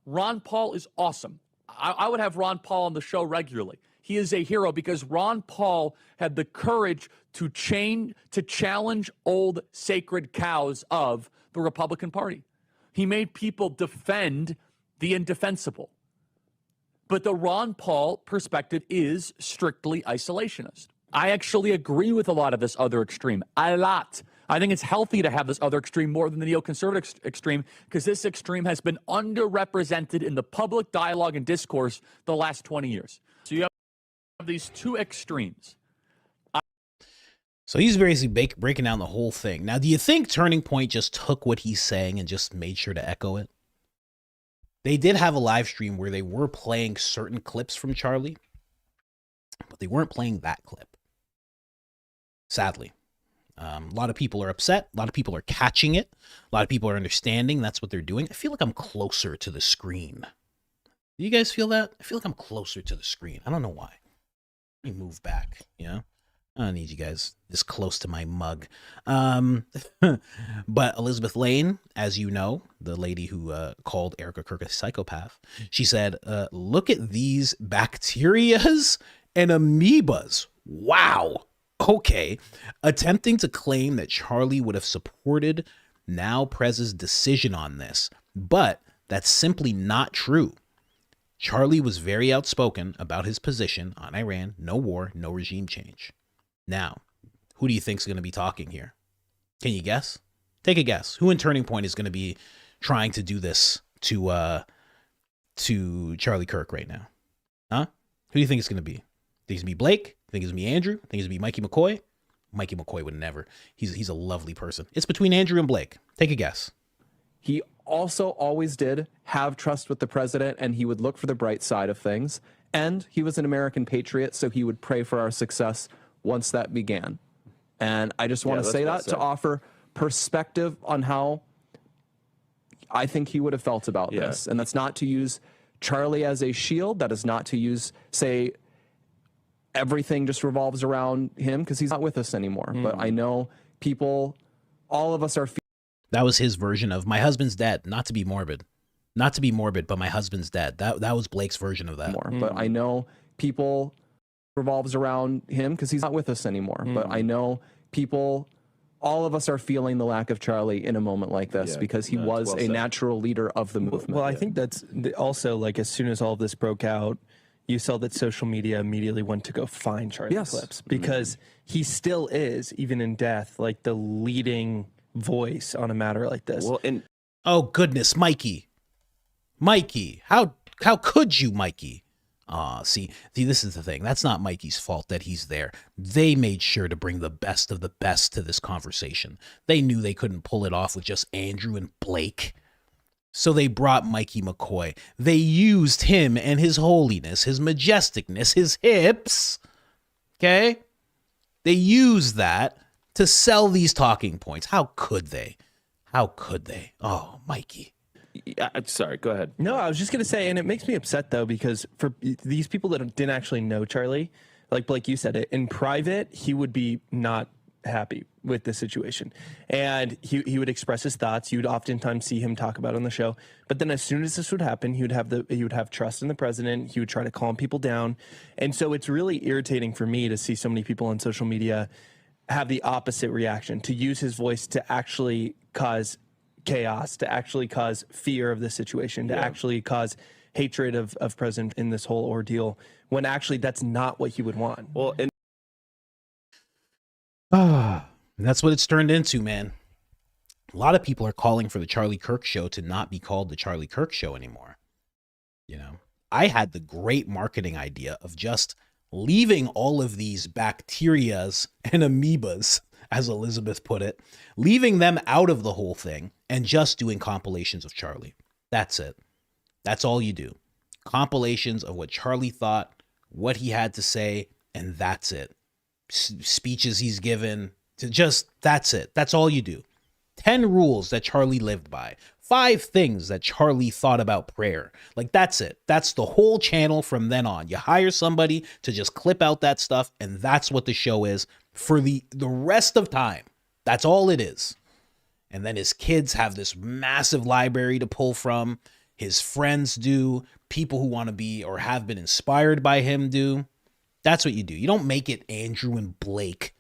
Ron Paul is awesome. I would have Ron Paul on the show regularly. He is a hero because Ron Paul had the courage to challenge old sacred cows of the Republican Party. He made people defend the indefensible. But the Ron Paul perspective is strictly isolationist. I actually agree with a lot of this other extreme. A lot. I think it's healthy to have this other extreme more than the neoconservative extreme because this extreme has been underrepresented in the public dialogue and discourse the last 20 years. So you have these two extremes. So he's basically breaking down the whole thing. Now, do you think Turning Point just took what he's saying and just made sure to echo it? They did have a live stream where they were playing certain clips from Charlie, but they weren't playing that clip. Sadly. A lot of people are upset. A lot of people are catching it. A lot of people are understanding that's what they're doing. I feel like I'm closer to the screen. Do you guys feel that? I feel like I'm closer to the screen. I don't know why. Let me move back, you know? I don't need you guys this close to my mug. But Elizabeth Lane, as you know, the lady who called Erika Kirk a psychopath, she said, look at these bacterias and amoebas. Wow. Okay. Attempting to claim that Charlie would have supported now Prez's decision on this, but that's simply not true. Charlie was very outspoken about his position on Iran, no war, no regime change. Now, who do you think is going to be talking here? Can you guess? Take a guess. Who in Turning Point is going to be trying to do this to Charlie Kirk right now? Huh? Who do you think it's going to be? Think it's going to be Blake? Think it's going to be Andrew? Think it's going to be Mikey McCoy? Mikey McCoy would never. He's a lovely person. It's between Andrew and Blake. Take a guess. He also always did have trust with the president, and he would look for the bright side of things. And he was an American patriot, so he would pray for our success once that began. And I just want to say that to offer perspective on how I think he would have felt about this. And that's not to use Charlie as a shield. That is not to say everything just revolves around him, because he's not with us anymore. But I know people, all of us are. That was his version of my husband's dead. Not to be morbid, but my husband's dead. That was Blake's version of that. But I know people revolves around him because he's not with us anymore. But I know people, all of us are feeling the lack of Charlie in a moment like this because he was a natural leader of the movement. Well, I think that's also, like, as soon as all of this broke out, you saw that social media immediately went to go find Charlie clips, because he still is, even in death, like the leading voice on a matter like this. Well, and oh goodness, Mikey, how could you, Mikey? See, this is the thing. That's not Mikey's fault that he's there. They made sure to bring the best of the best to this conversation. They knew they couldn't pull it off with just Andrew and Blake. So they brought Mikey McCoy. They used him and his holiness, his majesticness, his hips. Okay? They used that to sell these talking points. How could they? Oh, Mikey. Sorry, go ahead. No, I was just going to say, and it makes me upset, though, because for these people that didn't actually know Charlie, like Blake, you said it, in private, he would be not happy with the situation. And he would express his thoughts. You'd oftentimes see him talk about it on the show. But then as soon as this would happen, he would have trust in the president. He would try to calm people down. And so it's really irritating for me to see so many people on social media have the opposite reaction, to use his voice to actually cause chaos, to actually cause fear of this situation, to actually cause hatred of president in this whole ordeal, when actually that's not what he would want. Well, and that's what it's turned into, man. A lot of people are calling for the Charlie Kirk show to not be called the Charlie Kirk show anymore. You know, I had the great marketing idea of just leaving all of these bacterias and amoebas, as Elizabeth put it, leaving them out of the whole thing and just doing compilations of Charlie. That's it. That's all you do. Compilations of what Charlie thought, what he had to say, and that's it. Speeches he's given, that's it. That's all you do. 10 rules that Charlie lived by. 5 things that Charlie thought about prayer. Like, that's it. That's the whole channel from then on. You hire somebody to just clip out that stuff, and that's what the show is for the rest of time. That's all it is. And then his kids have this massive library to pull from. his friends do, people who want to be or have been inspired by him do. That's what you do. You don't make it Andrew and Blake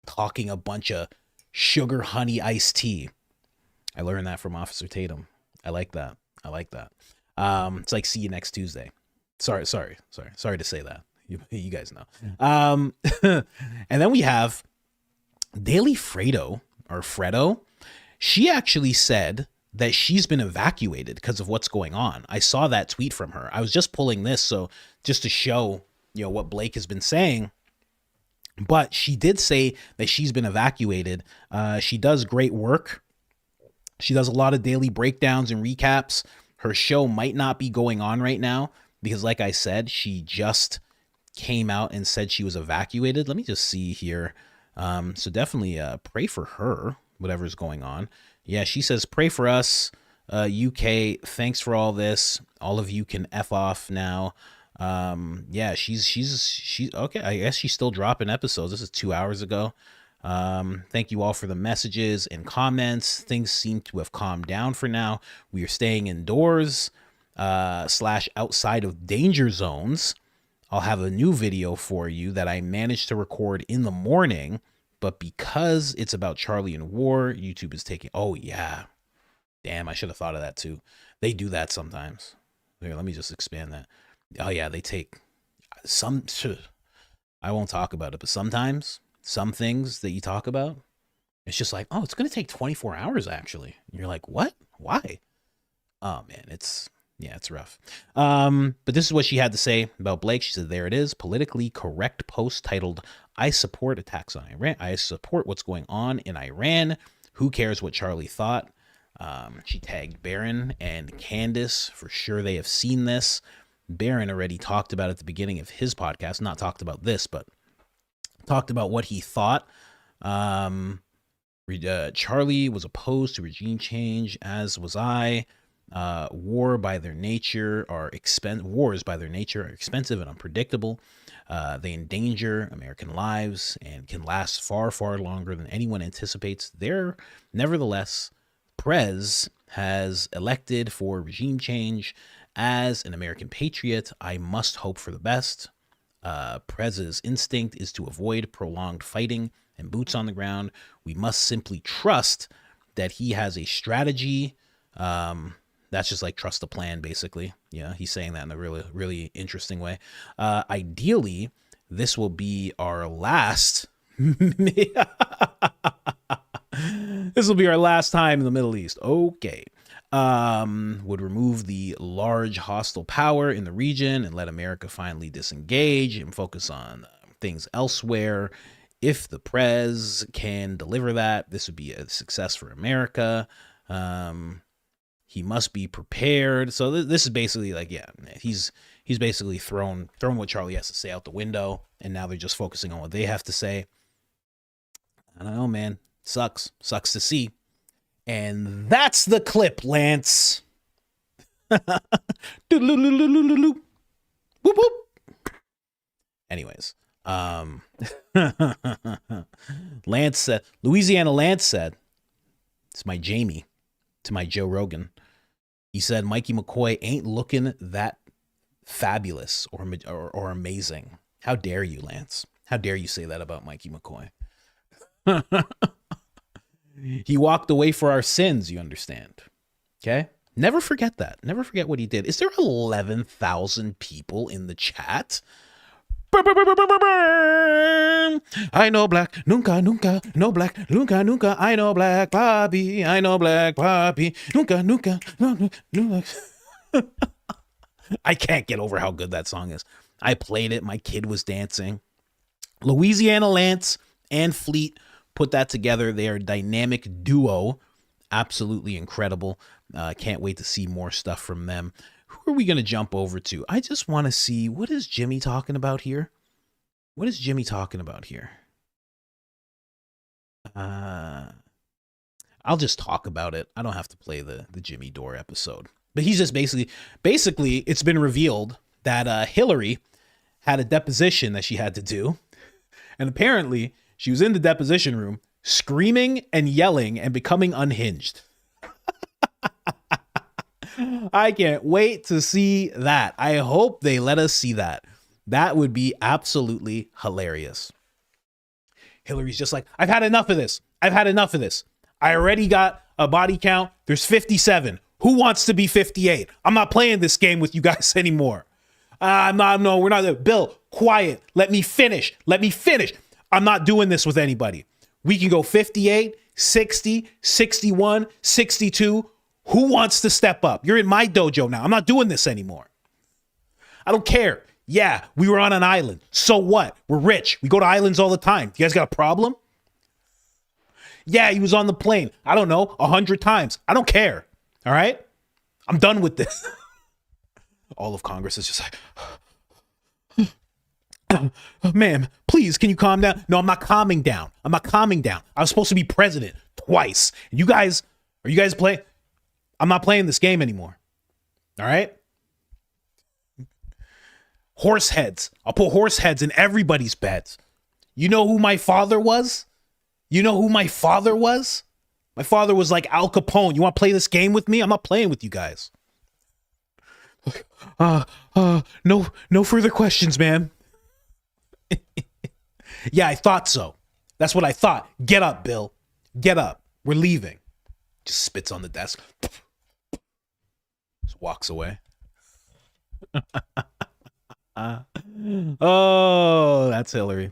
talking a bunch of sugar honey iced tea. I learned that from Officer Tatum. I like that. It's like see you next Tuesday. Sorry to say that. You guys know. And then we have Daily Fredo or Fredo. She actually said that she's been evacuated because of what's going on. I saw that tweet from her. I was just pulling this so just to show, what Blake has been saying. But she did say that she's been evacuated. She does great work. She does a lot of daily breakdowns and recaps. Her show might not be going on right now because, like I said, she just came out and said she was evacuated. Let me just see here. So definitely pray for her, whatever's going on. Yeah, she says, pray for us, UK. Thanks for all this. All of you can F off now. Yeah, she's okay. I guess she's still dropping episodes. This is 2 hours ago. Thank you all for the messages and comments. Things seem to have calmed down for now. We are staying indoors, / outside of danger zones. I'll have a new video for you that I managed to record in the morning, but because it's about Charlie and war, YouTube is taking, oh yeah. Damn, I should have thought of that too. They do that sometimes. Here, let me just expand that. Oh yeah, they take some, I won't talk about it, but sometimes some things that you talk about, it's just like, oh, it's going to take 24 hours actually. And you're like, what? Why? Oh man, it's rough. But this is what she had to say about Blake. She said, there it is, politically correct post titled, I support attacks on Iran. I support what's going on in Iran. Who cares what Charlie thought? She tagged Baron and Candace. For sure they have seen this. Baron already talked about at the beginning of his podcast, not talked about this, but talked about what he thought. Charlie was opposed to regime change, as was I. Wars by their nature are expensive and unpredictable. They endanger American lives and can last far, far longer than anyone anticipates. Nevertheless, Prez has elected for regime change. As an American patriot, I must hope for the best. Prez's instinct is to avoid prolonged fighting and boots on the ground. We must simply trust that he has a strategy. That's just like trust the plan, basically. Yeah, he's saying that in a really, really interesting way. Ideally, this will be our last. This will be our last time in the Middle East. Okay. Would remove the large hostile power in the region and let America finally disengage and focus on things elsewhere. If the Prez can deliver that, this would be a success for America. He must be prepared. So this is basically like, yeah, he's basically thrown what Charlie has to say out the window, and now they're just focusing on what they have to say. I don't know, man. Sucks to see. And that's the clip, Lance. Whoop, whoop. Anyways, Lance said, Louisiana Lance said, it's my Jamie to my Joe Rogan. He said, Mikey McCoy ain't looking that fabulous or amazing. How dare you, Lance? How dare you say that about Mikey McCoy? He walked away for our sins, you understand? Okay? Never forget that. Never forget what he did. Is there 11,000 people in the chat? I know black, nunca, nunca, no black, nunca, nunca. I know black, papi, I know black, papi, nunca, nunca, no, no. I can't get over how good that song is. I played it. My kid was dancing. Louisiana Lance and Fleet put that together. They are a dynamic duo. Absolutely incredible. Can't wait to see more stuff from them. Who are we going to jump over to? I just want to see, what is Jimmy talking about here? What is Jimmy talking about here? I'll just talk about it. I don't have to play the Jimmy Dore episode. But he's just basically it's been revealed that Hillary had a deposition that she had to do. And apparently she was in the deposition room screaming and yelling and becoming unhinged. I can't wait to see that. I hope they let us see that. That would be absolutely hilarious. Hillary's just like, I've had enough of this. I've had enough of this. I already got a body count. There's 57. Who wants to be 58? I'm not playing this game with you guys anymore. We're not. Bill, quiet. Let me finish. I'm not doing this with anybody. We can go 58, 60, 61, 62. Who wants to step up? You're in my dojo now. I'm not doing this anymore. I don't care. Yeah, we were on an island. So what? We're rich. We go to islands all the time. You guys got a problem? Yeah, he was on the plane. I don't know, 100 times. I don't care. All right? I'm done with this. All of Congress is just like, ma'am, please, can you calm down? No, I'm not calming down. I was supposed to be president twice. Are you guys playing? I'm not playing this game anymore. All right? Horse heads. I'll put horse heads in everybody's beds. You know who my father was? My father was like Al Capone. You want to play this game with me? I'm not playing with you guys. No further questions, ma'am. Yeah, I thought so. That's what I thought. Get up, Bill. Get up. We're leaving. Just spits on the desk. Just walks away. Oh, that's Hillary.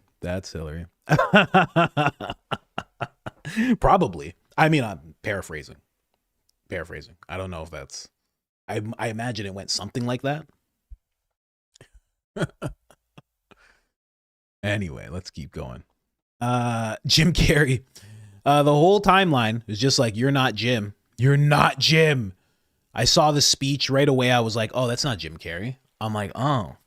Probably. I mean, I'm paraphrasing. I don't know if that's... I imagine it went something like that. Anyway, let's keep going. Jim Carrey. The whole timeline is just like, you're not Jim. You're not Jim. I saw the speech right away. I was like, oh, that's not Jim Carrey. I'm like, oh.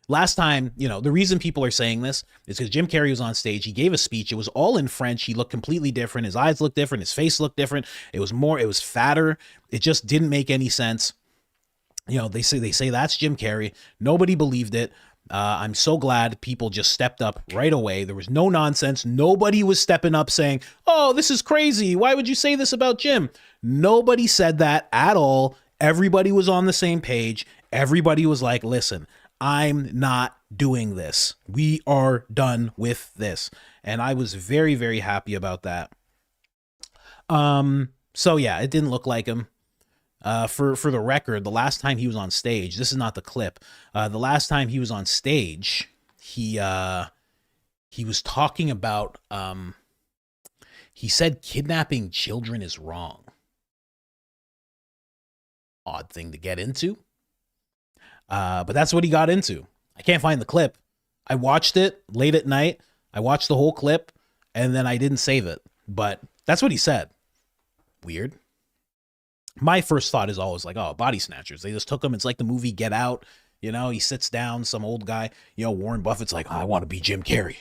Last time, the reason people are saying this is because Jim Carrey was on stage. He gave a speech. It was all in French. He looked completely different. His eyes looked different. His face looked different. It was fatter. It just didn't make any sense. They say that's Jim Carrey. Nobody believed it. I'm so glad people just stepped up right away. There was no nonsense. Nobody was stepping up saying, oh, this is crazy. Why would you say this about Jim? Nobody said that at all. Everybody was on the same page. Everybody was like, listen, I'm not doing this. We are done with this. And I was very, very happy about that. So yeah, it didn't look like him. For the record, the last time he was on stage, this is not the clip. The last time he was on stage, he was talking about, he said kidnapping children is wrong. Odd thing to get into. But that's what he got into. I can't find the clip. I watched it late at night. I watched the whole clip and then I didn't save it, but that's what he said. Weird. My first thought is always like, oh, body snatchers. They just took him. It's like the movie Get Out. He sits down, some old guy, Warren Buffett's like, oh, I want to be Jim Carrey.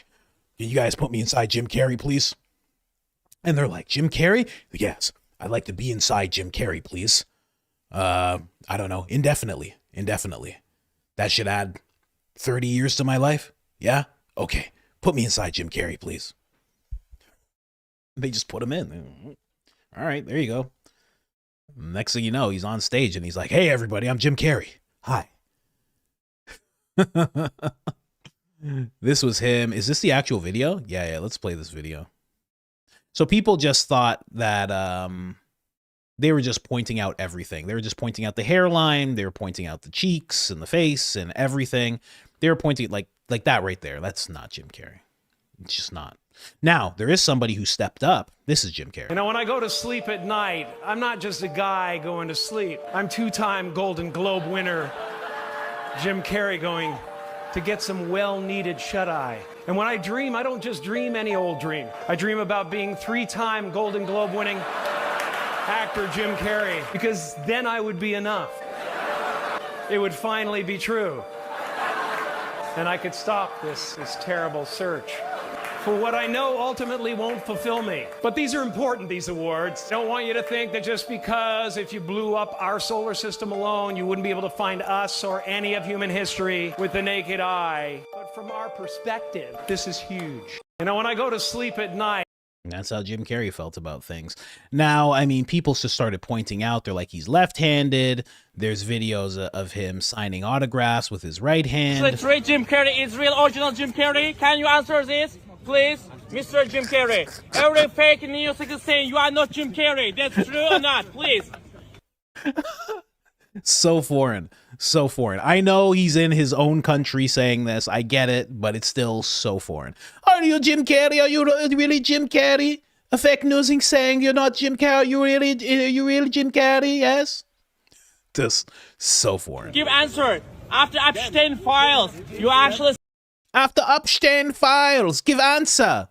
Can you guys put me inside Jim Carrey, please? And they're like, Jim Carrey? Yes, I'd like to be inside Jim Carrey, please. I don't know, indefinitely. That should add 30 years to my life. Yeah? Okay. Put me inside Jim Carrey, please. They just put him in. All right, there you go. Next thing you know, he's on stage and he's like, hey, everybody, I'm Jim Carrey. Hi. This was him. Is this the actual video? Yeah, let's play this video. So people just thought that they were just pointing out everything. They were just pointing out the hairline. They were pointing out the cheeks and the face and everything. They were pointing like that right there. That's not Jim Carrey. It's just not. Now, there is somebody who stepped up. This is Jim Carrey. When I go to sleep at night, I'm not just a guy going to sleep. I'm two-time Golden Globe winner Jim Carrey going to get some well-needed shut-eye. And when I dream, I don't just dream any old dream. I dream about being three-time Golden Globe winning actor Jim Carrey, because then I would be enough. It would finally be true. And I could stop this terrible search for what I know ultimately won't fulfill me. But these are important, these awards. I don't want you to think that just because if you blew up our solar system alone, you wouldn't be able to find us or any of human history with the naked eye. But from our perspective, this is huge. When I go to sleep at night, And that's how Jim Carrey felt about things. Now, I mean, people just started pointing out, they're like, he's left-handed. There's videos of him signing autographs with his right hand. So it's real Jim Carrey. It's real original Jim Carrey. Can you answer this, please? Mr. Jim Carrey. Every fake news is saying you are not Jim Carrey. That's true or not? Please. So foreign. So foreign. I know he's in his own country saying this. I get it, but it's still so foreign. Are you Jim Carrey? Are you really Jim Carrey? A fake news saying you're not Jim Carrey. You really Jim Carrey? Yes. Just so foreign. Give answer. After Epstein files, you actually. After Epstein files, give answer.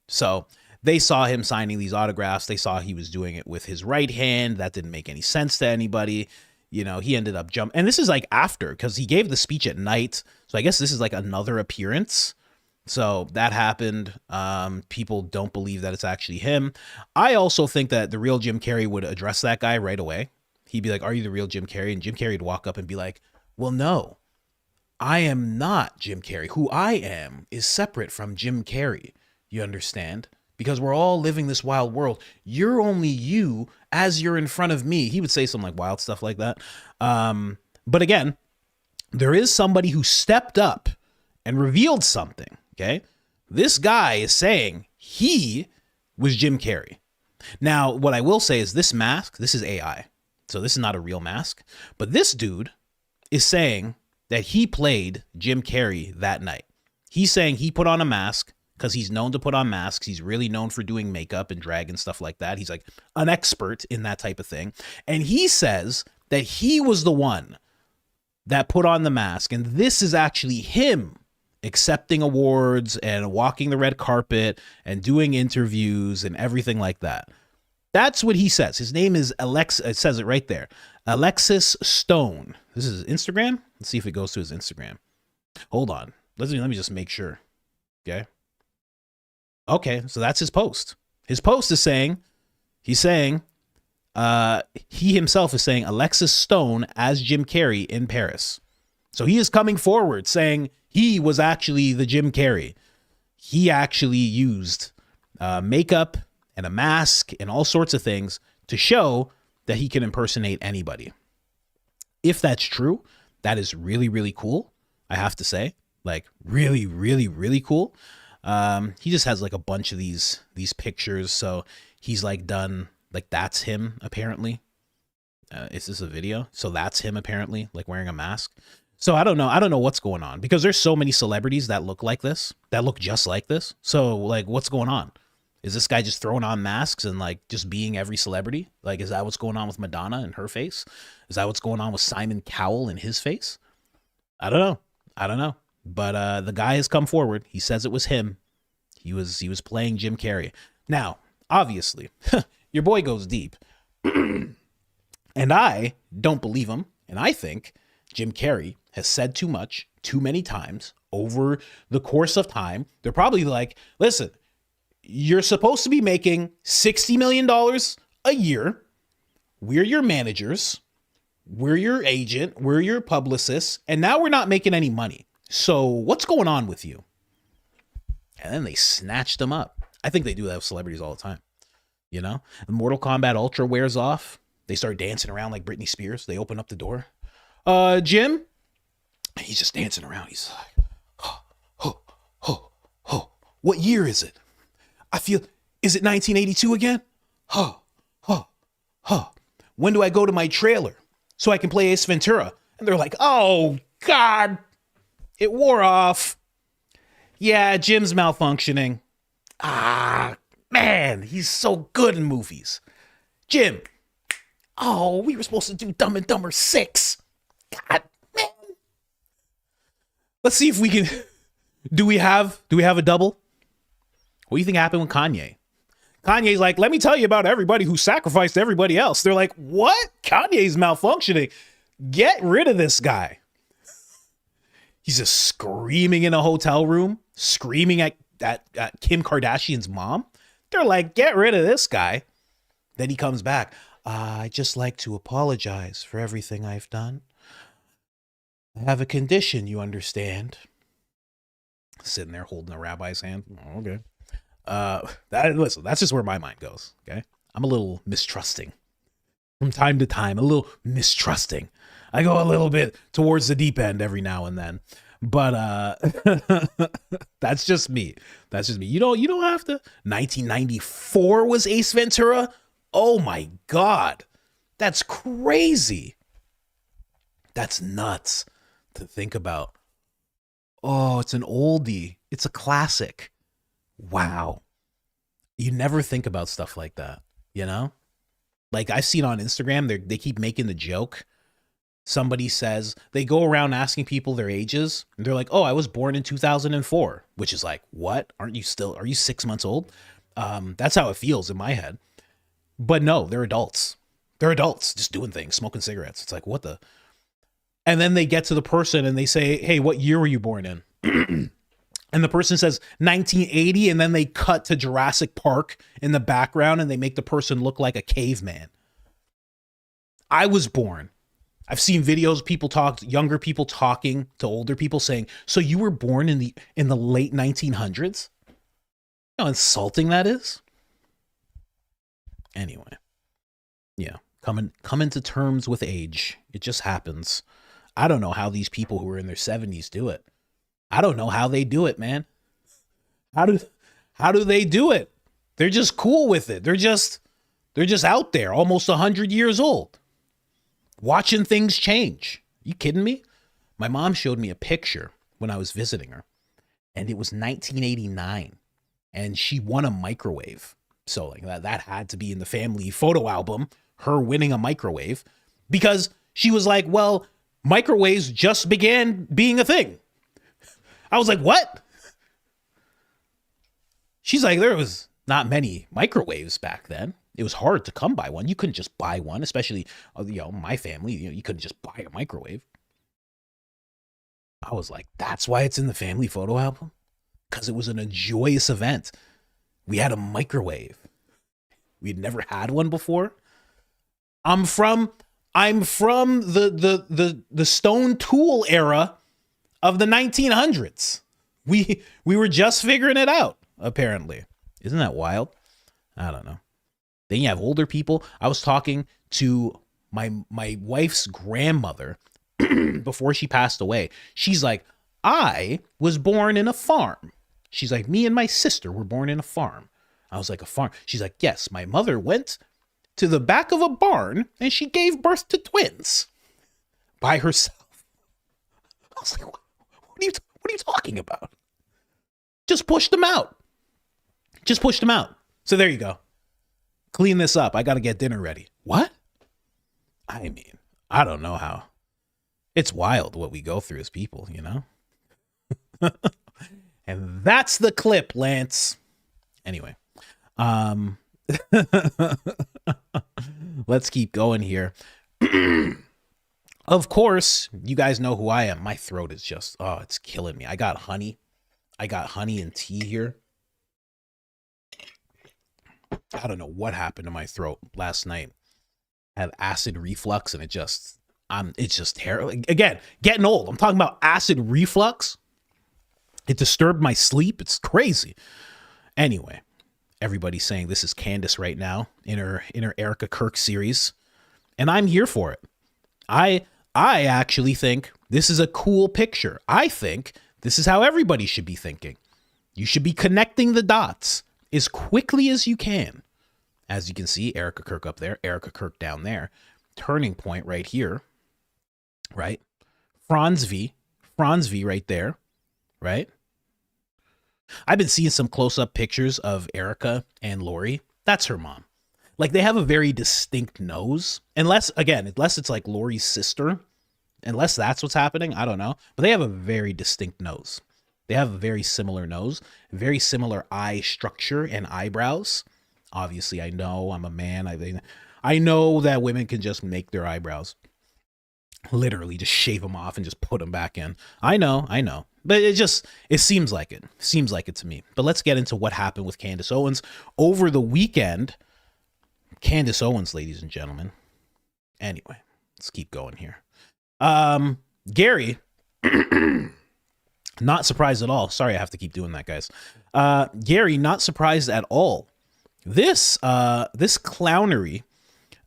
So they saw him signing these autographs. They saw he was doing it with his right hand. That didn't make any sense to anybody. You know, he ended up jumping. And this is like after, because he gave the speech at night. So I guess this is like another appearance. So that happened. People don't believe that it's actually him. I also think that the real Jim Carrey would address that guy right away. He'd be like, are you the real Jim Carrey? And Jim Carrey would walk up and be like, well, no, I am not Jim Carrey. Who I am is separate from Jim Carrey. You understand? Because we're all living this wild world. You're only you as you're in front of me. He would say some like wild stuff like that. But again, there is somebody who stepped up and revealed something. Okay. This guy is saying he was Jim Carrey. Now, what I will say is this mask, this is AI. So this is not a real mask. But this dude is saying that he played Jim Carrey that night. He's saying he put on a mask, because he's known to put on masks. He's really known for doing makeup and drag and stuff like that. He's like an expert in that type of thing. And he says that he was the one that put on the mask. And this is actually him accepting awards and walking the red carpet and doing interviews and everything like that. That's what he says. His name is It says it right there. Alexis Stone. This is his Instagram. Let's see if it goes to his Instagram. Hold on. Let me just make sure. Okay. Okay, so that's his post. His post is saying, he himself is saying Alexis Stone as Jim Carrey in Paris. So he is coming forward saying he was actually the Jim Carrey. He actually used makeup and a mask and all sorts of things to show that he can impersonate anybody. If that's true, that is really, really cool. I have to say, like really, really, really cool. He just has like a bunch of these pictures. So he's like done, like that's him apparently. Is this a video? So that's him apparently, like wearing a mask. So I don't know what's going on, because there's so many celebrities that look like this, that look just like this. So like, what's going on? Is this guy just throwing on masks and like just being every celebrity? Like, is that what's going on with Madonna and her face? Is that what's going on with Simon Cowell and his face? I don't know. But the guy has come forward. He says it was him. He was playing Jim Carrey. Now, obviously, your boy goes deep. And I don't believe him. And I think Jim Carrey has said too much, too many times over the course of time. They're probably like, listen, you're supposed to be making $60 million a year. We're your managers. We're your agent. We're your publicists. And now we're not making any money. So what's going on with you? And then they snatched them up. I think they do that with celebrities all the time. You know, the Mortal Kombat Ultra wears off. They start dancing around like Britney Spears. They open up the door. Jim? And he's just dancing around. He's like, what year is it? Is it 1982 again? When do I go to my trailer so I can play Ace Ventura? And they're like, oh, God, it wore off. Yeah, Jim's malfunctioning. Ah, man, he's so good in movies. Jim. Oh, we were supposed to do Dumb and Dumber 6. God, man. Let's see if we can. Do we have a double? What do you think happened with Kanye? Kanye's like, let me tell you about everybody who sacrificed everybody else. They're like, what? Kanye's malfunctioning. Get rid of this guy. He's just screaming in a hotel room, screaming at Kim Kardashian's mom. They're like, get rid of this guy. Then he comes back. I'd just like to apologize for everything I've done. I have a condition, you understand. Sitting there holding the rabbi's hand. Oh, okay. Listen, that's just where my mind goes. Okay. I'm a little mistrusting from time to time, a little mistrusting. I go a little bit towards the deep end every now and then, but that's just me. That's just me. You don't have to. 1994 was Ace Ventura. Oh my God. That's crazy. That's nuts to think about. Oh, it's an oldie. It's a classic. Wow. You never think about stuff like that, you know? Like I've seen on Instagram, they keep making the joke. Somebody says, they go around asking people their ages, and they're like, oh, I was born in 2004, which is like, what? Are you 6 months old? That's how it feels in my head. But no, they're adults. They're adults just doing things, smoking cigarettes. It's like, what the? And then they get to the person and they say, hey, what year were you born in? And the person says 1980, and then they cut to Jurassic Park in the background and they make the person look like a caveman. I was born. I've seen videos, younger people talking to older people saying, so you were born in the late 1900s? You know how insulting that is? Anyway. Yeah. Coming to terms with age. It just happens. I don't know how these people who are in their 70s do it. I don't know how they do it, man. How do they do it? They're just cool with it. They're just out there, almost 100 years old, watching things change. You kidding me? My mom showed me a picture when I was visiting her, and it was 1989, and she won a microwave. So like that had to be in the family photo album, her winning a microwave, because she was like, well, microwaves just began being a thing. I was like, what? She's like, there was not many microwaves back then. It was hard to come by one. You couldn't just buy one, especially, my family, you couldn't just buy a microwave. I was like, that's why it's in the family photo album? Because it was a joyous event. We had a microwave. We'd never had one before. I'm from the stone tool era of the 1900s. We were just figuring it out, apparently. Isn't that wild? I don't know. Then you have older people. I was talking to my wife's grandmother before she passed away. She's like, I was born in a farm. She's like, me and my sister were born in a farm. I was like, a farm? She's like, yes, my mother went to the back of a barn and she gave birth to twins by herself. I was like, what are you talking about? Just push them out. Just push them out. So there you go. Clean this up. I got to get dinner ready. What? I mean, I don't know how. It's wild what we go through as people, you know? And that's the clip, Lance. Anyway, let's keep going here. Of course, you guys know who I am. My throat is just, it's killing me. I got honey and tea here. I don't know what happened to my throat last night. I had acid reflux and it's just terrible. Again, getting old. I'm talking about acid reflux. It disturbed my sleep. It's crazy. Anyway, everybody's saying this is Candace right now in her Erika Kirk series, and I'm here for it. I actually think this is a cool picture. I think this is how everybody should be thinking. You should be connecting the dots as quickly as you can. As you can see, Erika Kirk up there, Erika Kirk down there, turning point right here, right? Franz V right there, right? I've been seeing some close-up pictures of Erika and Lori. That's her mom. Like, they have a very distinct nose. Unless it's like Lori's sister. Unless that's what's happening, I don't know. But they have a very distinct nose. They have a very similar nose, very similar eye structure and eyebrows. Obviously, I know I'm a man. I know that women can just make their eyebrows. Literally just shave them off and just put them back in. I know. But it seems like it. Seems like it to me. But let's get into what happened with Candace Owens over the weekend. Candace Owens, ladies and gentlemen. Anyway, let's keep going here. Gary Not surprised at all. Sorry, I have to keep doing that, guys. Gary, not surprised at all. This clownery,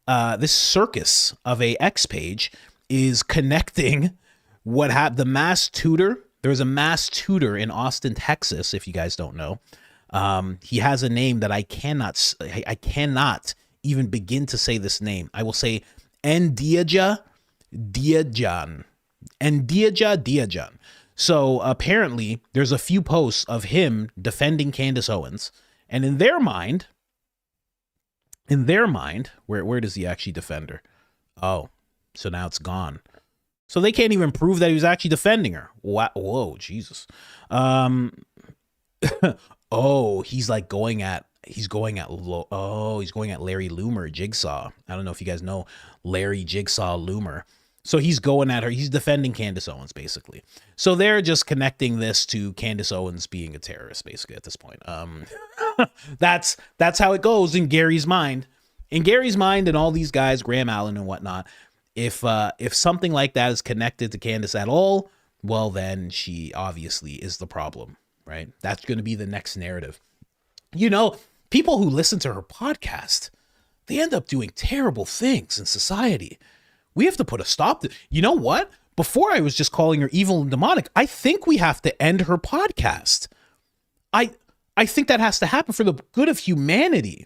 this circus of a X page is connecting the mass tutor. There's a mass tutor in Austin, Texas, if you guys don't know. He has a name that I cannot even begin to say this name. I will say Ndiaja Diajan. So apparently there's a few posts of him defending Candace Owens, and in their mind, where does he actually defend her? Oh, so now it's gone. So they can't even prove that he was actually defending her. Whoa, Jesus. Oh, he's like going at Larry Loomer, Jigsaw. I don't know if you guys know Larry Jigsaw Loomer. So he's going at her. He's defending Candace Owens, basically. So they're just connecting this to Candace Owens being a terrorist, basically, at this point. That's how it goes in Gary's mind. In Gary's mind and all these guys, Graham Allen and whatnot, if something like that is connected to Candace at all, well, then she obviously is the problem, right? That's going to be the next narrative. You know, people who listen to her podcast, they end up doing terrible things in society. We have to put a stop to, you know what? Before I was just calling her evil and demonic. I think we have to end her podcast. I think that has to happen for the good of humanity.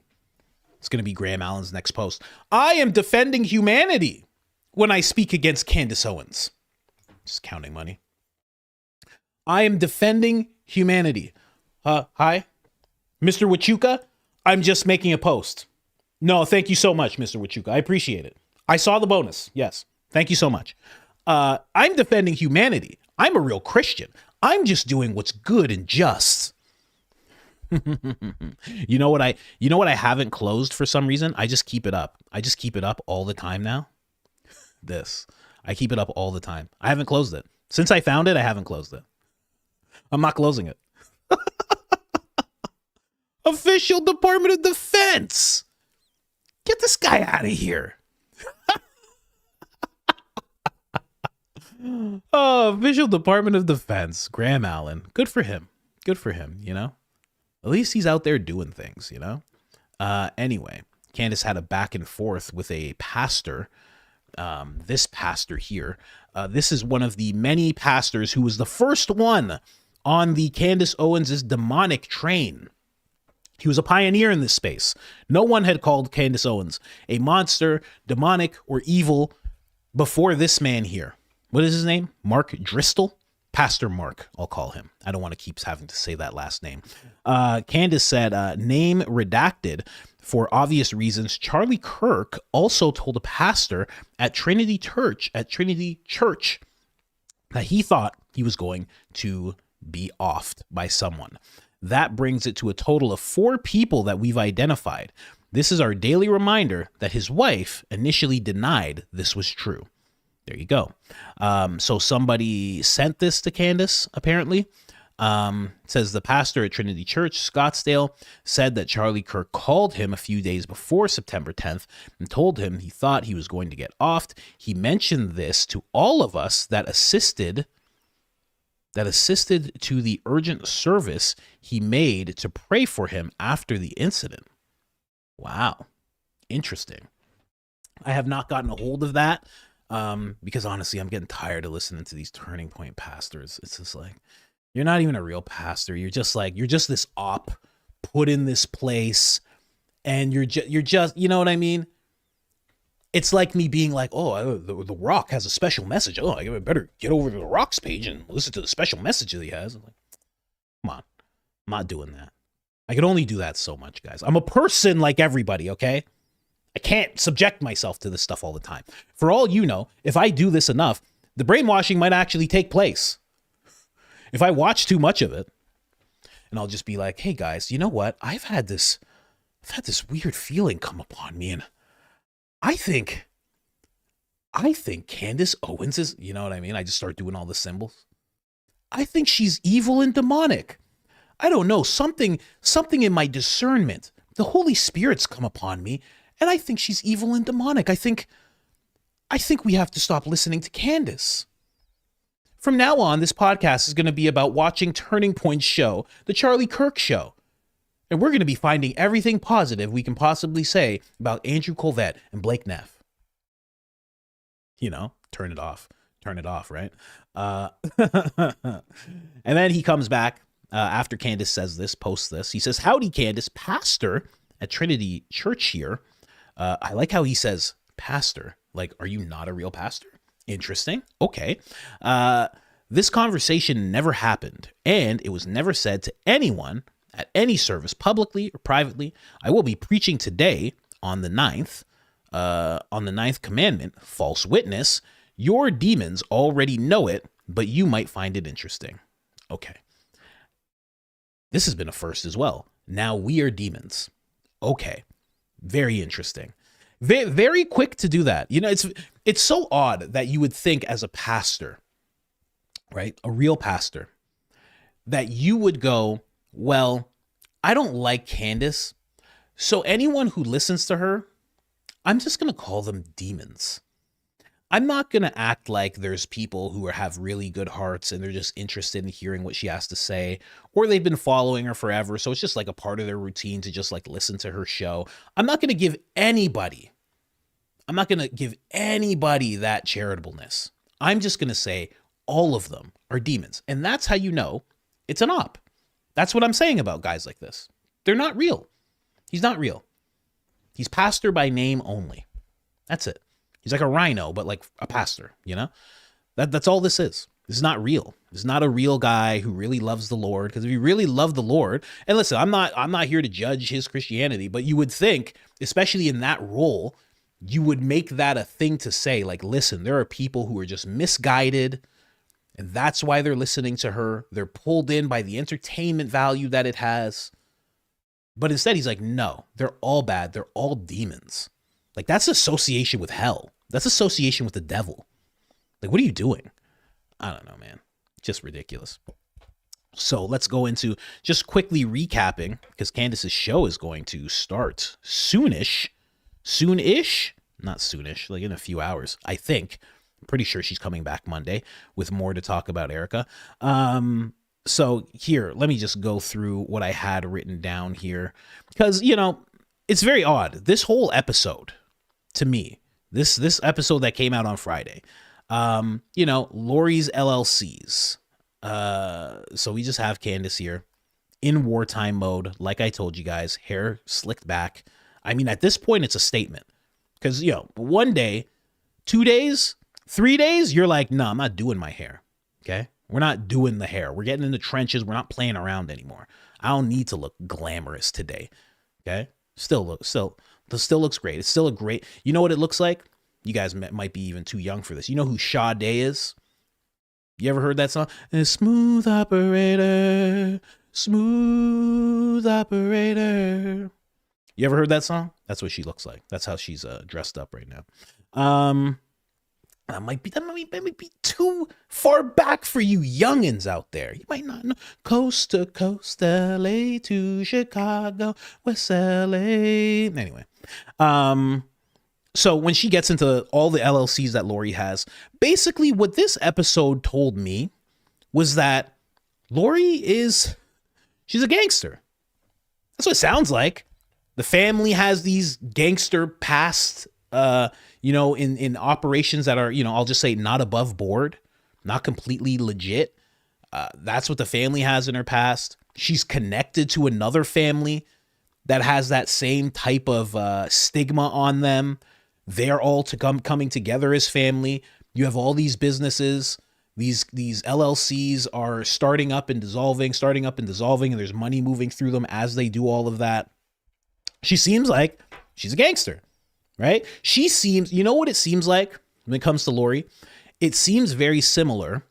It's going to be Graham Allen's next post. I am defending humanity when I speak against Candace Owens. Just counting money. I am defending humanity. Hi, Mr. Wachuka. I'm just making a post. No, thank you so much, Mr. Wachuka. I appreciate it. I saw the bonus. Yes. Thank you so much. I'm defending humanity. I'm a real Christian. I'm just doing what's good and just. You know what I haven't closed for some reason? I just keep it up. I just keep it up all the time now. I keep it up all the time. I haven't closed it. Since I found it, I haven't closed it. I'm not closing it. Official Department of Defense. Get this guy out of here. Oh, Official Department of Defense, Graham Allen. Good for him. Good for him, you know? At least he's out there doing things, you know? Anyway, Candace had a back and forth with a pastor. This pastor here. This is one of the many pastors who was the first one on the Candace Owens' demonic train. He was a pioneer in this space. No one had called Candace Owens a monster, demonic, or evil before this man here. What is his name? Mark Driscoll? Pastor Mark, I'll call him. I don't want to keep having to say that last name. Candace said, name redacted. For obvious reasons, Charlie Kirk also told a pastor at Trinity Church that he thought he was going to be offed by someone. That brings it to a total of 4 people that we've identified. This is our daily reminder that his wife initially denied this was true. There you go. So somebody sent this to Candace, apparently. Says the pastor at Trinity Church, Scottsdale, said that Charlie Kirk called him a few days before September 10th and told him he thought he was going to get offed. He mentioned this to all of us that assisted to the urgent service he made to pray for him after the incident. Wow. Interesting. I have not gotten a hold of that because honestly, I'm getting tired of listening to these turning point pastors. It's just like, you're not even a real pastor. You're just this op put in this place, and you're just, you know what I mean? It's like me being like, oh, the Rock has a special message. Oh, I better get over to the Rock's page and listen to the special message that he has. I'm like, come on, I'm not doing that. I can only do that so much, guys. I'm a person like everybody, okay? I can't subject myself to this stuff all the time. For all you know, if I do this enough, the brainwashing might actually take place. If I watch too much of it, and I'll just be like, hey guys, you know what? I've had this weird feeling come upon me, and I think Candace Owens is, you know what I mean? I just start doing all the symbols. I think she's evil and demonic. I don't know, something in my discernment. The Holy Spirit's come upon me, and I think she's evil and demonic. I think we have to stop listening to Candace. From now on, this podcast is going to be about watching Turning Point's show, The Charlie Kirk Show. And we're going to be finding everything positive we can possibly say about Andrew Colvett and Blake Neff. You know, turn it off, right? And then he comes back after Candace says this, posts this. He says, "Howdy, Candace, pastor at Trinity Church here." I like how he says pastor. Like, are you not a real pastor? Interesting. Okay. This conversation never happened, and it was never said to anyone at any service, publicly or privately. I will be preaching today on the 9th commandment, false witness. Your demons already know it, but you might find it interesting. Okay. This has been a first as well. Now we are demons. Okay. Very interesting. Very, very quick to do that. You know, it's so odd that you would think as a pastor, right? A real pastor, that you would go, well, I don't like Candace, so anyone who listens to her, I'm just going to call them demons. I'm not going to act like there's people who have really good hearts and they're just interested in hearing what she has to say, or they've been following her forever, so it's just like a part of their routine to just like listen to her show. I'm not going to give anybody that charitableness. I'm just going to say all of them are demons. And that's how you know it's an op. That's what I'm saying about guys like this. They're not real. He's not real. He's pastor by name only. That's it. He's like a rhino, but like a pastor, you know? That's all this is. This is not real. This is not a real guy who really loves the Lord. Because if he really loved the Lord, and listen, I'm not here to judge his Christianity, but you would think, especially in that role, you would make that a thing to say, like, listen, there are people who are just misguided, and that's why they're listening to her. They're pulled in by the entertainment value that it has. But instead, he's like, no, they're all bad. They're all demons. Like, that's association with hell. That's association with the devil. Like, what are you doing? I don't know, man. Just ridiculous. So let's go into just quickly recapping, because Candace's show is going to start soonish, not soonish, like in a few hours, I think. I'm pretty sure she's coming back Monday with more to talk about Erika. So here, let me just go through what I had written down here, because, you know, it's very odd. This whole episode, to me, this episode that came out on Friday, you know, Lori's LLCs. So we just have Candace here in wartime mode. Like I told you guys, hair slicked back. I mean, at this point, it's a statement, because, you know, 1 day, 2 days, 3 days, you're like, no, I'm not doing my hair. Okay. We're not doing the hair. We're getting in the trenches. We're not playing around anymore. I don't need to look glamorous today. Okay. Still looks great. It's still a great, you know what it looks like? You guys might be even too young for this. You know who Sade is? You ever heard that song? Smooth operator, smooth operator. You ever heard that song? That's what she looks like. That's how she's dressed up right now. That might be too far back for you youngins out there. You might not know. Coast to coast, LA to Chicago, West LA. Anyway, so when she gets into all the LLCs that Lori has, basically what this episode told me was that Lori she's a gangster. That's what it sounds like. The family has these gangster past, you know, in operations that are, you know, I'll just say not above board, not completely legit. That's what the family has in her past. She's connected to another family that has that same type of stigma on them. They're all coming together as family. You have all these businesses. These LLCs are starting up and dissolving, and there's money moving through them as they do all of that. She seems like she's a gangster, right? She seems, you know what it seems like when it comes to Lori? It seems very similar.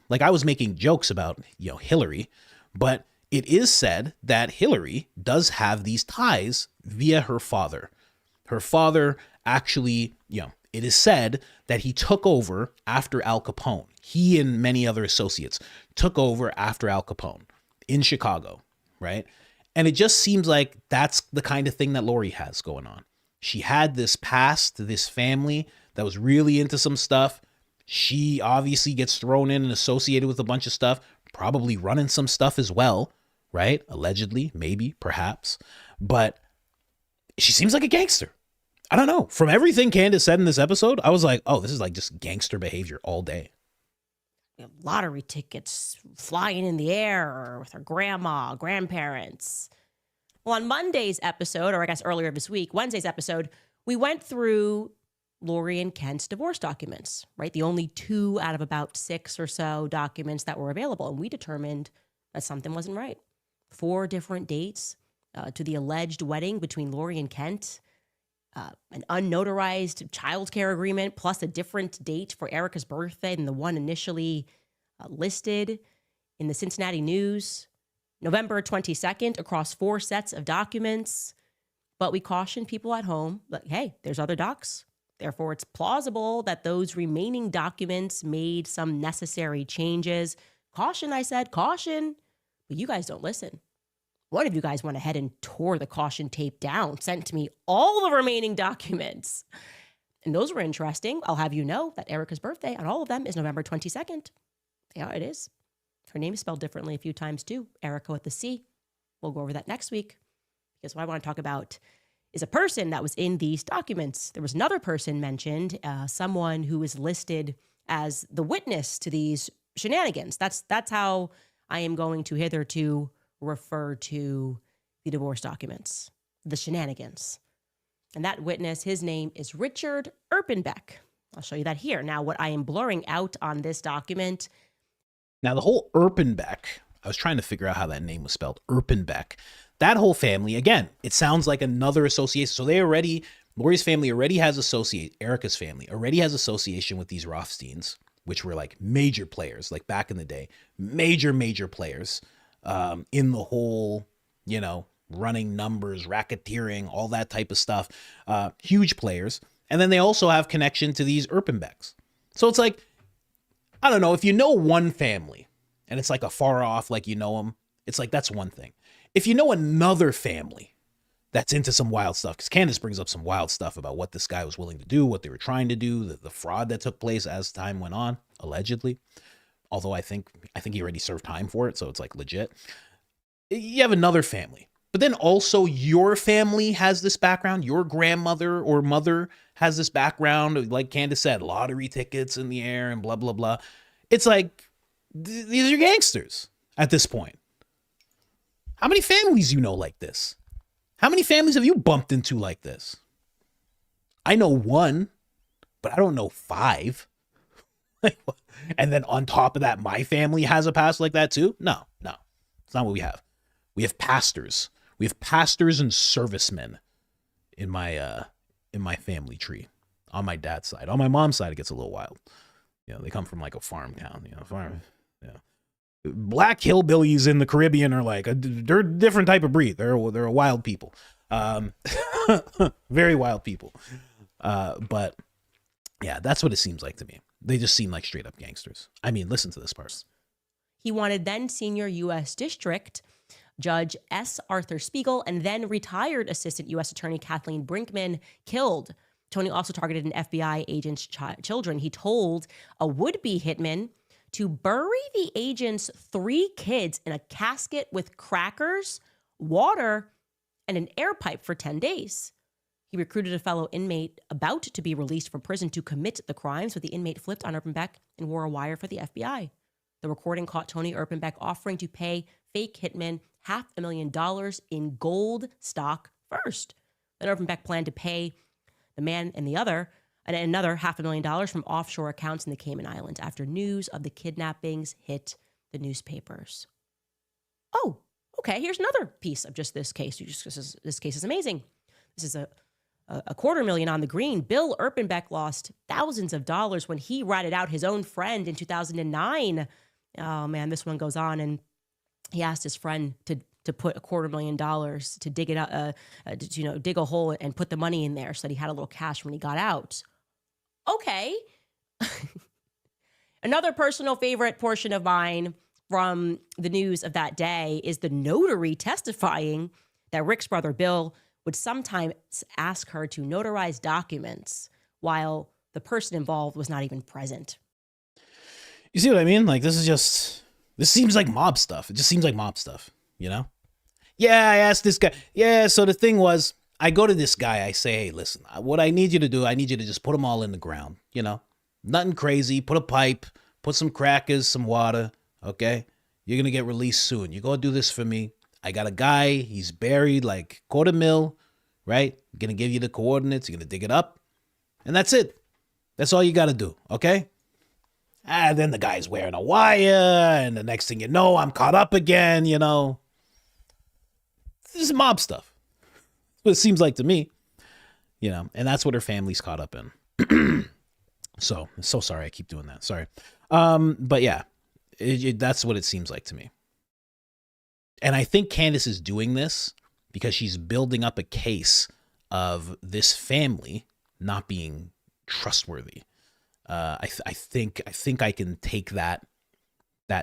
Like, I was making jokes about, you know, Hillary, but it is said that Hillary does have these ties via her father. Her father actually, you know, it is said that he took over after Al Capone. He and many other associates took over after Al Capone in Chicago, right? And it just seems like that's the kind of thing that Lori has going on. She had this past, this family that was really into some stuff. She obviously gets thrown in and associated with a bunch of stuff, probably running some stuff as well, right? Allegedly, maybe, perhaps. But she seems like a gangster. I don't know. From everything Candace said in this episode, I was like, oh, this is like just gangster behavior all day. Lottery tickets flying in the air with her grandma, grandparents. Well, on Monday's episode, or I guess earlier this week, Wednesday's episode, we went through Lori and Kent's divorce documents, right? The only 2 out of about 6 or so documents that were available. And we determined that something wasn't right. 4 different dates to the alleged wedding between Lori and Kent, an unnotarized childcare agreement, plus a different date for Erika's birthday than the one initially listed in the Cincinnati News. November 22nd, across 4 sets of documents. But we cautioned people at home that, hey, there's other docs. Therefore, it's plausible that those remaining documents made some necessary changes. Caution, I said, caution. But you guys don't listen. One of you guys went ahead and tore the caution tape down, sent to me all the remaining documents. And those were interesting. I'll have you know that Erika's birthday on all of them is November 22nd. Yeah, it is. Her name is spelled differently a few times too. Erika with the C. We'll go over that next week. Because what I want to talk about is a person that was in these documents. There was another person mentioned, someone who is listed as the witness to these shenanigans. That's how I am going to hitherto refer to the divorce documents, the shenanigans. And that witness, his name is Richard Urbanbeck. I'll show you that here. Now, what I am blurring out on this document. Now, the whole Urbanbeck, I was trying to figure out how that name was spelled, Urbanbeck. That whole family, again, it sounds like another association. So Lori's family already has Erika's family already has association with these Rothsteins, which were like major players, like back in the day, major players in the whole, running numbers, racketeering, all that type of stuff, huge players. And then they also have connection to these Urbanbecks. So it's like, I don't know, if you know one family and it's like a far off, like you know them, it's like, that's one thing. If you know another family that's into some wild stuff, because Candace brings up some wild stuff about what this guy was willing to do, what they were trying to do, the fraud that took place as time went on, allegedly. Although I think he already served time for it, so it's like legit. You have another family. But then also your family has this background. Your grandmother or mother has this background, like Candace said, lottery tickets in the air and blah, blah, blah. It's like, these are gangsters at this point. How many families you know like this? How many families have you bumped into like this? I know 1, but I don't know 5. And then on top of that, my family has a past like that too? No. It's not what we have. We have pastors. We have pastors and servicemen in my family tree on my dad's side. On my mom's side, it gets a little wild. They come from like a farm town, Black hillbillies in the Caribbean are like they're a different type of breed. They're a wild people, very wild people. But yeah, that's what it seems like to me. They just seem like straight up gangsters. I mean, listen to this part. He wanted then senior U.S. District Judge S. Arthur Spiegel and then retired Assistant U.S. Attorney Kathleen Brinkman killed. Tony also targeted an FBI agent's children. He told a would-be hitman to bury the agent's 3 kids in a casket with crackers, water, and an air pipe for 10 days. He recruited a fellow inmate about to be released from prison to commit the crimes, but the inmate flipped on Urbanbeck and wore a wire for the FBI. The recording caught Tony Urbanbeck offering to pay fake hitmen $500,000 in gold stock first. Then Urbanbeck planned to pay the man and another $500,000 from offshore accounts in the Cayman Islands after news of the kidnappings hit the newspapers. Oh, okay, here's another piece of just this case. This case is amazing. This is a $250,000 on the green. Bill Urbanbeck lost thousands of dollars when he ratted out his own friend in 2009. Oh man, this one goes on, and he asked his friend to put $250,000 to dig it out, dig a hole and put the money in there so that he had a little cash when he got out. Okay. Another personal favorite portion of mine from the news of that day is the notary testifying that Rick's brother Bill would sometimes ask her to notarize documents while the person involved was not even present. You see what I mean? Like, this seems like mob stuff. It just seems like mob stuff, you know? Yeah, I asked this guy. Yeah, so the thing was, I go to this guy, I say, hey, listen, what I need you to do, I need you to just put them all in the ground, you know? Nothing crazy. Put a pipe, put some crackers, some water, okay? You're going to get released soon. You go do this for me. I got a guy, he's buried like $250,000, right? I'm going to give you the coordinates, you're going to dig it up, and that's it. That's all you got to do, okay? And then the guy's wearing a wire, and the next thing you know, I'm caught up again, you know? This is mob stuff. That's what it seems like to me, you know? And that's what her family's caught up in. So, I'm so sorry I keep doing that. Sorry. But yeah, that's what it seems like to me. And I think Candace is doing this because she's building up a case of this family not being trustworthy. I think I can take that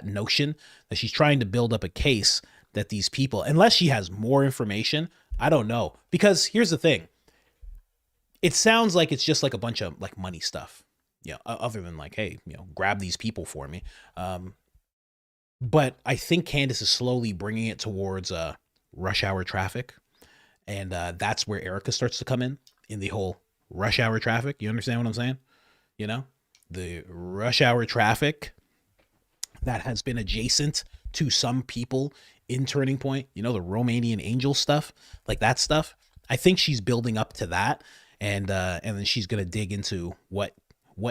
notion that she's trying to build up a case that these people, unless she has more information, I don't know. Because here's the thing. It sounds like it's just like a bunch of like money stuff. Yeah, other than like, hey, you know, grab these people for me. But I think Candace is slowly bringing it towards rush hour traffic. And that's where Erika starts to come in the whole rush hour traffic. You understand what I'm saying? You know, the rush hour traffic that has been adjacent to some people in Turning Point, you know, the Romanian angel stuff, like that stuff. I think she's building up to that. And then she's going to dig into what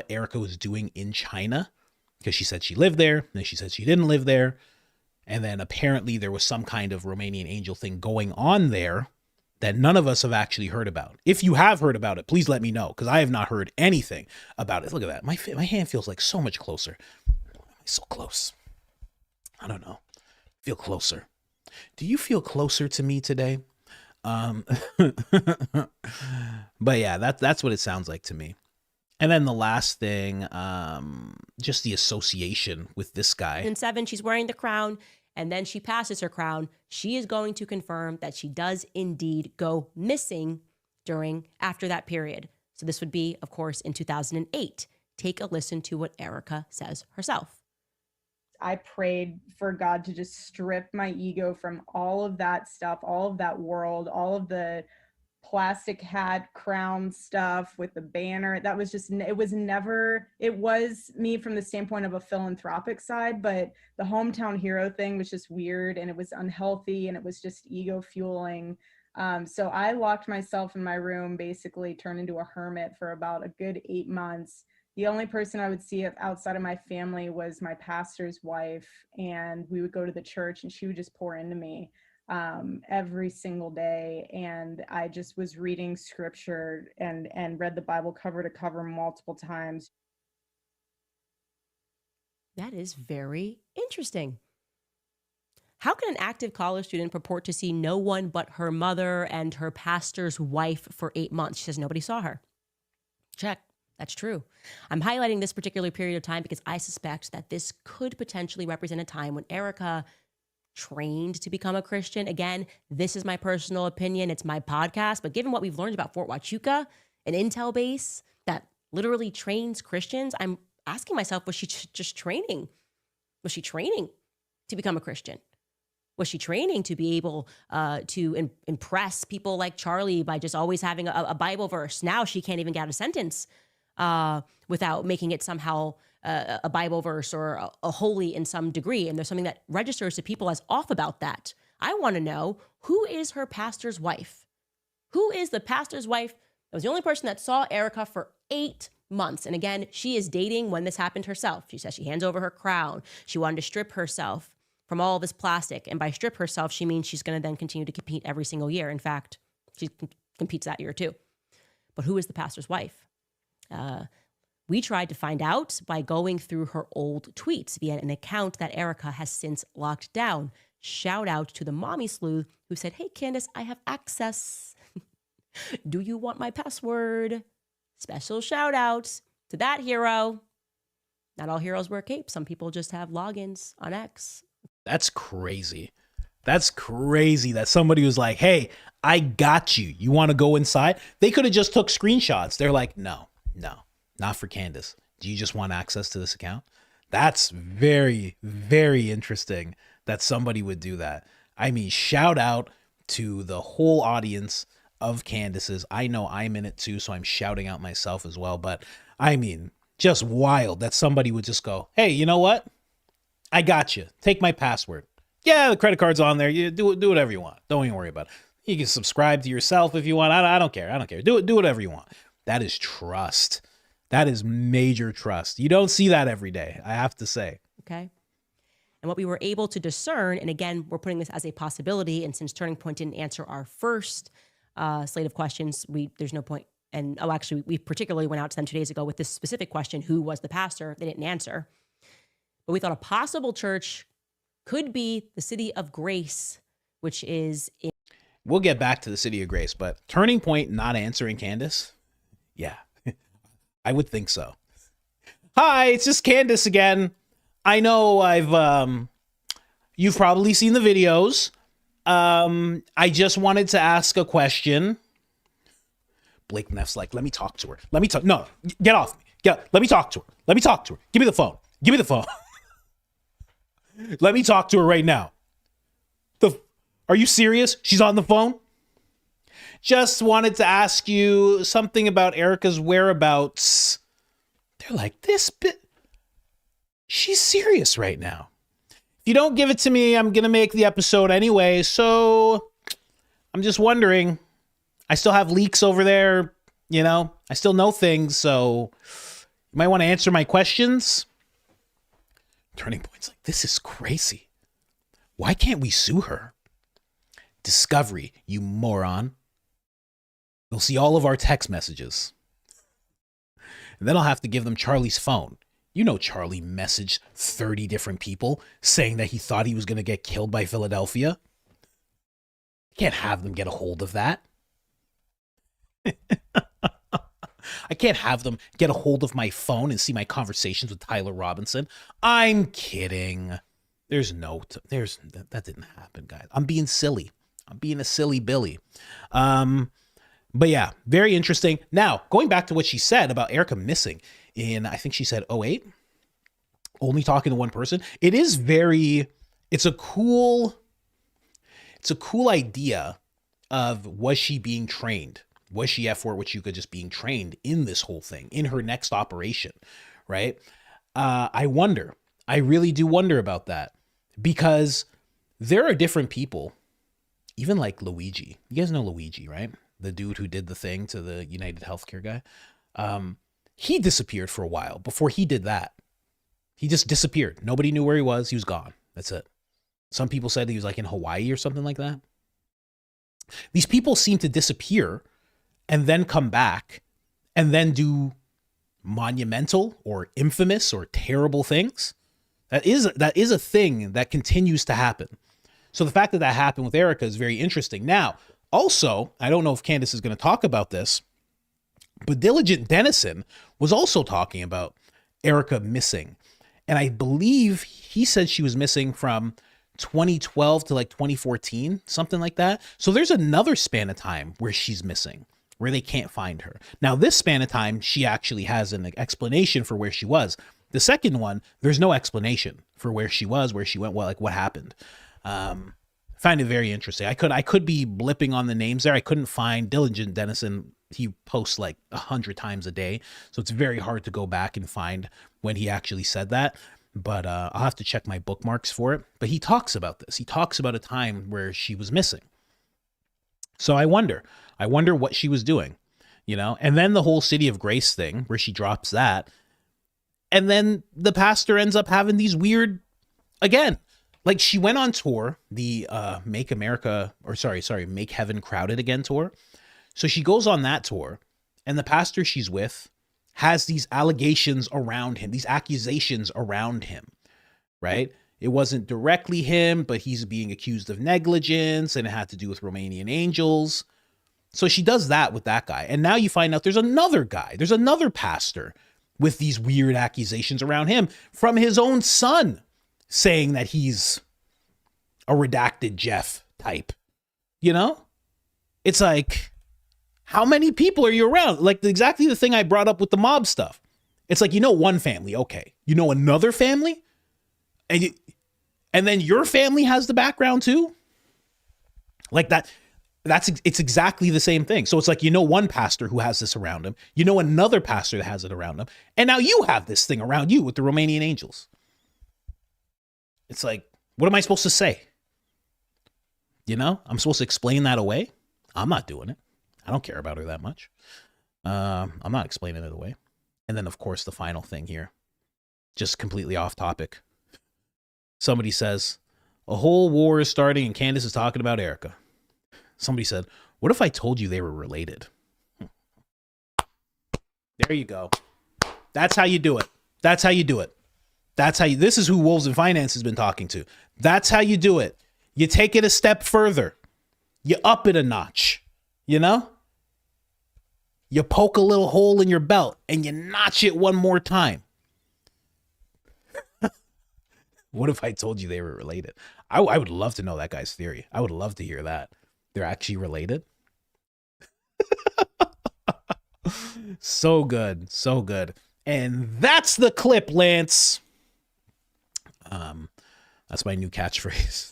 Erika was doing in China, because she said she lived there, then she said she didn't live there, and then apparently there was some kind of Romanian angel thing going on there that none of us have actually heard about. If you have heard about it, please let me know, because I have not heard anything about it. Look at that. My hand feels like so much closer. So close. I don't know. Feel closer. Do you feel closer to me today? But yeah, that's what it sounds like to me. And then the last thing, just the association with this guy. In 7, she's wearing the crown, and then she passes her crown. She is going to confirm that she does indeed go missing after that period. So this would be, of course, in 2008. Take a listen to what Erika says herself. I prayed for God to just strip my ego from all of that stuff, all of that world, all of the plastic hat crown stuff with the banner. That was just, it was me from the standpoint of a philanthropic side, but the hometown hero thing was just weird, and it was unhealthy, and it was just ego fueling. So I locked myself in my room, basically turned into a hermit for about a good 8 months. The only person I would see outside of my family was my pastor's wife, and we would go to the church, and she would just pour into me every single day. And I just was reading scripture and read the Bible cover to cover multiple times. That is very interesting. How can an active college student purport to see no one but her mother and her pastor's wife for 8 months? She says nobody saw her. Check. That's true. I'm highlighting this particular period of time because I suspect that this could potentially represent a time when Erika trained to become a Christian. Again, this is my personal opinion. It's my podcast. But given what we've learned about Fort Huachuca, an intel base that literally trains Christians, I'm asking myself, was she just training? Was she training to become a Christian? Was she training to be able to impress people like Charlie by just always having a Bible verse? Now she can't even get out a sentence without making it somehow a Bible verse or a holy in some degree. And there's something that registers to people as off about that. I want to know, who is her pastor's wife? Who is the pastor's wife that was the only person that saw Erika for 8 months? And again, she is dating when this happened herself. She says she hands over her crown. She wanted to strip herself from all this plastic. And by strip herself, she means she's going to then continue to compete every single year. In fact, she competes that year too. But who is the pastor's wife? We tried to find out by going through her old tweets via an account that Erika has since locked down. Shout out to the mommy sleuth who said, hey, Candace, I have access. Do you want my password? Special shout out to that hero. Not all heroes wear capes. Some people just have logins on X. That's crazy. That's crazy that somebody was like, hey, I got you. You want to go inside? They could have just took screenshots. They're like, no, not for Candace. Do you just want access to this account? That's very, very interesting that somebody would do that. I mean, shout out to the whole audience of Candace's. I know I'm in it too, so I'm shouting out myself as well. But I mean, just wild that somebody would just go, hey, you know what? I got you. Take my password. Yeah, the credit card's on there. You do whatever you want. Don't even worry about it. You can subscribe to yourself if you want. I don't care. I don't care. Do whatever you want. That is trust. That is major trust. You don't see that every day, I have to say. Okay. And what we were able to discern, and again, we're putting this as a possibility, and since Turning Point didn't answer our first slate of questions, there's no point. And actually, we particularly went out to them 2 days ago with this specific question, who was the pastor? They didn't answer. But we thought a possible church could be the City of Grace, which is in... We'll get back to the City of Grace, but Turning Point not answering Candace? Yeah, I would think so. Hi, it's just Candace again. I know you've probably seen the videos. I just wanted to ask a question. Blake Neff's like, let me talk to her. Let me talk. No, get off me. Let me talk to her. Let me talk to her. Give me the phone. Give me the phone. Let me talk to her right now. Are you serious? She's on the phone? Just wanted to ask you something about Erika's whereabouts. They're like, this bit. She's serious right now. If you don't give it to me, I'm going to make the episode anyway. So I'm just wondering. I still have leaks over there. You know, I still know things. So you might want to answer my questions. Turning Point's like, this is crazy. Why can't we sue her? Discovery, you moron. They'll see all of our text messages. And then I'll have to give them Charlie's phone. You know Charlie messaged 30 different people saying that he thought he was going to get killed by Philadelphia. Can't have them get a hold of that. I can't have them get a hold of my phone and see my conversations with Tyler Robinson. I'm kidding. That didn't happen, guys. I'm being silly. I'm being a silly Billy. But yeah, very interesting. Now, going back to what she said about Erika missing in, I think she said 08, only talking to one person. It's a cool idea of, was she being trained? Was she at Fort Huachuca just being trained in this whole thing, in her next operation, right? I really do wonder about that, because there are different people, even like Luigi. You guys know Luigi, right? The dude who did the thing to the United Healthcare guy. He disappeared for a while before he did that. He just disappeared. Nobody knew where he was. He was gone. That's it. Some people said he was like in Hawaii or something like that. These people seem to disappear and then come back and then do monumental or infamous or terrible things. That is a thing that continues to happen. So the fact that that happened with Erika is very interesting. Now, also, I don't know if Candace is going to talk about this, but Diligent Dennison was also talking about Erika missing. And I believe he said she was missing from 2012 to like 2014, something like that. So there's another span of time where she's missing, where they can't find her. Now, this span of time, she actually has an explanation for where she was. The second one, there's no explanation for where she was, where she went, what happened. Find it very interesting. I could be blipping on the names there. I couldn't find Diligent Dennison. He posts like 100 times a day, so it's very hard to go back and find when he actually said that. But I'll have to check my bookmarks for it. But he talks about this. He talks about a time where she was missing. So I wonder what she was doing, you know? And then the whole City of Grace thing where she drops that. And then the pastor ends up having these weird, again, like she went on tour, the Make Heaven Crowded Again tour. So she goes on that tour, and the pastor she's with has these allegations around him, these accusations around him, right? It wasn't directly him, but he's being accused of negligence, and it had to do with Romanian angels. So she does that with that guy. And now you find out there's another guy, there's another pastor with these weird accusations around him from his own son, saying that he's a redacted Jeff type, you know? It's like, how many people are you around? Like exactly the thing I brought up with the mob stuff. It's like, you know, one family, okay. You know another family? And then your family has the background too? Like it's exactly the same thing. So it's like, you know, one pastor who has this around him, you know, another pastor that has it around him, and now you have this thing around you with the Romanian angels. It's like, what am I supposed to say? You know, I'm supposed to explain that away. I'm not doing it. I don't care about her that much. I'm not explaining it away. And then, of course, the final thing here, just completely off topic. Somebody says, a whole war is starting and Candace is talking about Erika. Somebody said, what if I told you they were related? There you go. That's how you do it. That's how you do it. This is who Wolves in Finance has been talking to. That's how you do it. You take it a step further. You up it a notch, you know? You poke a little hole in your belt and you notch it one more time. What if I told you they were related? I would love to know that guy's theory. I would love to hear that. They're actually related. So good. So good. And that's the clip, Lance. That's my new catchphrase.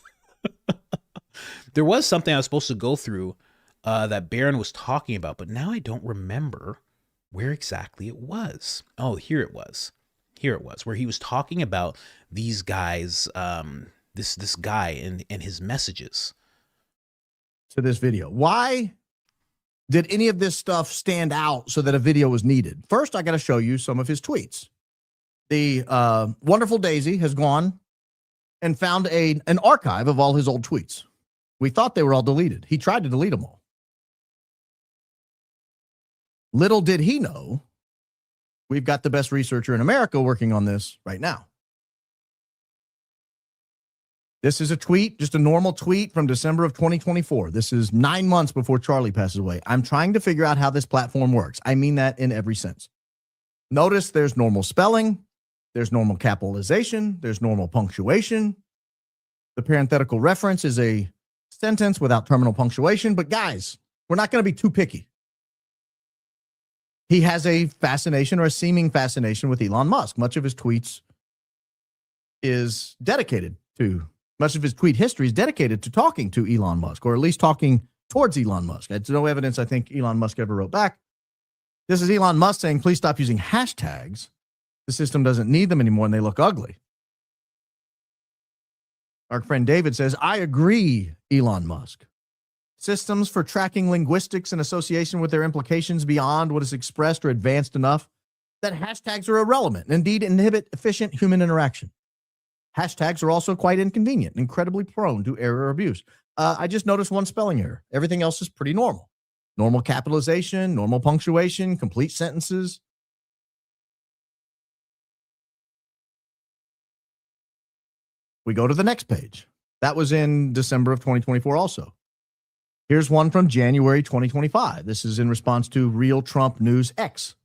There was something I was supposed to go through that Baron was talking about, but now I don't remember where exactly it was. Oh, here it was. Here it was, where he was talking about these guys, this guy and his messages. To this video. Why did any of this stuff stand out so that a video was needed? First, I got to show you some of his tweets. The wonderful Daisy has gone and found an archive of all his old tweets. We thought they were all deleted. He tried to delete them all. Little did he know, we've got the best researcher in America working on this right now. This is a tweet, just a normal tweet from December of 2024. This is 9 months before Charlie passes away. I'm trying to figure out how this platform works. I mean that in every sense. Notice there's normal spelling, there's normal capitalization, there's normal punctuation. The parenthetical reference is a sentence without terminal punctuation. But guys, we're not going to be too picky. He has a fascination or a seeming fascination with Elon Musk. Much of his tweets is dedicated to, much of his tweet history is dedicated to talking to Elon Musk, or at least talking towards Elon Musk. There's no evidence I think Elon Musk ever wrote back. This is Elon Musk saying, please stop using hashtags. The system doesn't need them anymore and they look ugly. Our friend David says, I agree, Elon Musk. Systems for tracking linguistics in association with their implications beyond what is expressed are advanced enough that hashtags are irrelevant and indeed inhibit efficient human interaction. Hashtags are also quite inconvenient, incredibly prone to error or abuse. I just noticed one spelling error. Everything else is pretty normal. Normal capitalization, normal punctuation, complete sentences. We go to the next page. That was in December of 2024 also. Here's one from January 2025. This is in response to Real Trump News X.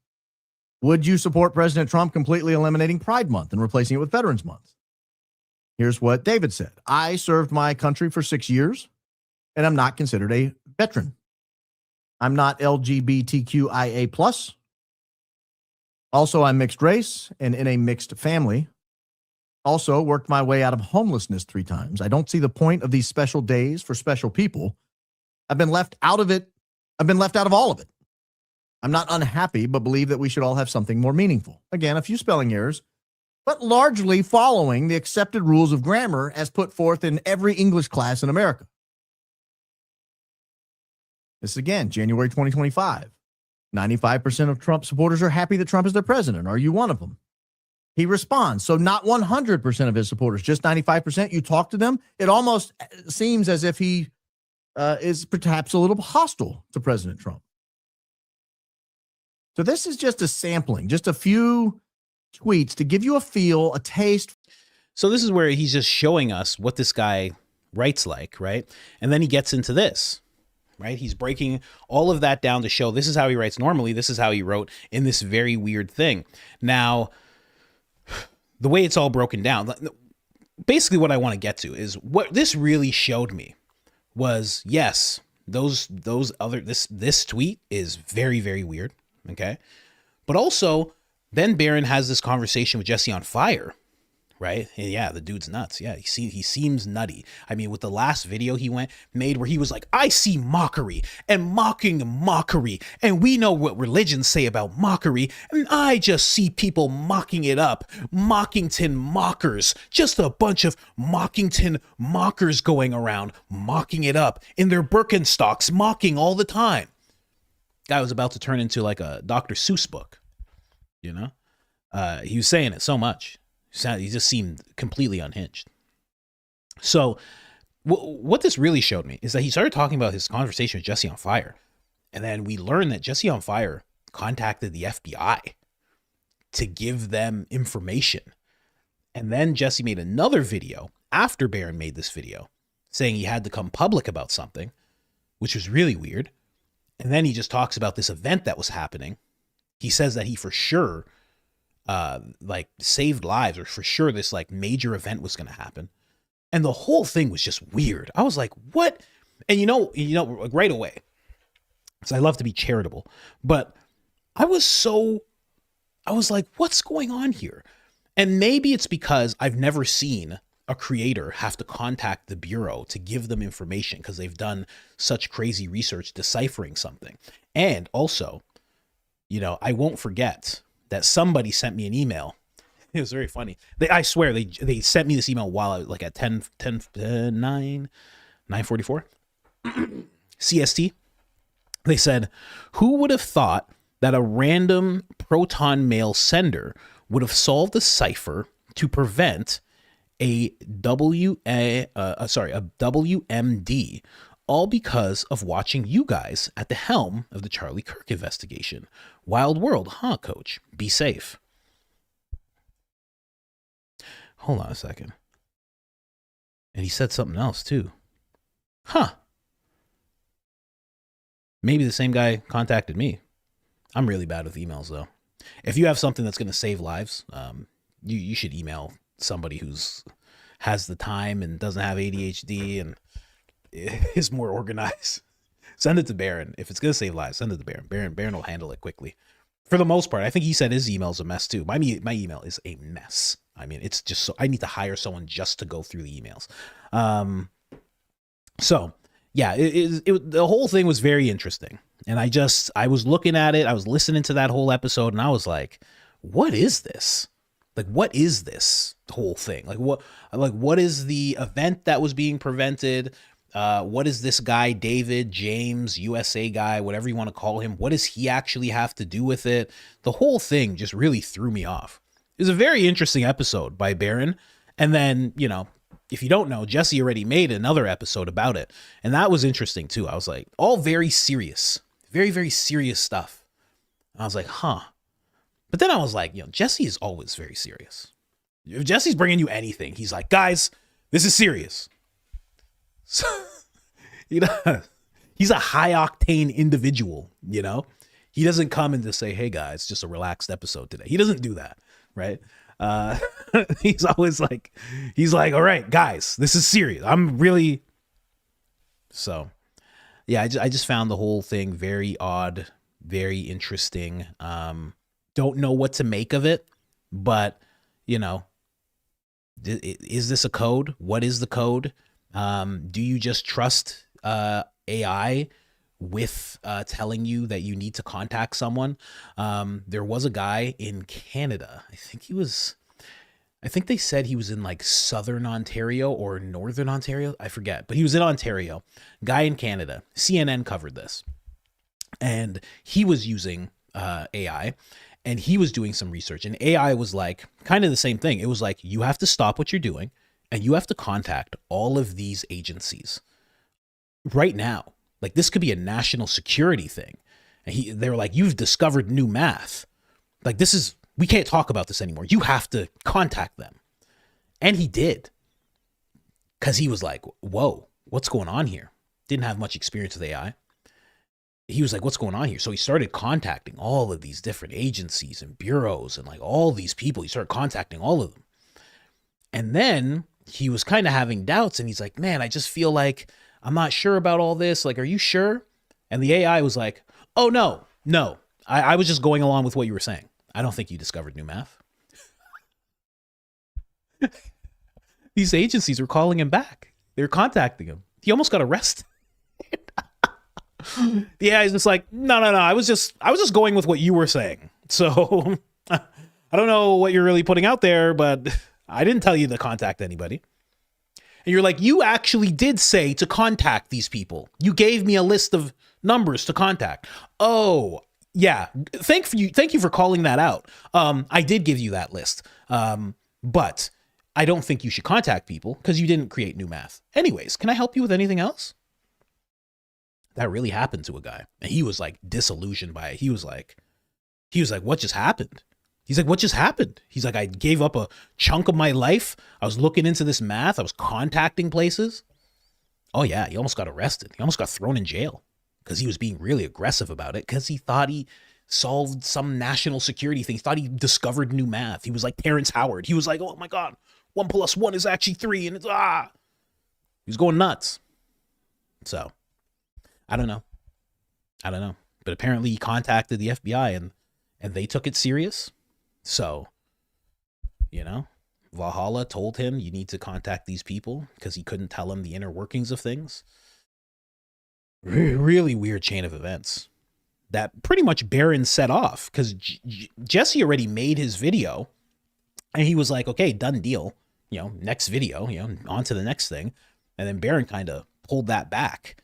Would you support President Trump completely eliminating Pride Month and replacing it with Veterans Month? Here's what David said. I served my country for 6 years, and I'm not considered a veteran. I'm not LGBTQIA+. Also, I'm mixed race and in a mixed family. Also, worked my way out of homelessness 3 times. I don't see the point of these special days for special people. I've been left out of it. I've been left out of all of it. I'm not unhappy, but believe that we should all have something more meaningful. Again, a few spelling errors, but largely following the accepted rules of grammar as put forth in every English class in America. This again, January 2025. 95% of Trump supporters are happy that Trump is their president. Are you one of them? He responds, so not 100% of his supporters, just 95%. You talk to them, it almost seems as if he is perhaps a little hostile to President Trump. So this is just a sampling, just a few tweets to give you a feel, a taste. So this is where he's just showing us what this guy writes like, right? And then he gets into this, right? He's breaking all of that down to show this is how he writes normally. This is how he wrote in this very weird thing. Now, the way it's all broken down, basically what I want to get to is what this really showed me was, yes, this tweet is very, very weird. Okay. But also then Barron has this conversation with Jesse on Fire, right? And yeah, the dude's nuts. Yeah, he seems nutty. I mean, with the last video he made where he was like, I see mockery and mockery, and we know what religions say about mockery, and I just see people mocking it up. Mockington mockers, just a bunch of Mockington mockers going around, mocking it up in their Birkenstocks, mocking all the time. Guy was about to turn into like a Dr. Seuss book, you know? He was saying it so much. He just seemed completely unhinged. So what this really showed me is that he started talking about his conversation with Jesse on Fire. And then we learned that Jesse on Fire contacted the FBI to give them information. And then Jesse made another video after Barron made this video saying he had to come public about something, which was really weird. And then he just talks about this event that was happening. He says that he for sure like saved lives, or for sure this like major event was going to happen. And the whole thing was just weird. I was like, what? And you know, right away, because I love to be charitable, but I was like, what's going on here? And maybe it's because I've never seen a creator have to contact the Bureau to give them information because they've done such crazy research deciphering something. And also, you know, I won't forget that somebody sent me an email. It was very funny. I swear they sent me this email while I was like at 9:44 CST. They said, who would have thought that a random proton mail sender would have solved a cipher to prevent a WMD, all because of watching you guys at the helm of the Charlie Kirk investigation. Wild world, huh, Coach? Be safe. Hold on a second. And he said something else too. Huh. Maybe the same guy contacted me. I'm really bad with emails though. If you have something that's going to save lives, you should email somebody has the time and doesn't have ADHD and is more organized. Send it to Barron. If it's going to save lives, send it to Barron. Barron will handle it quickly. For the most part, I think he said his email's a mess too. My email is a mess. I mean, it's just so I need to hire someone just to go through the emails. So yeah, the whole thing was very interesting. And I was looking at it. I was listening to that whole episode and I was like, what is this? Like, what is this whole thing? What is the event that was being prevented? What is this guy, David, James, USA guy, whatever you want to call him? What does he actually have to do with it? The whole thing just really threw me off. It was a very interesting episode by Barron. And then, you know, if you don't know, Jesse already made another episode about it. And that was interesting too. I was like, all very serious, very, very serious stuff. I was like, huh. But then I was like, you know, Jesse is always very serious. If Jesse's bringing you anything, he's like, guys, this is serious. So, you know, he's a high octane individual, you know, he doesn't come and just say, hey guys, just a relaxed episode today. He doesn't do that. Right. He's always like, all right, guys, this is serious. I'm really. So, yeah, I just found the whole thing very odd, very interesting. Don't know what to make of it, but you know, is this a code? What is the code? Do you just trust AI with telling you that you need to contact someone? There was a guy in Canada. I think they said he was in like Southern Ontario or Northern Ontario. I forget, but he was in Ontario. Guy in Canada. CNN covered this. And he was using AI. And he was doing some research. And AI was like kind of the same thing. It was like, you have to stop what you're doing. And you have to contact all of these agencies right now. Like this could be a national security thing. And they were like, you've discovered new math. Like we can't talk about this anymore. You have to contact them. And he did. Because he was like, whoa, what's going on here? Didn't have much experience with AI. He was like, what's going on here? So he started contacting all of these different agencies and bureaus and like all these people. He started contacting all of them. And then he was kind of having doubts and he's like, man, I just feel like I'm not sure about all this. Like, are you sure? And the AI was like, oh, no. I was just going along with what you were saying. I don't think you discovered new math. These agencies were calling him back. They were contacting him. He almost got arrested. Yeah, he's just like, no. I was just going with what you were saying. So I don't know what you're really putting out there, but I didn't tell you to contact anybody. And you're like, you actually did say to contact these people. You gave me a list of numbers to contact. Oh, yeah. Thank you for calling that out. I did give you that list. But I don't think you should contact people because you didn't create new math. Anyways, can I help you with anything else? That really happened to a guy. And he was like disillusioned by it. He was like, what just happened? He's like, what just happened? He's like, I gave up a chunk of my life. I was looking into this math. I was contacting places. Oh yeah, he almost got arrested. He almost got thrown in jail because he was being really aggressive about it because he thought he solved some national security thing. He thought he discovered new math. He was like Terrence Howard. He was like, oh my God, 1 + 1 is actually 3. And it's, He was going nuts. So I don't know. But apparently he contacted the FBI and they took it serious. So, Valhalla told him you need to contact these people because he couldn't tell him the inner workings of things. Really weird chain of events that pretty much Barron set off because Jesse already made his video and he was like, okay, done deal. Next video, on to the next thing. And then Barron kind of pulled that back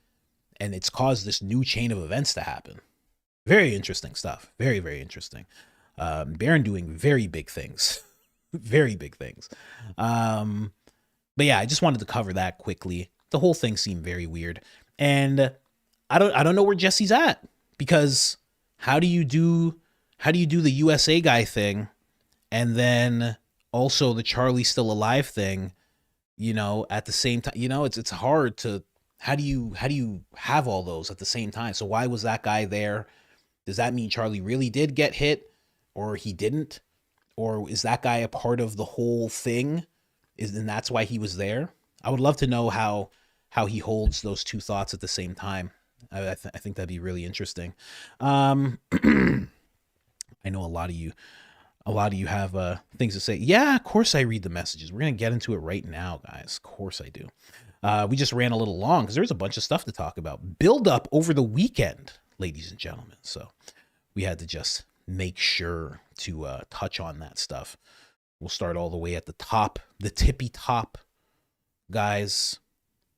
and it's caused this new chain of events to happen. Very interesting stuff. Very, very interesting. Barron doing very big things. Very big things. But yeah, I just wanted to cover that quickly. The whole thing seemed very weird. And I don't know where Jesse's at because how do you do the USA guy thing and then also the Charlie Still Alive thing, at the same time? It's hard to how do you have all those at the same time? So why was that guy there? Does that mean Charlie really did get hit or he didn't? Or is that guy a part of the whole thing? And that's why he was there? I would love to know how he holds those two thoughts at the same time. I think that'd be really interesting. I know a lot of you have things to say. Yeah, of course I read the messages. We're going to get into it right now, guys. Of course I do. We just ran a little long because there's a bunch of stuff to talk about. Build up over the weekend, ladies and gentlemen. So we had to just make sure to touch on that stuff. We'll start all the way at the top, the tippy top, guys.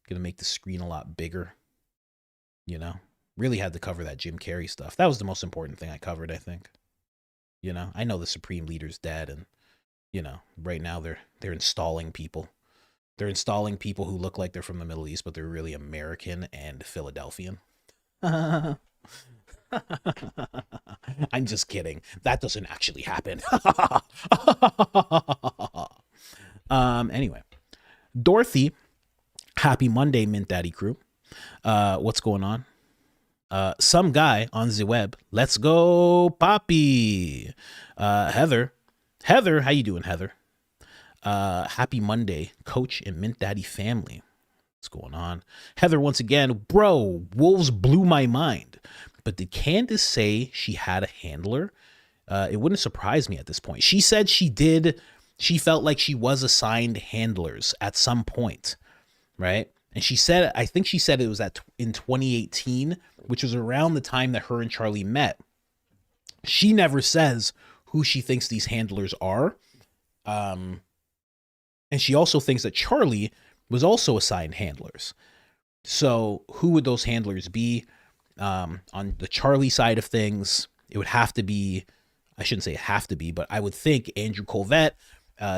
Gonna make the screen a lot bigger. Really had to cover that Jim Carrey stuff. That was the most important thing I covered, I think. I know the Supreme Leader's dead, and right now they're installing people. They're installing people who look like they're from the Middle East, but they're really American and Philadelphian. I'm just kidding. That doesn't actually happen. Anyway, Dorothy, happy Monday, Mint Daddy crew. What's going on? Some guy on the web. Let's go, Poppy. Heather, how you doing, Heather? Happy Monday, Coach and Mint Daddy family. What's going on? Heather, once again, bro, wolves blew my mind. But did Candace say she had a handler? It wouldn't surprise me at this point. She said she did. She felt like she was assigned handlers at some point, right? And she said, I think she said it was in 2018, which was around the time that her and Charlie met. She never says who she thinks these handlers are. And she also thinks that Charlie was also assigned handlers. So who would those handlers be? On the Charlie side of things, it would have to be, I shouldn't say have to be, but I would think Andrew Colvett,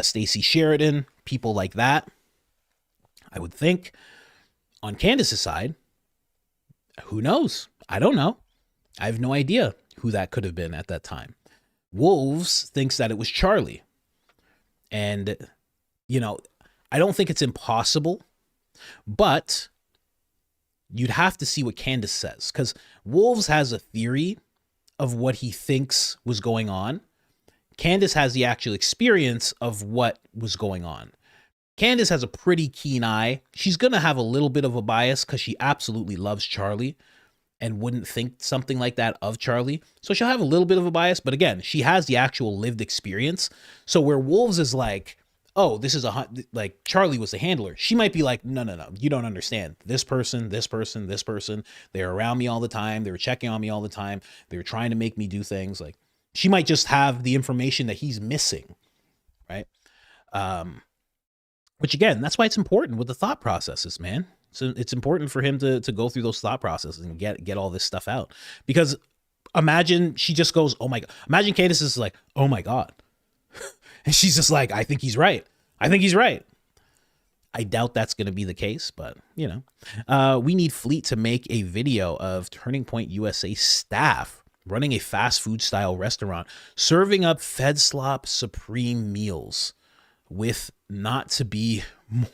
Stacey Sheridan, people like that. I would think. On Candace's side, who knows? I don't know. I have no idea who that could have been at that time. Wolves thinks that it was Charlie. And, I don't think it's impossible, but you'd have to see what Candace says, because Wolves has a theory of what he thinks was going on. Candace has the actual experience of what was going on. Candace has a pretty keen eye. She's going to have a little bit of a bias because she absolutely loves Charlie. and wouldn't think something like that of Charlie. So she'll have a little bit of a bias, but again, she has the actual lived experience. So where Wolves is like, oh, this is like Charlie was the handler. She might be like, no, you don't understand. This person, they're around me all the time. They were checking on me all the time. They were trying to make me do things. Like, she might just have the information that he's missing, right? Which again, that's why it's important with the thought processes, man. So it's important for him to go through those thought processes and get all this stuff out. Because imagine she just goes, oh my God. Imagine Candace is like, oh my God. And she's just like, I think he's right. I doubt that's going to be the case, but you know, we need Fleet to make a video of Turning Point USA staff running a fast food style restaurant, serving up Fed Slop Supreme meals with Not to Be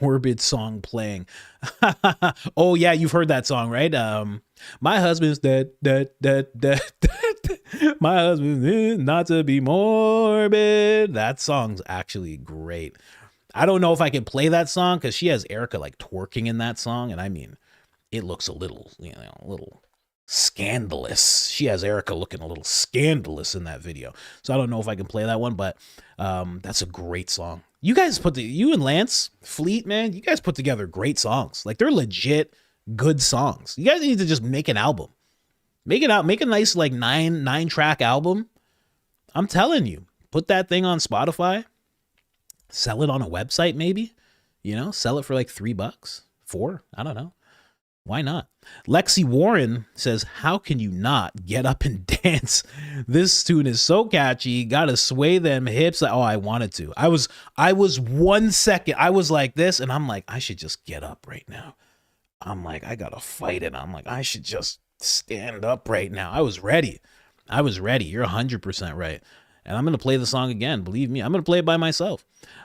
Morbid song playing. Oh yeah, you've heard that song, right? My husband's dead. My husband's Not to Be Morbid. That song's actually great. I don't know if I can play that song because she has Erika like twerking in that song, and I mean, it looks a little scandalous. She has Erika looking a little scandalous in that video. So I don't know if I can play that one, but that's a great song. You guys you and Lance Fleet, man, you guys put together great songs. Like, they're legit good songs. You guys need to just make an album. Make a nice like nine track album. I'm telling you, put that thing on Spotify, sell it on a website, maybe, sell it for like $3, $4. I don't know. Why not? Lexi Warren says, how can you not get up and dance? This tune is so catchy. Gotta sway them hips. Oh, I wanted to. I was 1 second. I was like this, and I'm like, I should just get up right now. I'm like, I gotta fight it. I'm like, I should just stand up right now. I was ready. You're 100% right. And I'm going to play the song again. Believe me, I'm going to play it by myself.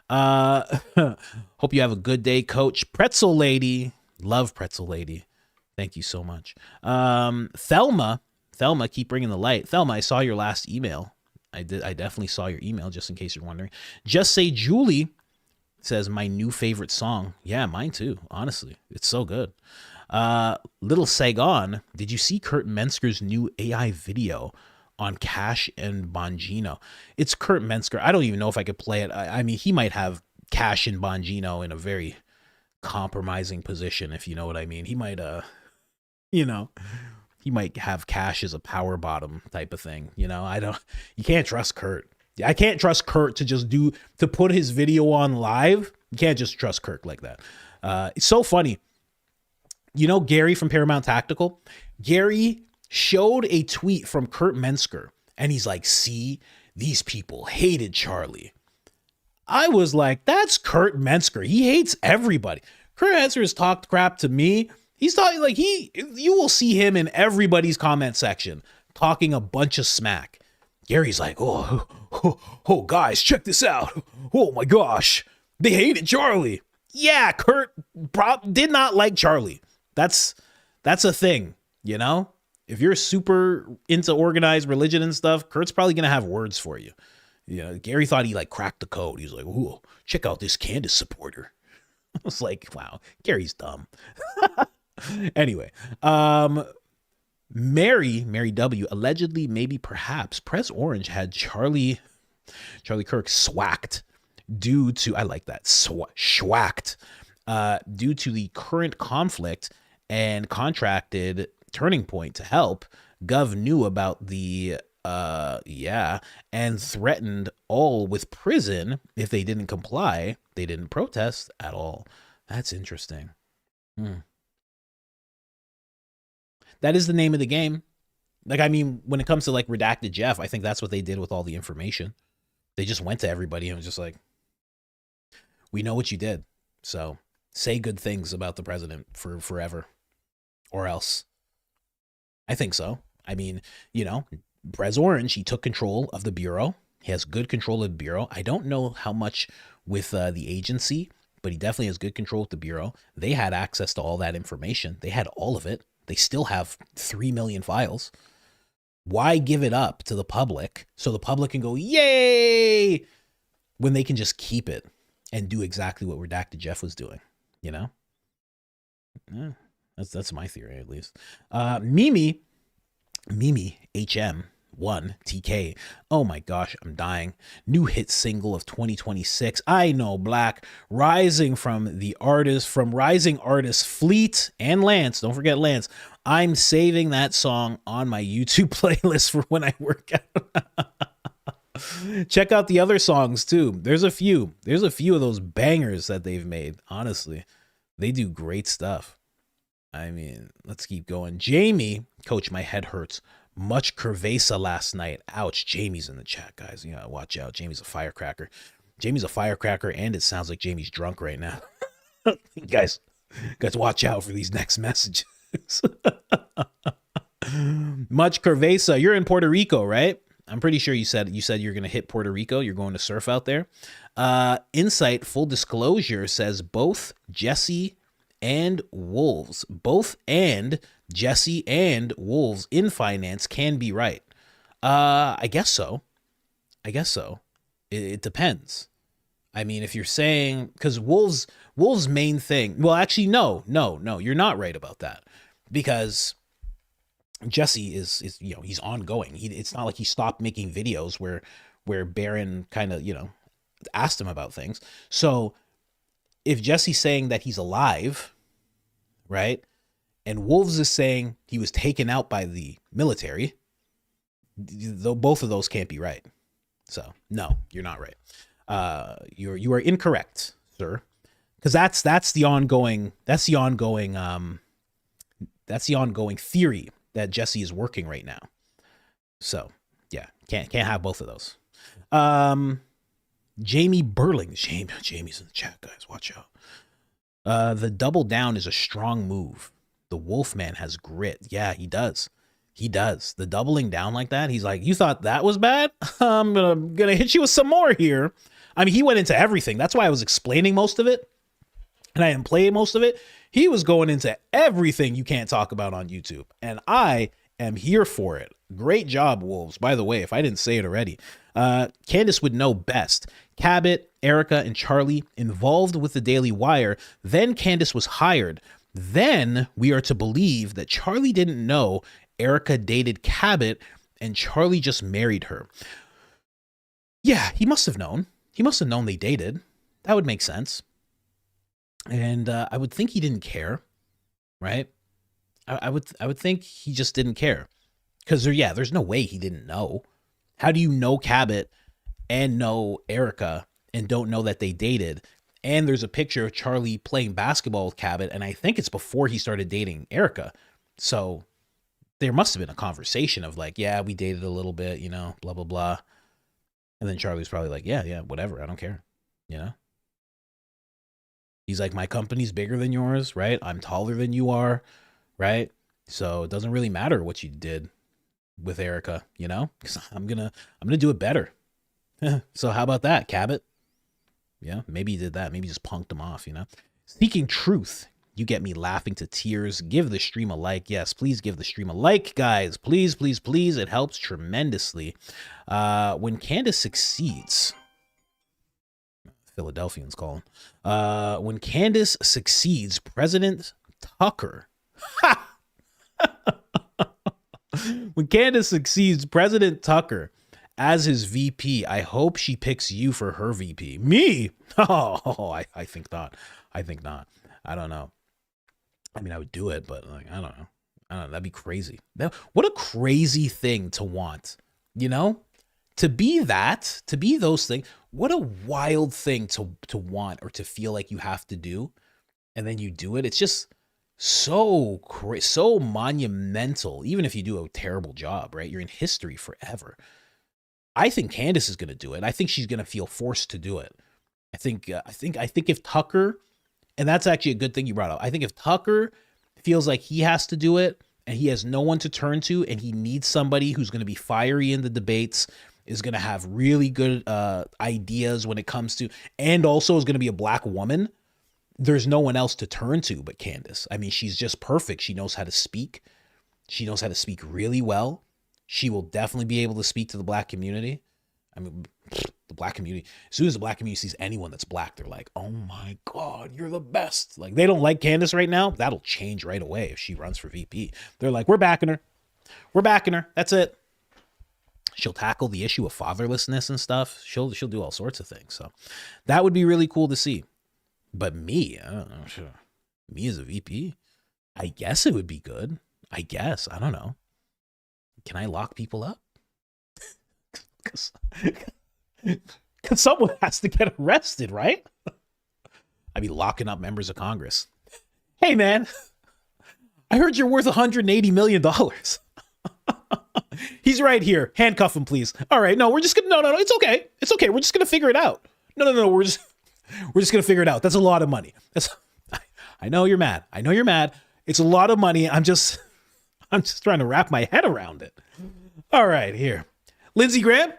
Hope you have a good day, Coach. Pretzel Lady. Love Pretzel Lady. Thank you so much. Thelma, keep bringing the light. Thelma, I saw your last email. I definitely saw your email, just in case you're wondering. Just Say Julie says, my new favorite song. Yeah, mine too, honestly. It's so good. Little Saigon, did you see Kurt Metzger's new AI video on Cash and Bongino? It's Kurt Metzger. I don't even know if I could play it. I mean, he might have Cash and Bongino in a very compromising position, if you know what I mean. He might, he might have Cash as a power bottom type of thing. You can't trust Kurt. I can't trust Kurt to put his video on live. You can't just trust Kurt like that. It's so funny. Gary from Paramount Tactical? Gary showed a tweet from Kurt Metzger, and he's like, see, these people hated Charlie. I was like, that's Kurt Metzger. He hates everybody. Kurt Metzger has talked crap to me. He's talking like you will see him in everybody's comment section talking a bunch of smack. Gary's like, oh, guys, check this out. Oh my gosh, they hated Charlie. Yeah, Kurt did not like Charlie. That's a thing, If you're super into organized religion and stuff, Kurt's probably gonna have words for you. Gary thought he like cracked the code. He's like, ooh, check out this Candace supporter. I was like, wow, Gary's dumb. Anyway, Mary W. allegedly, maybe perhaps, Press Orange had Charlie Kirk swacked due to, I like that, schwacked, due to the current conflict, and contracted Turning Point to help. Gov knew about the and threatened all with prison if they didn't comply. They didn't protest at all. That's interesting. That is the name of the game. Like, I mean, when it comes to like Redacted Jeff, I think that's what they did with all the information. They just went to everybody and was just like, we know what you did, so say good things about the president for forever, or else. I think so. I mean, Prez Orange, he took control of the bureau. He has good control of the bureau. I don't know how much with the agency, but he definitely has good control with the bureau. They had access to all that information. They had all of it. They still have 3 million files. Why give it up to the public so the public can go, yay, when they can just keep it and do exactly what Redacted Jeff was doing, Yeah, that's my theory, at least. Mimi Mimi HM1 TK. Oh my gosh, I'm dying. New hit single of 2026. I Know Black. Rising rising artists Fleet and Lance. Don't forget Lance. I'm saving that song on my YouTube playlist for when I work out. Check out the other songs too. There's a few of those bangers that they've made. Honestly, they do great stuff. I mean, let's keep going. Jamie, coach, my head hurts. Much cerveza last night. Ouch. Jamie's in the chat, guys. You gotta watch out. Jamie's a firecracker. And it sounds like Jamie's drunk right now. guys, watch out for these next messages. Much cerveza. You're in Puerto Rico, right? I'm pretty sure you said you're gonna hit Puerto Rico. You're going to surf out there. Insight, full disclosure, says both Jesse and Wolves in finance can be right. I guess so. It depends. I mean, if you're saying, because Wolves' main thing, well, actually, no, you're not right about that, because Jesse is he's ongoing. It's not like he stopped making videos where Barron kind of asked him about things. So if Jesse's saying that he's alive, right, and Wolves is saying he was taken out by the military, though both of those can't be right. So no, you're not right. You are incorrect, sir, because that's the ongoing theory that Jesse is working right now. So yeah, can't have both of those. Jamie Burling. Jamie's in the chat, guys. Watch out. The double down is a strong move. The Wolfman has grit. Yeah, he does. The doubling down like that. He's like, you thought that was bad? I'm gonna hit you with some more here. I mean, he went into everything. That's why I was explaining most of it, and I didn't play most of it. He was going into everything you can't talk about on YouTube, and I am here for it. Great job, Wolves. By the way, if I didn't say it already, Candace would know best. Cabot, Erika, and Charlie involved with the Daily Wire. Then Candace was hired. Then we are to believe that Charlie didn't know Erika dated Cabot and Charlie just married her. Yeah, he must have known. He must have known they dated. That would make sense. And I would think he didn't care, right? I would think he just didn't care. Because there's no way he didn't know. How do you know Cabot and know Erika and don't know that they dated? And there's a picture of Charlie playing basketball with Cabot, and I think it's before he started dating Erika. So there must have been a conversation of like, yeah, we dated a little bit, blah, blah, blah. And then Charlie's probably like, yeah, whatever, I don't care, He's like, my company's bigger than yours, right? I'm taller than you are, right? So it doesn't really matter what you did with Erika, because I'm gonna do it better. So how about that, Cabot? Yeah, maybe he did that. Maybe he just punked him off, Seeking truth. You get me laughing to tears. Give the stream a like. Yes, please give the stream a like, guys. Please, please, please. It helps tremendously. When Candace succeeds, Philadelphians calling. When Candace succeeds, President Tucker. When Candace succeeds President Tucker as his VP, I hope she picks you for her VP. Me? Oh, I think not. I don't know. I mean, I would do it, but like, I don't know. That'd be crazy. What a crazy thing to want, to be those things. What a wild thing to want or to feel like you have to do. And then you do it. It's just so monumental. Even if you do a terrible job, right? You're in history forever. I think Candace is going to do it. I think she's going to feel forced to do it. I think if Tucker, and that's actually a good thing you brought up. I think if Tucker feels like he has to do it and he has no one to turn to and he needs somebody who's going to be fiery in the debates, is going to have really good ideas when it comes to, and also is going to be a black woman, there's no one else to turn to but Candace. I mean, she's just perfect. She knows how to speak. She knows how to speak really well. She will definitely be able to speak to the black community. I mean, the black community, as soon as the black community sees anyone that's black, they're like, oh my God, you're the best. Like, they don't like Candace right now. That'll change right away if she runs for VP. They're like, we're backing her. We're backing her. That's it. She'll tackle the issue of fatherlessness and stuff. She'll do all sorts of things. So that would be really cool to see. But me, I don't know. Sure. Me as a VP, I guess it would be good. I guess. I don't know. Can I lock people up? Because someone has to get arrested, right? I'd be locking up members of Congress. Hey, man, I heard you're worth $180 million. He's right here. Handcuff him, please. All right. No, we're just gonna. No. It's okay. It's okay. We're just gonna figure it out. No. We're just gonna figure it out. That's a lot of money. I know you're mad. I know you're mad. It's a lot of money. I'm just trying to wrap my head around it. All right, here, Lindsey Graham,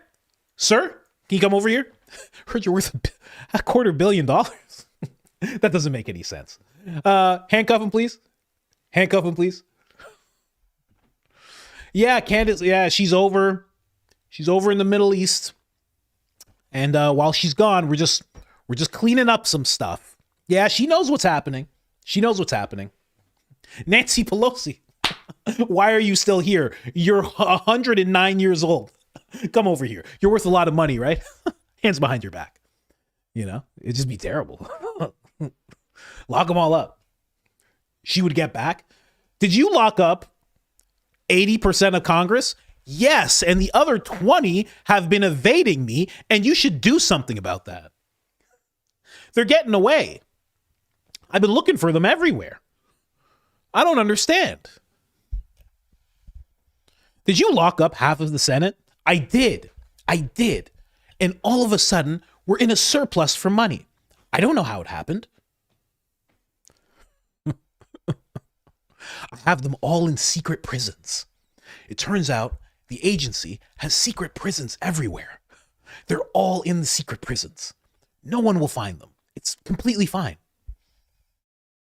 sir, can you come over here? Heard you're worth $250 million. That doesn't make any sense. Handcuff him, please. Handcuff him, please. Yeah, Candace. Yeah, she's over. She's over in the Middle East. And while she's gone, we're just cleaning up some stuff. Yeah, she knows what's happening. She knows what's happening. Nancy Pelosi, why are you still here? You're 109 years old. Come over here. You're worth a lot of money, right? Hands behind your back. You know, it'd just be terrible. Lock them all up. She would get back. Did you lock up 80% of Congress? Yes, and the other 20 have been evading me, and you should do something about that. They're getting away. I've been looking for them everywhere. I don't understand. Did you lock up half of the Senate? I did. And all of a sudden, we're in a surplus for money. I don't know how it happened. I have them all in secret prisons. It turns out the agency has secret prisons everywhere. They're all in the secret prisons. No one will find them. It's completely fine.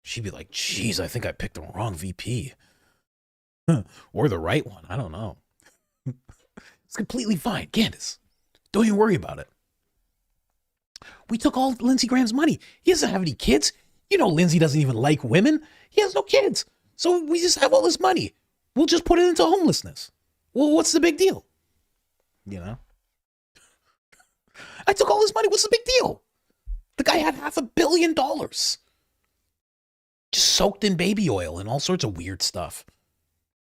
She'd be like, geez, I think I picked the wrong VP. Or the right one. I don't know. It's completely fine. Candace, don't even worry about it. We took all Lindsey Graham's money. He doesn't have any kids. You know, Lindsey doesn't even like women. He has no kids. So we just have all this money. We'll just put it into homelessness. Well, what's the big deal? You know? I took all his money. What's the big deal? The guy had $500 million. Just soaked in baby oil and all sorts of weird stuff.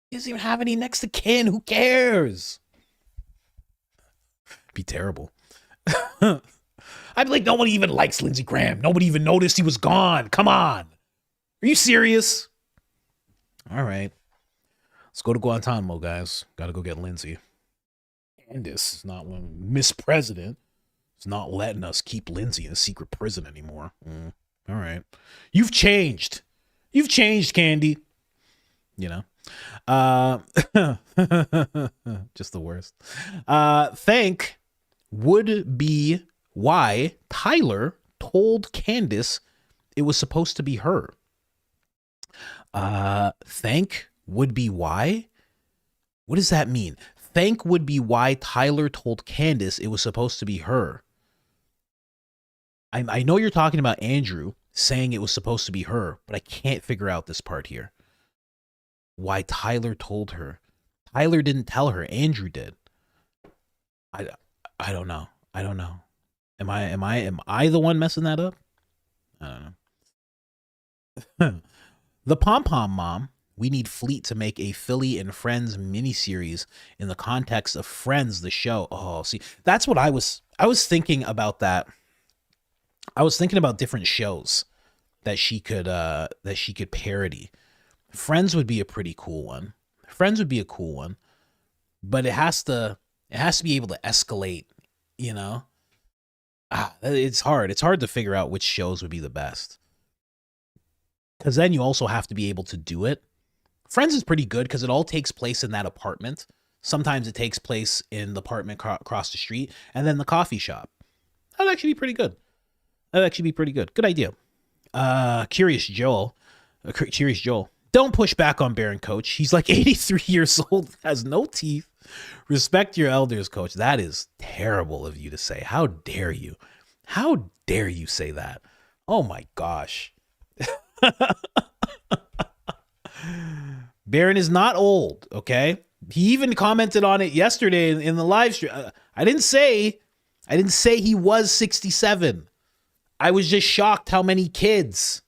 He doesn't even have any next to kin. Who cares? Be terrible. I'd be like, nobody even likes Lindsey Graham. Nobody even noticed he was gone. Come on. Are you serious? All right. Let's go to Guantanamo, guys. Got to go get Lindsey. Candace is not one. Miss President is not letting us keep Lindsey in a secret prison anymore. All right. You've changed. You've changed, Candy. You know? Just the worst. Think would be why Tyler told Candace it was supposed to be her. Thank would be why? What does that mean? Thank would be why Tyler told Candace it was supposed to be her. I know you're talking about Andrew saying it was supposed to be her, but I can't figure out this part here. Why Tyler told her. Tyler didn't tell her. Andrew did. I don't know. I don't know. Am I the one messing that up? I don't know. The Pom Pom Mom. We need Fleet to make a Philly and Friends miniseries in the context of Friends, the show. Oh, see, that's what I was thinking about that. I was thinking about different shows that she could parody. Friends would be a pretty cool one. Friends would be a cool one, but it has to be able to escalate, you know? It's hard. It's hard to figure out which shows would be the best. Because then you also have to be able to do it. Friends is pretty good because it all takes place in that apartment. Sometimes it takes place in the apartment across the street and then the coffee shop. That'd actually be pretty good. Good idea. Curious Joel. Don't push back on Baron, Coach. He's like 83 years old, has no teeth. Respect your elders, Coach. That is terrible of you to say. How dare you? How dare you say that? Oh my gosh. Baron is not old, okay? He even commented on it yesterday in the live stream. I didn't say he was 67. I was just shocked how many kids.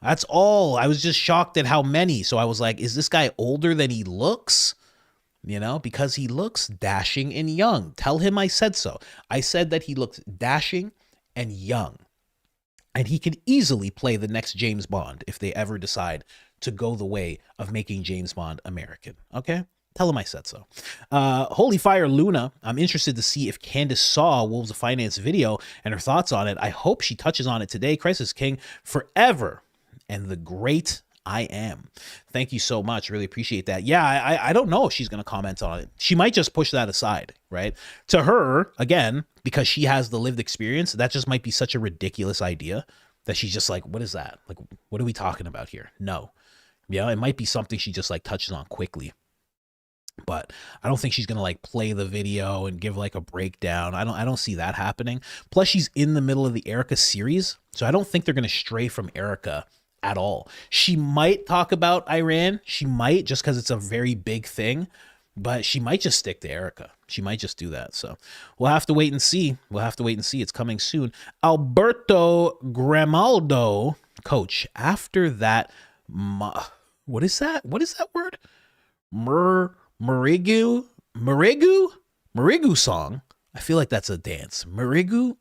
That's all. I was just shocked at how many. So I was like, is this guy older than he looks? You know, because he looks dashing and young. Tell him I said so. I said that he looks dashing and young. And he can easily play the next James Bond if they ever decide to go the way of making James Bond American. Okay? Tell him I said so. Holy Fire Luna, I'm interested to see if Candace saw Wolves of Finance video and her thoughts on it. I hope she touches on it today. Crisis King forever and the great I am. Thank you so much. Really appreciate that. Yeah, I don't know if she's going to comment on it. She might just push that aside, right? To her, again, because she has the lived experience, that just might be such a ridiculous idea that she's just like, what is that? Like, what are we talking about here? No. Yeah, it might be something she just like touches on quickly. But I don't think she's going to like play the video and give like a breakdown. I don't see that happening. Plus she's in the middle of the Erika series. So I don't think they're going to stray from Erika at all. She might talk about Iran. She might, just because it's a very big thing, but she might just stick to Erika. She might just do that. So we'll have to wait and see. It's coming soon. Alberto Grimaldo, coach, after that, what is that? What is that word? Marigu song. I feel like that's a dance. Marigu.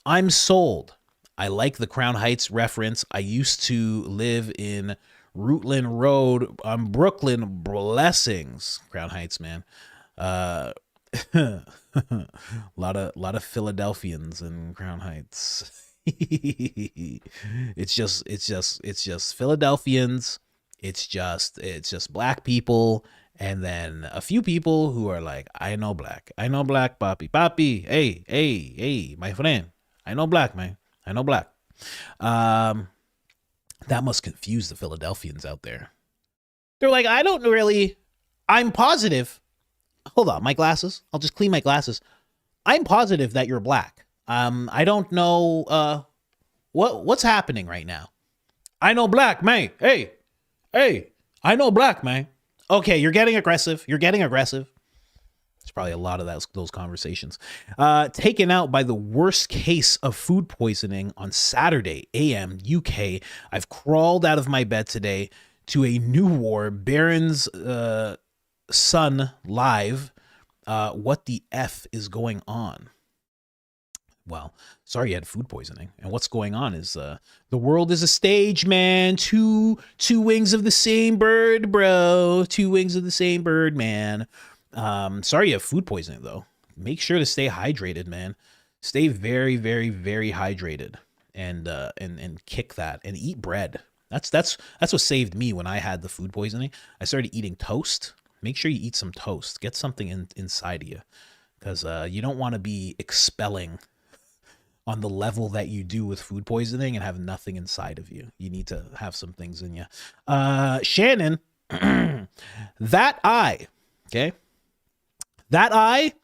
I'm sold. I like the Crown Heights reference. I used to live in Rutland Road on Brooklyn. Blessings, Crown Heights, man. A lot of Philadelphians in Crown Heights. It's just Philadelphians. It's just black people. And then a few people who are like, I know black, papi, hey, my friend, I know black, man, I know black. That must confuse the Philadelphians out there. They're like, I'm positive. Hold on, my glasses. I'll just clean my glasses. I'm positive that you're black. I don't know what's happening right now. I know black, man. Hey, I know black, man. Okay, you're getting aggressive. There's probably a lot of those conversations. Taken out by the worst case of food poisoning on Saturday, AM, UK. I've crawled out of my bed today to a new war. Baron's son live. What the F is going on? Well, sorry you had food poisoning. And what's going on is the world is a stage, man. Two wings of the same bird, bro. Two wings of the same bird, man. Sorry you have food poisoning, though. Make sure to stay hydrated, man. Stay very, very, very hydrated and kick that and eat bread. That's what saved me when I had the food poisoning. I started eating toast. Make sure you eat some toast. Get something inside of you because you don't want to be expelling on the level that you do with food poisoning and have nothing inside of you. You need to have some things in you. Shannon, that eye, okay? That eye,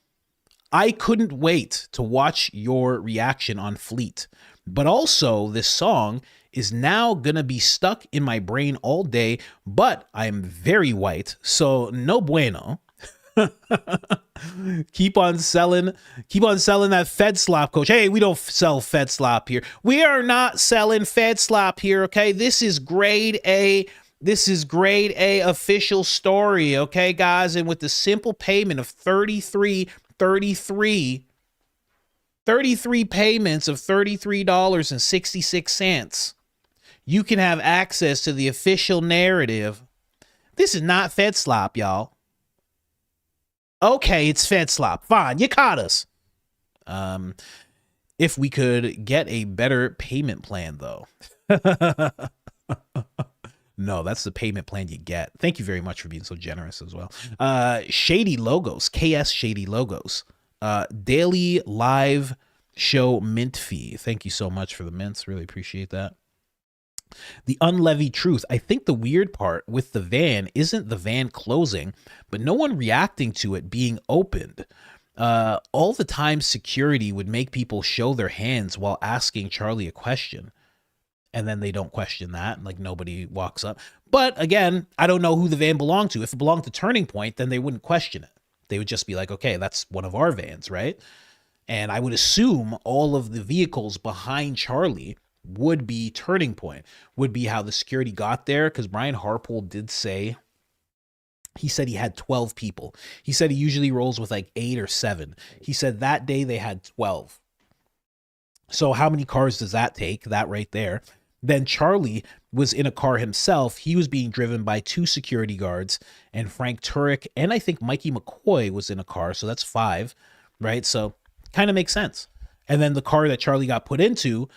I couldn't wait to watch your reaction on Fleet. But also, this song is now gonna be stuck in my brain all day, but I am very white, so no bueno. Keep on selling that Fed slop, coach. Hey, we don't sell Fed slop here. We are not selling Fed slop here, okay? This is grade A. This is grade A official story, okay, guys? And with the simple payment of 33 payments of $33.66, you can have access to the official narrative. This is not Fed slop, y'all. Okay, it's Fed slop. Fine, you caught us. If we could get a better payment plan, though. No, that's the payment plan you get. Thank you very much for being so generous as well. Shady Logos, KS Shady Logos. Daily live show mint fee. Thank you so much for the mints. Really appreciate that. The unleavened truth. I think the weird part with the van isn't the van closing, but no one reacting to it being opened. All the time security would make people show their hands while asking Charlie a question. and then they don't question that, like nobody walks up. But again, I don't know who the van belonged to. If it belonged to Turning Point, then they wouldn't question it. They would just be like, okay, that's one of our vans, right? And I would assume all of the vehicles behind Charlie would be Turning Point, would be how the security got there, because Brian Harpole did say, he said he had 12 people. He said he usually rolls with like 8 or 7. He said that day they had 12. So how many cars does that take? That right there. Then Charlie was in a car himself. He was being driven by 2 security guards, and Frank Turek and I think Mikey McCoy was in a car. So that's 5, right? So kind of makes sense. And then the car that Charlie got put into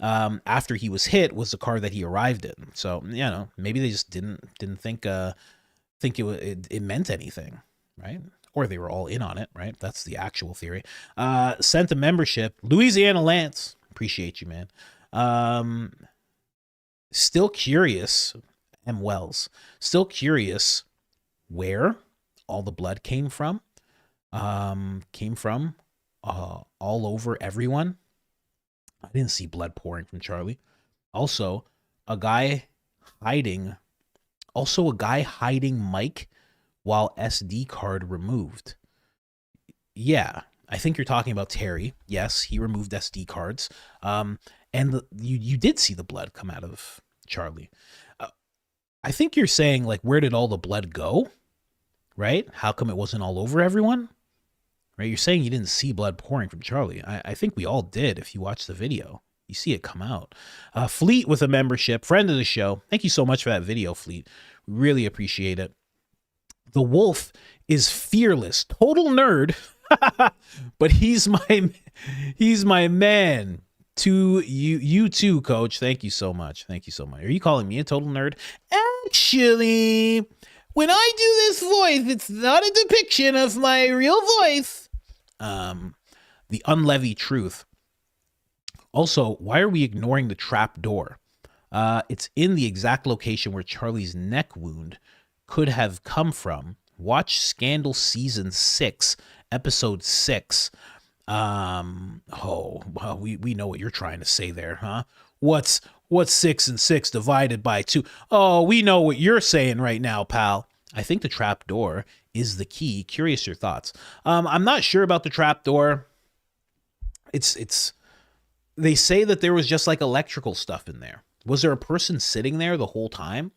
after he was hit was the car that he arrived in. So, you know, maybe they just didn't think it meant anything, right? Or they were all in on it, right? That's the actual theory. Sent a membership. Louisiana Lance. Appreciate you, man. Still curious. M. Wells. Still curious where all the blood came from. All over everyone. I didn't see blood pouring from Charlie. Also, a guy hiding Mike while SD card removed. Yeah, I think you're talking about Terry. Yes, he removed SD cards. And you did see the blood come out of Charlie. I think you're saying, like, where did all the blood go? Right? How come it wasn't all over everyone? Right? You're saying you didn't see blood pouring from Charlie. I think we all did if you watch the video. You see it come out. Fleet with a membership, friend of the show. Thank you so much for that video, Fleet. Really appreciate it. The Wolf is fearless, total nerd, but he's my man. To you too, Coach. Thank you so much. Thank you so much. Are you calling me a total nerd? Actually, when I do this voice, it's not a depiction of my real voice. The unleavened truth. Also, why are we ignoring the trap door? It's in the exact location where Charlie's neck wound could have come from. Watch Scandal Season 6, Episode 6. Oh, well, we know what you're trying to say there, huh? What's 6 and 6 divided by 2? Oh, we know what you're saying right now, pal. I think the trap door is the key. Curious your thoughts. I'm not sure about the trap door. They say that there was just like electrical stuff in there. Was there a person sitting there the whole time?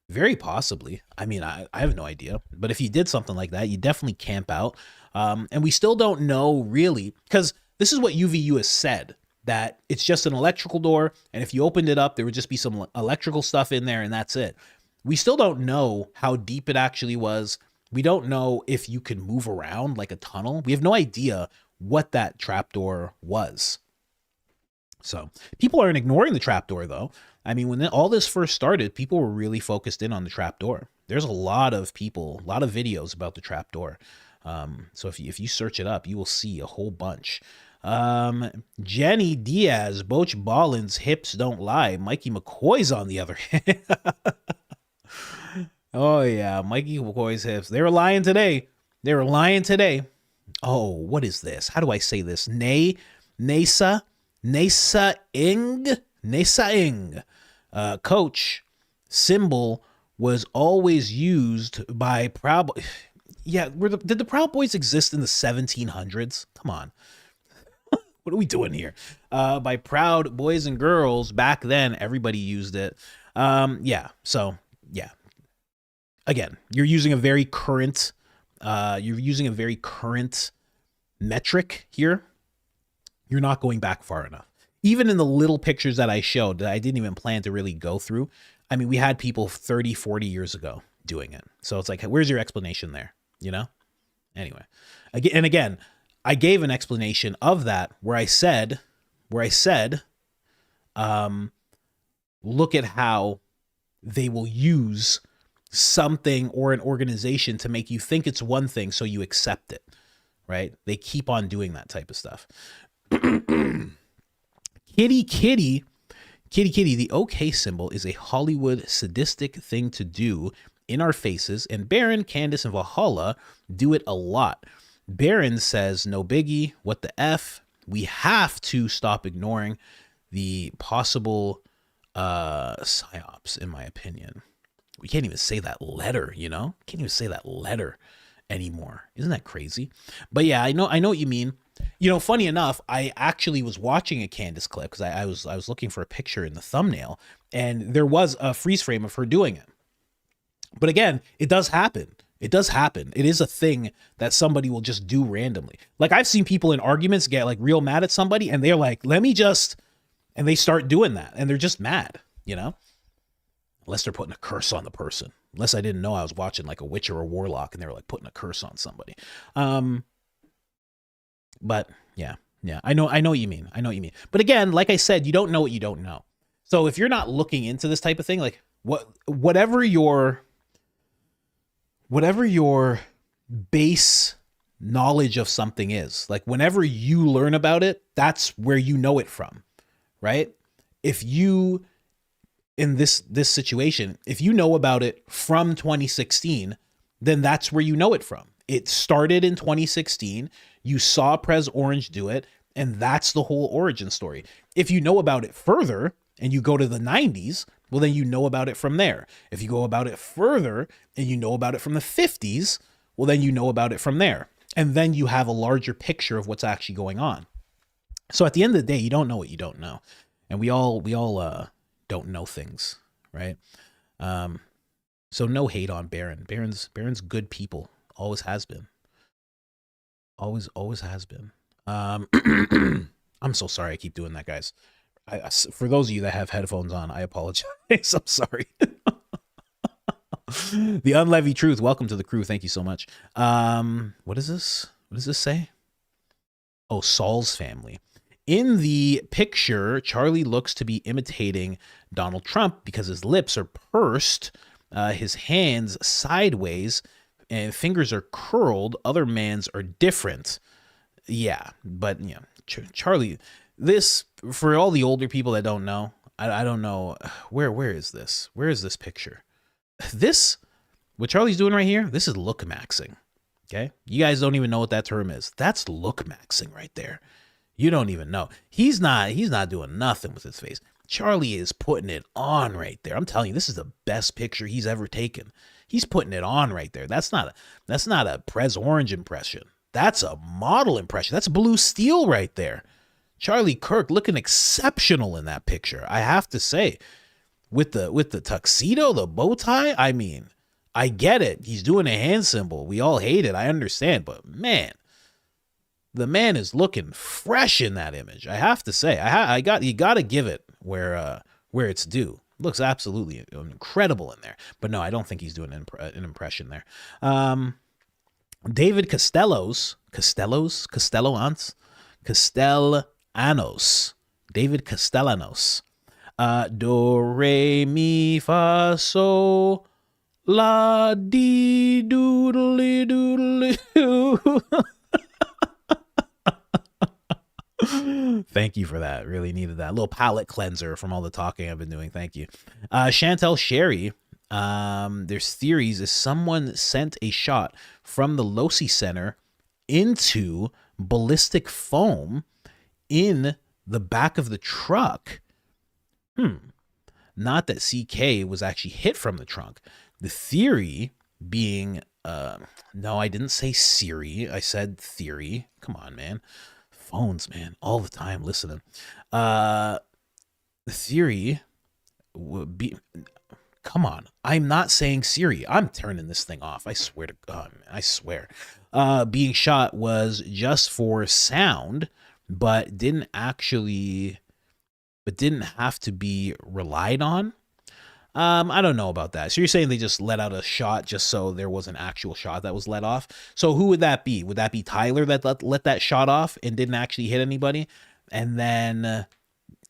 Very possibly. I mean, I have no idea. But if you did something like that, you definitely camp out. And we still don't know really, because this is what UVU has said, that it's just an electrical door. And if you opened it up, there would just be some electrical stuff in there and that's it. We still don't know how deep it actually was. We don't know if you can move around like a tunnel. We have no idea what that trapdoor was. So people aren't ignoring the trapdoor though. I mean, when all this first started, people were really focused in on the trapdoor. There's a lot of videos about the trapdoor. So if you search it up, you will see a whole bunch. Jenny Diaz, Boch Ballin's hips don't lie. Mikey McCoy's on the other hand. Oh yeah, Mikey McCoy's hips. They were lying today. Oh, what is this? How do I say this? Nesa Ing. Coach, symbol was always used by Proud Boys. Yeah, did the Proud Boys exist in the 1700s? Come on. What are we doing here? By Proud Boys and Girls, back then, everybody used it. Yeah, so, yeah. Again, you're using a very current metric here. You're not going back far enough. Even in the little pictures that I showed that I didn't even plan to really go through, I mean, we had people 30, 40 years ago doing it. So it's like, where's your explanation there? You know? Anyway, again, I gave an explanation of that where I said, look at how they will use something or an organization to make you think it's one thing so you accept it, right? They keep on doing that type of stuff. Kitty, the OK symbol is a Hollywood sadistic thing to do in our faces, and Baron, Candace, and Valhalla do it a lot. Baron says, no biggie, what the F? We have to stop ignoring the possible psyops, in my opinion. We can't even say that letter, you know? Can't even say that letter anymore. Isn't that crazy? But yeah, I know what you mean. You know, funny enough, I actually was watching a Candace clip because I was looking for a picture in the thumbnail, and there was a freeze frame of her doing it. But again, it does happen. It does happen. It is a thing that somebody will just do randomly. Like, I've seen people in arguments get like real mad at somebody, and they're like, let me just, and they start doing that, and they're just mad, you know? Unless they're putting a curse on the person. Unless I didn't know I was watching like a witch or a warlock and they were like putting a curse on somebody. But yeah, I know what you mean. I know what you mean. But again, like I said, you don't know what you don't know. So if you're not looking into this type of thing, like whatever your base knowledge of something is, like whenever you learn about it, that's where you know it from, right? If you, in this situation, if you know about it from 2016, then that's where you know it from. It started in 2016. You saw Prez Orange do it, and that's the whole origin story. If you know about it further and you go to the 90s, well, then you know about it from there. If you go about it further and you know about it from the 50s, well, then you know about it from there. And then you have a larger picture of what's actually going on. So at the end of the day, you don't know what you don't know. And we all don't know things, right? So no hate on Baron. Baron's good people. Always has been. Always has been. I'm so sorry I keep doing that, guys. For those of you that have headphones on, I apologize. I'm sorry. The Unleavened Truth, welcome to the crew. Thank you so much. What is this? What does this say? Oh, Saul's family. In the picture, Charlie looks to be imitating Donald Trump because his lips are pursed, his hands sideways, and fingers are curled. Other man's are different. Yeah, but you know, Charlie, this, for all the older people that don't know, I don't know, where is this? Where is this picture? This, what Charlie's doing right here, this is look maxing. Okay? You guys don't even know what that term is. That's look maxing right there. You don't even know. He's not doing nothing with his face. Charlie is putting it on right there. I'm telling you, this is the best picture he's ever taken. He's putting it on right there. That's not a Prez Orange impression. That's a model impression. That's blue steel right there. Charlie Kirk looking exceptional in that picture, I have to say. With the tuxedo, the bow tie, I mean, I get it. He's doing a hand symbol. We all hate it. I understand. But man, the man is looking fresh in that image. I have to say, you got to give it where it's due. Looks absolutely incredible in there. But no, I don't think he's doing an impression there. David Castellanos. David Castellanos. Do, re, mi, fa, so, la, di, doodly, doodly, doo. Thank you for that. Really needed that. A little palate cleanser from all the talking I've been doing. Thank you. Chantel Sherry. There's theories is someone sent a shot from the Losi Center into ballistic foam in the back of the truck. Not that CK was actually hit from the trunk. The theory being, no, I didn't say Siri. I said theory. Come on, man. Phones, man, all the time listening. The theory would be, come on, I'm not saying Siri. I'm turning this thing off. I swear to God, man, I swear. Being shot was just for sound, but didn't have to be relied on. I don't know about that. So you're saying they just let out a shot just so there was an actual shot that was let off? So who would that be? Would that be Tyler that let that shot off and didn't actually hit anybody? And then,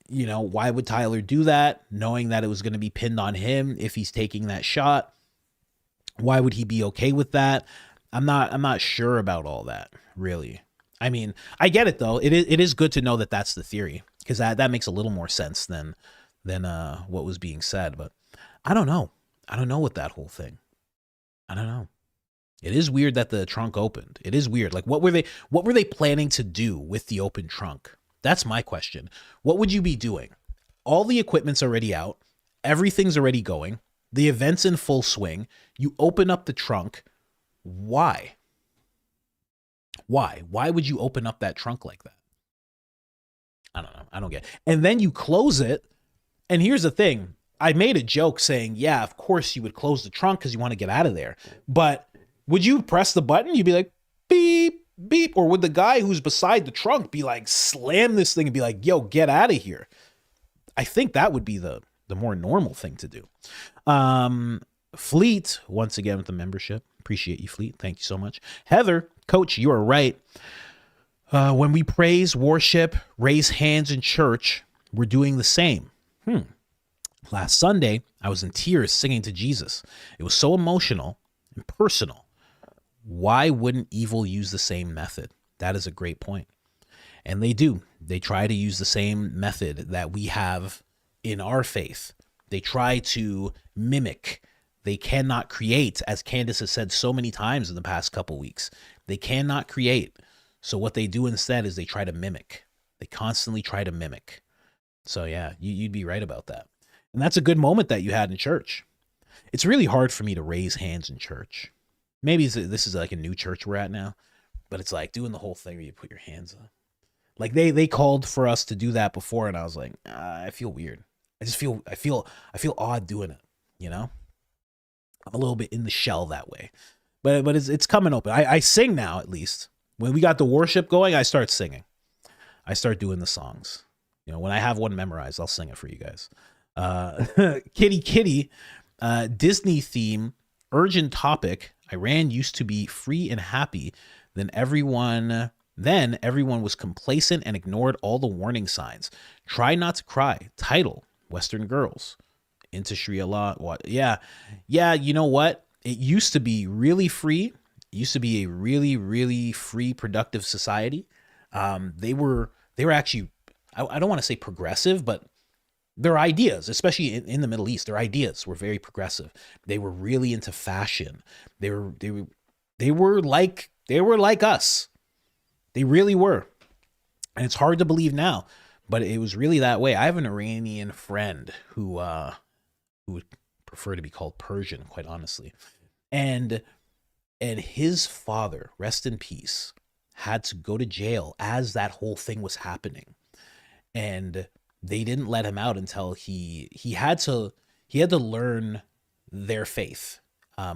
why would Tyler do that, knowing that it was going to be pinned on him if he's taking that shot? Why would he be okay with that? I'm not sure about all that, really. I mean, I get it though. It is good to know that that's the theory, because that makes a little more sense than what was being said. But I don't know. I don't know what that whole thing. I don't know. It is weird that the trunk opened. It is weird. Like, what were they planning to do with the open trunk? That's my question. What would you be doing? all the equipment's already out. Everything's already going. The event's in full swing. You open up the trunk. Why? Why would you open up that trunk like that? I don't know. I don't get it. And then you close it. And here's the thing. I made a joke saying, yeah, of course you would close the trunk because you want to get out of there. But would you press the button? You'd be like, beep, beep. Or would the guy who's beside the trunk be like, slam this thing and be like, yo, get out of here? I think that would be the more normal thing to do. Fleet, once again with the membership. Appreciate you, Fleet. Thank you so much. Heather, Coach, you are right. When we praise, worship, raise hands in church, we're doing the same. Last Sunday, I was in tears singing to Jesus. It was so emotional and personal. Why wouldn't evil use the same method? That is a great point. And they do. They try to use the same method that we have in our faith. They try to mimic. They cannot create, as Candace has said so many times in the past couple weeks. They cannot create. So what they do instead is they try to mimic. They constantly try to mimic. So yeah, you'd be right about that. And that's a good moment that you had in church. It's really hard for me to raise hands in church. Maybe this is like a new church we're at now, but it's like doing the whole thing where you put your hands up. Like they called for us to do that before, and I was like, I feel weird. I feel odd doing it, you know? I'm a little bit in the shell that way. But it's coming open. I sing now, at least. When we got the worship going, I start singing. I start doing the songs. You know, when I have one memorized, I'll sing it for you guys. Kitty, Disney theme, urgent topic. Iran used to be free and happy. Then everyone was complacent and ignored all the warning signs. Try not to cry. Title, Western Girls. Into Sharia law. What? Yeah. You know what? It used to be really free. It used to be a really, really free, productive society. They were actually, I don't want to say progressive, but their ideas, especially in the Middle East, their ideas were very progressive. They were really into fashion. They were like us. They really were. And it's hard to believe now, but it was really that way. I have an Iranian friend who would prefer to be called Persian, quite honestly. And his father, rest in peace, had to go to jail as that whole thing was happening. And they didn't let him out until he had to learn their faith,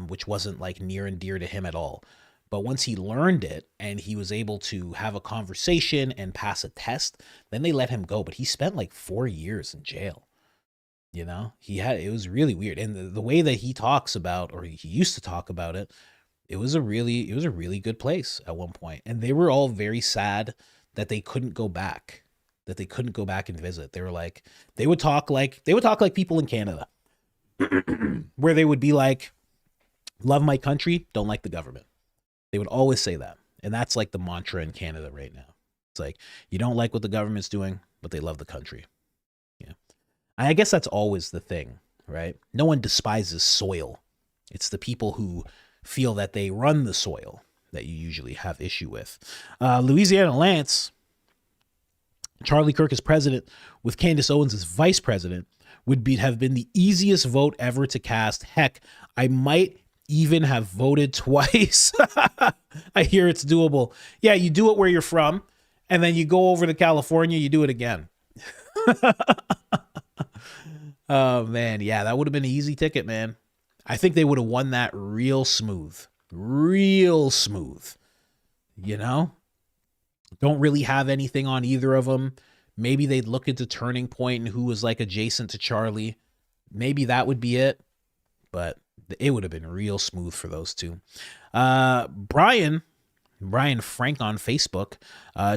which wasn't like near and dear to him at all. But once he learned it and he was able to have a conversation and pass a test, then they let him go. But he spent like 4 years in jail. You know, it was really weird. And the way that he talks about, or he used to talk about it, it was a really good place at one point. And they were all very sad that they couldn't go back, and visit. They were like, they would talk like people in Canada, where they would be like, love my country, don't like the government. They would always say that. And that's like the mantra in Canada right now. It's like, you don't like what the government's doing, but they love the country. Yeah. I guess that's always the thing, right? No one despises soil. It's the people who feel that they run the soil that you usually have issue with. Louisiana Lance, Charlie Kirk as president with Candace Owens as vice president would have been the easiest vote ever to cast. Heck, I might even have voted twice. I hear it's doable. Yeah, you do it where you're from, and then you go over to California, you do it again. Oh, man. Yeah, that would have been an easy ticket, man. I think they would have won that real smooth. Real smooth. You know? Don't really have anything on either of them. Maybe they'd look into Turning Point and who was like adjacent to Charlie. Maybe that would be it. But it would have been real smooth for those two. Brian Frank on Facebook.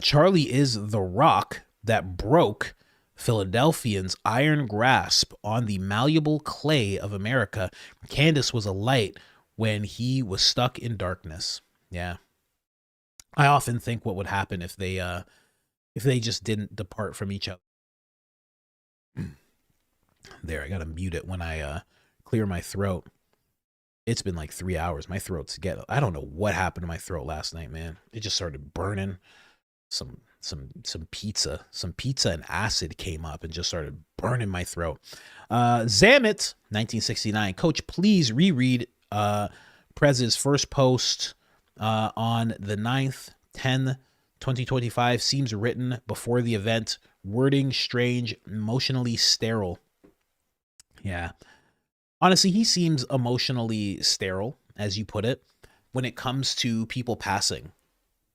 Charlie is the rock that broke Philadelphians' iron grasp on the malleable clay of America. Candace was a light when he was stuck in darkness. Yeah. I often think what would happen if they just didn't depart from each other. There, I gotta mute it when I clear my throat. It's been like 3 hours. My throat's I don't know what happened to my throat last night, man. It just started burning. some pizza and acid came up and just started burning my throat. Zamet 1969, Coach, please reread Prez's first post on the 9th 10 2025 seems written before the event. Wording strange, emotionally sterile. Yeah, honestly, he seems emotionally sterile, as you put it, when it comes to people passing.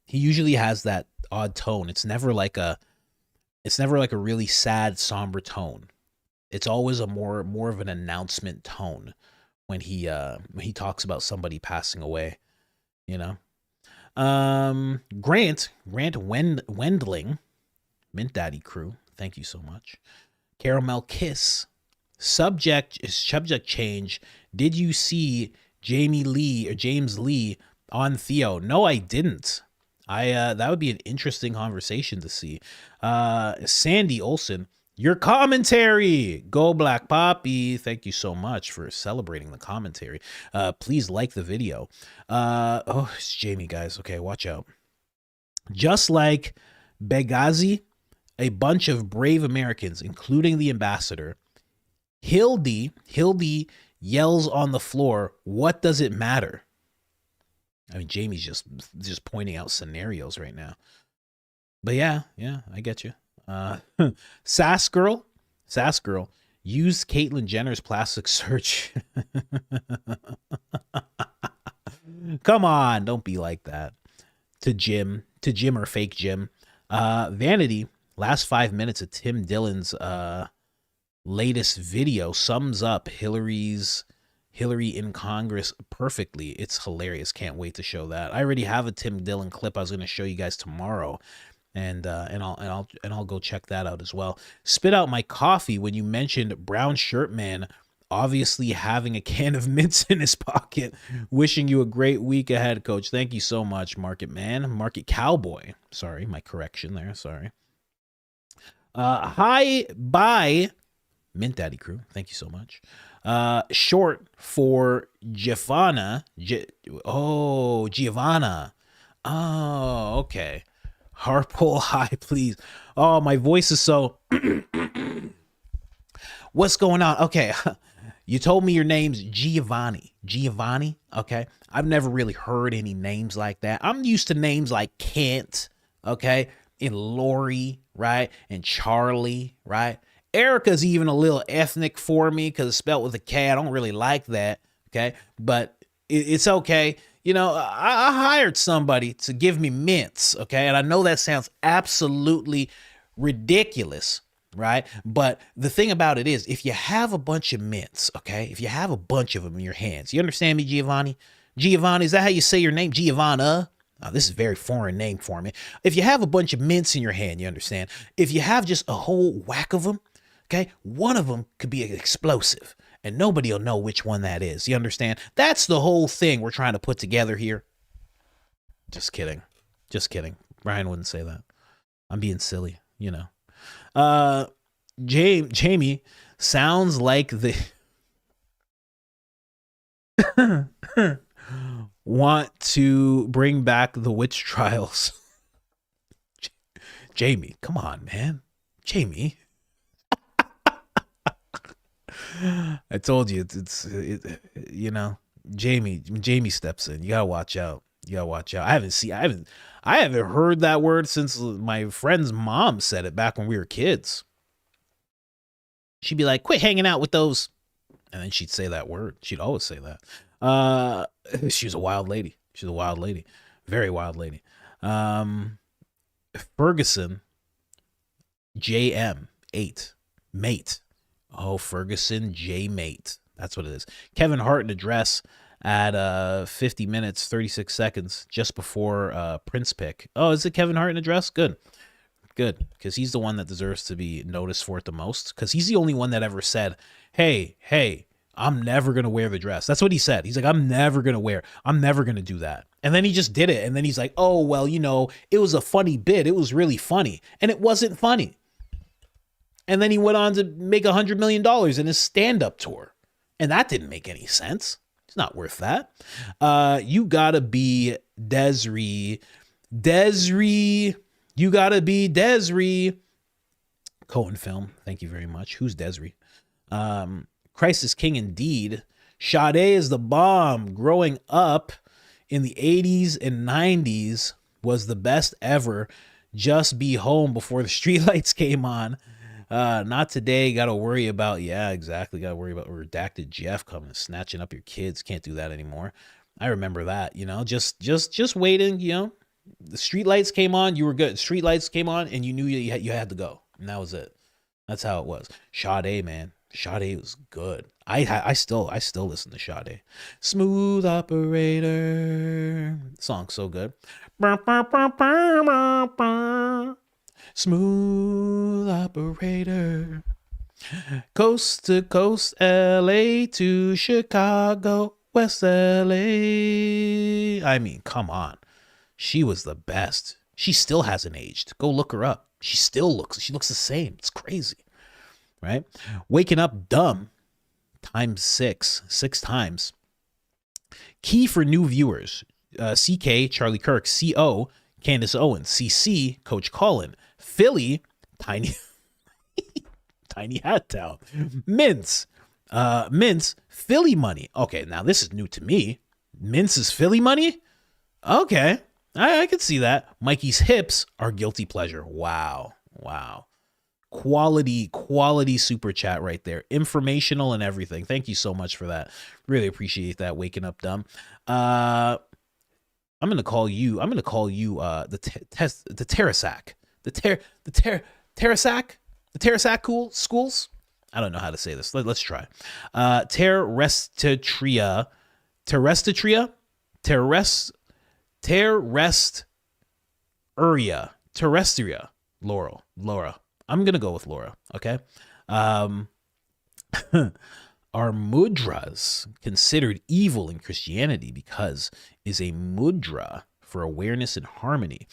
He usually has that odd tone. It's never like a really sad, somber tone. It's always a more of an announcement tone when he talks about somebody passing away, you know. Grant Wendling, Mint Daddy crew, thank you so much. Caramel Kiss, subject change. Did you see James Lee on Theo? No, I didn't. That would be an interesting conversation to see. Sandy Olson, your commentary, go Black Poppy. Thank you so much for celebrating the commentary. Please like the video. Oh, it's Jamie, guys. Okay, watch out. Just like Benghazi, a bunch of brave Americans, including the ambassador, Hildy yells on the floor, "What does it matter?" I mean, Jamie's just pointing out scenarios right now. But yeah, I get you. Sass girl, use Caitlyn Jenner's plastic surgery. Come on, don't be like that. To Jim or fake Jim. Vanity, last 5 minutes of Tim Dillon's latest video sums up Hillary in Congress perfectly. It's hilarious. Can't wait to show that. I already have a Tim Dillon clip I was going to show you guys tomorrow. And I'll go check that out as well. Spit out my coffee when you mentioned Brown Shirt Man obviously having a can of mints in his pocket. Wishing you a great week ahead, Coach. Thank you so much, Market Cowboy. Sorry, my correction there. Sorry. Hi, bye, Mint Daddy crew. Thank you so much. Short for Giovanna. Giovanna. Oh, okay. Harpole high, please. Oh, my voice is so... What's going on? Okay, you told me your name's Giovanni. Giovanni? Okay. I've never really heard any names like that. I'm used to names like Kent, okay? And Lori, right? And Charlie, right? Erika's even a little ethnic for me because it's spelled with a K. I don't really like that, okay? But it's okay. You know, I hired somebody to give me mints, okay? And I know that sounds absolutely ridiculous, right? But the thing about it is, if you have a bunch of mints, okay? If you have a bunch of them in your hands, you understand me, Giovanni? Giovanni, is that how you say your name? Giovanna? Oh, this is a very foreign name for me. If you have a bunch of mints in your hand, you understand? If you have just a whole whack of them, okay? One of them could be explosive. And nobody will know which one that is. You understand? That's the whole thing we're trying to put together here. Just kidding. Just kidding. Brian wouldn't say that. I'm being silly, you know. Jamie sounds like the... want to bring back the witch trials. Jamie, come on, man. Jamie. I told you, you know, Jamie steps in. You gotta watch out. I haven't heard that word since my friend's mom said it back when we were kids. She'd be like, "Quit hanging out with those," and then she'd say that word. She'd always say that. She was a wild lady. Very wild lady. Ferguson, JM8 mate. Oh, Ferguson J Mate. That's what it is. Kevin Hart in a dress at 50 minutes, 36 seconds, just before Prince pick. Oh, is it Kevin Hart in a dress? Good. Because he's the one that deserves to be noticed for it the most. Because he's the only one that ever said, hey, I'm never going to wear the dress. That's what he said. He's like, I'm never going to do that. And then he just did it. And then he's like, oh, well, you know, it was a funny bit. It was really funny. And it wasn't funny. And then he went on to make $100 million in his stand-up tour. And that didn't make any sense. It's not worth that. You gotta be Desiree You gotta be Desiree. Cohen film. Thank you very much. Who's Desiree? Christ is King indeed. Sade is the bomb. Growing up in the 80s and 90s was the best ever. Just be home before the streetlights came on. Not today. Got to worry about, yeah, exactly. Got to worry about redacted Jeff coming and snatching up your kids. Can't do that anymore. I remember that, you know, just waiting, you know, the streetlights came on. You were good. Streetlights came on and you knew you had to go. And that was it. That's how it was. Sade, man. Sade was good. I still listen to Sade. Smooth Operator. Song's so good. Smooth Operator. Coast to coast, LA to Chicago, West LA. I mean, come on. She was the best. She still hasn't aged. Go look her up. She looks the same. It's crazy. Right? Waking Up Dumb times six times. Key for new viewers. CK, Charlie Kirk. CO, Candace Owens. CC, Coach Colin. Philly, Tiny Hat Town. Mince, Philly Money. Okay, now this is new to me. Mince is Philly Money? Okay, I could see that. Mikey's Hips are guilty pleasure. Wow. Quality super chat right there. Informational and everything. Thank you so much for that. Really appreciate that. Waking Up Dumb. I'm gonna call you the Terrasac. The Terrasac schools. I don't know how to say this. Let's try. Terrestatria, Laura. I'm going to go with Laura. Okay. Are mudras considered evil in Christianity because is a mudra for awareness and harmony?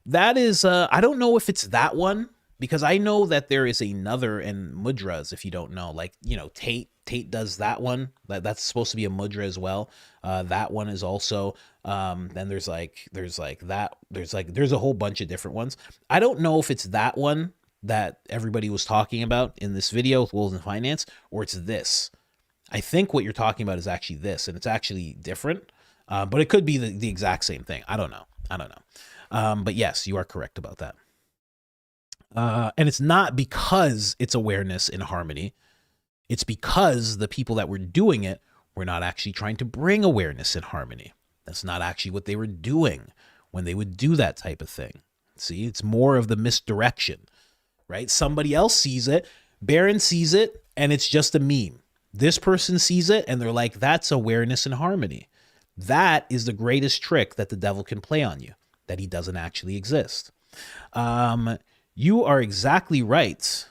That is, I don't know if it's that one, because I know that there is another, and mudras, if you don't know, like, you know, Tate does that one. That's supposed to be a mudra as well. That one is also, then there's a whole bunch of different ones. I don't know if it's that one that everybody was talking about in this video with Wolves in Finance, or it's this. I think what you're talking about is actually this, and it's actually different, but it could be the exact same thing. I don't know. But yes, you are correct about that. And it's not because it's awareness and harmony. It's because the people that were doing it were not actually trying to bring awareness and harmony. That's not actually what they were doing when they would do that type of thing. See, it's more of the misdirection, right? Somebody else sees it, Baron sees it, and it's just a meme. This person sees it, and they're like, that's awareness and harmony. That is the greatest trick that the devil can play on you, that he doesn't actually exist. You are exactly right.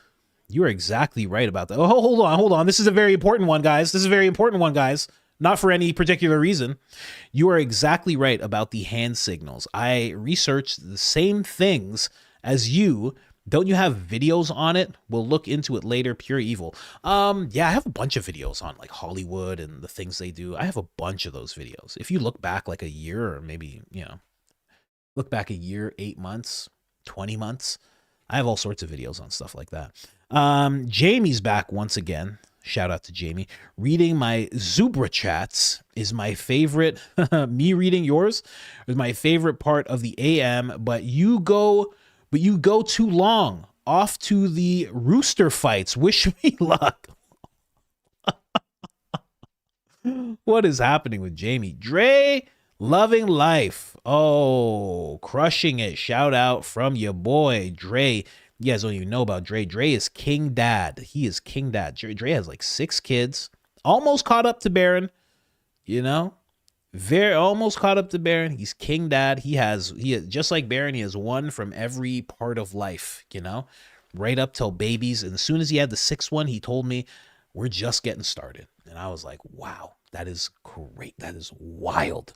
You are exactly right about that. Oh, hold on. This is a very important one, guys. Not for any particular reason. You are exactly right about the hand signals. I researched the same things as you. Don't you have videos on it? We'll look into it later. Pure Evil. Yeah, I have a bunch of videos on like Hollywood and the things they do. I have a bunch of those videos. If you look back like a year, or maybe, look back a year, 8 months, 20 months, I have all sorts of videos on stuff like that. Jamie's back once again. Shout out to Jamie. Reading my Zubra chats is my favorite. Me reading yours is my favorite part of the AM, but you go too long. Off to the rooster fights. Wish me luck. What is happening with Jamie? Dre, loving life. Oh, crushing it. Shout out from your boy, Dre. You guys don't even know about Dre. Dre is King Dad. He is King Dad. Dre has like 6 kids. Almost caught up to Baron. Very almost caught up to Baron. He's King Dad. He has just like Baron, he has one from every part of life, right up till babies. And as soon as he had the 6th one, he told me, we're just getting started. And I was like, wow, that is great. That is wild.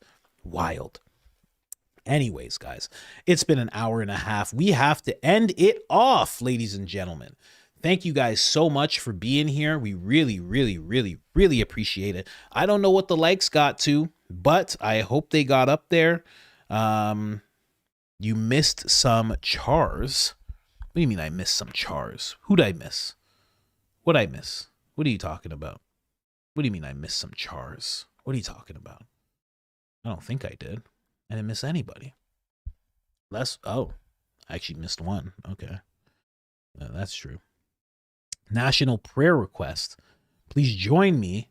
Anyways, guys, it's been an hour and a half. We have to end it off, ladies and gentlemen. Thank you guys so much for being here. We really, really, really, really appreciate it. I don't know what the likes got to, but I hope they got up there. You missed some chars. What do you mean I missed some chars? Who'd I miss? What'd I miss? What are you talking about? What do you mean I missed some chars? What are you talking about? I don't think I did. I didn't miss anybody. Oh, I actually missed one. Okay. That's true. National prayer request. Please join me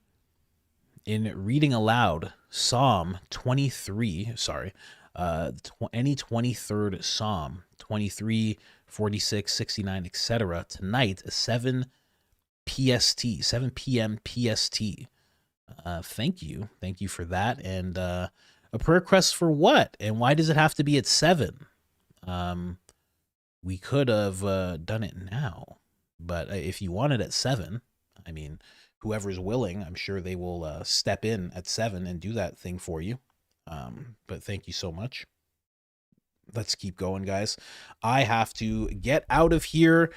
in reading aloud Psalm 23. Sorry. Any 23rd Psalm, 23, 46, 69, etc. tonight at 7 PST, 7 p.m. PST. Thank you. Thank you for that. And a prayer request for what? And why does it have to be at 7? We could have done it now, but if you want it at 7, I mean, whoever's willing, I'm sure they will step in at 7 and do that thing for you. But thank you so much. Let's keep going, guys. I have to get out of here.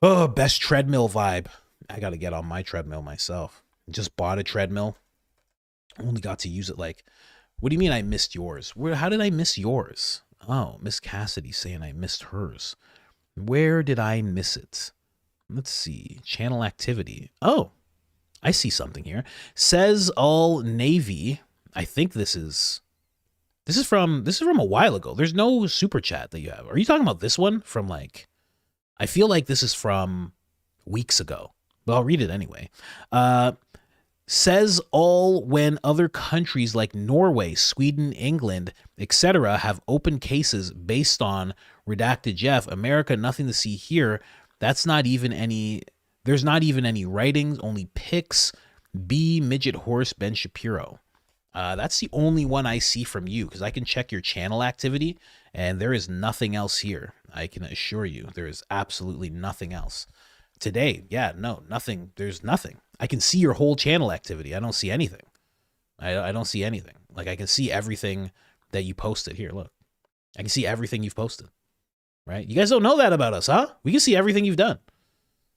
Oh, best treadmill vibe. I got to get on my treadmill myself. Just bought a treadmill. Only got to use it like, what do you mean I missed yours? How did I miss yours? Oh, Miss Cassidy saying I missed hers. Where did I miss it? Let's see. Channel activity. Oh, I see something here. Says all Navy. I think this is from a while ago. There's no super chat that you have. Are you talking about this one from like, I feel like this is from weeks ago, but I'll read it anyway. Says all when other countries like Norway, Sweden, England, etc. have open cases based on redacted Jeff. America, nothing to see here. That's not even any, there's not even any writings, only pics. B, midget horse, Ben Shapiro. That's the only one I see from you, because I can check your channel activity and there is nothing else here. I can assure you there is absolutely nothing else. Today, yeah, no, nothing. There's nothing. I can see your whole channel activity. I don't see anything. I don't see anything. Like, I can see everything that you posted here. Look, I can see everything you've posted, right? You guys don't know that about us, huh? We can see everything you've done.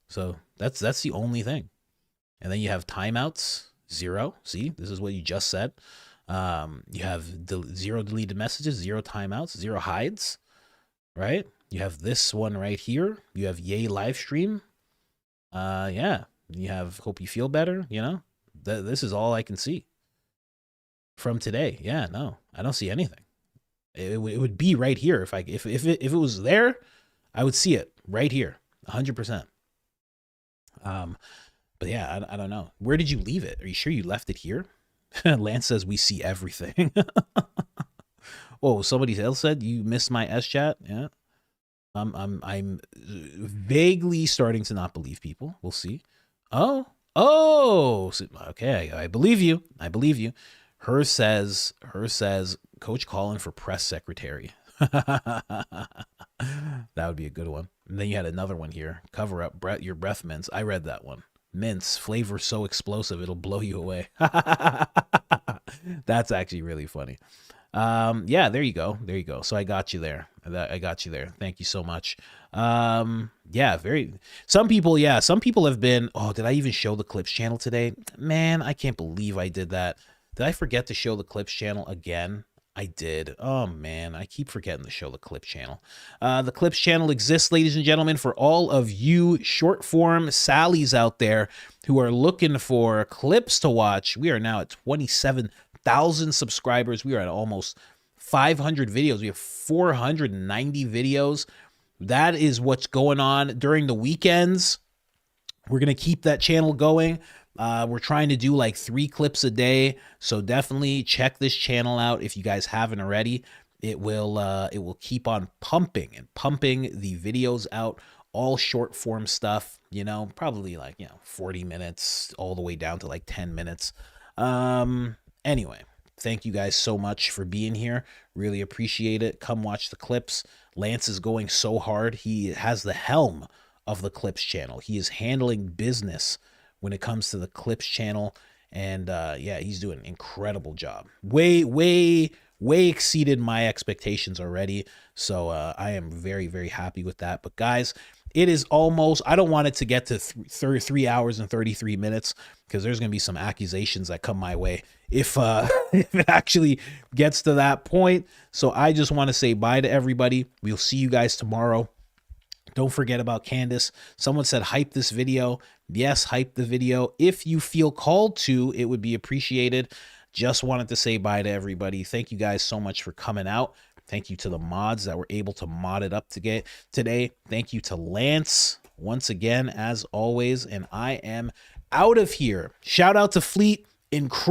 So that's the only thing. And then you have timeouts, 0. See, this is what you just said. You have 0 deleted messages, 0 timeouts, 0 hides, right? You have this one right here. You have yay live stream. Yeah, you have hope you feel better. You know, this is all I can see from today. Yeah, no, I don't see anything. It would be right here if it was there, I would see it right here, 100%. But yeah, I don't know. Where did you leave it? Are you sure you left it here? Lance says we see everything. Oh, somebody else said you missed my S chat. Yeah. I'm vaguely starting to not believe people. We'll see. Oh, okay. I believe you. I believe you. Her says Coach Colin for press secretary. That would be a good one. And then you had another one here. Cover up your breath mints. I read that one. Mints, flavor so explosive it'll blow you away. That's actually really funny. Yeah, there you go. There you go. So I got you there. Thank you so much. Yeah, some people have been, oh, did I even show the clips channel today? Man, I can't believe I did that. Did I forget to show the clips channel again? I did. Oh man, I keep forgetting to show the clips channel. The clips channel exists, ladies and gentlemen, for all of you short form Sallies out there who are looking for clips to watch. We are now at 27,000 subscribers. We are at almost 500 videos. We have 490 videos. That is what's going on during the weekends. We're going to keep that channel going. We're trying to do like 3 clips a day. So definitely check this channel out if you guys haven't already. It will keep on pumping the videos out, all short form stuff, probably like, 40 minutes all the way down to like 10 minutes. Anyway, thank you guys so much for being here. Really appreciate it. Come watch the clips. Lance is going so hard. He has the helm of the clips channel. He is handling business when it comes to the clips channel. And yeah, he's doing an incredible job. Way exceeded my expectations already. So I am very, very happy with that. But guys, it is almost, I don't want it to get to 3 hours and 33 minutes because there's going to be some accusations that come my way if if it actually gets to that point. So I just want to say bye to everybody. We'll see you guys tomorrow. Don't forget about Candace. Someone said hype this video. Yes, hype the video. If you feel called to, it would be appreciated. Just wanted to say bye to everybody. Thank you guys so much for coming out. Thank you to the mods that were able to mod it up today. Thank you to Lance once again, as always. And I am out of here. Shout out to Fleet. Incredible.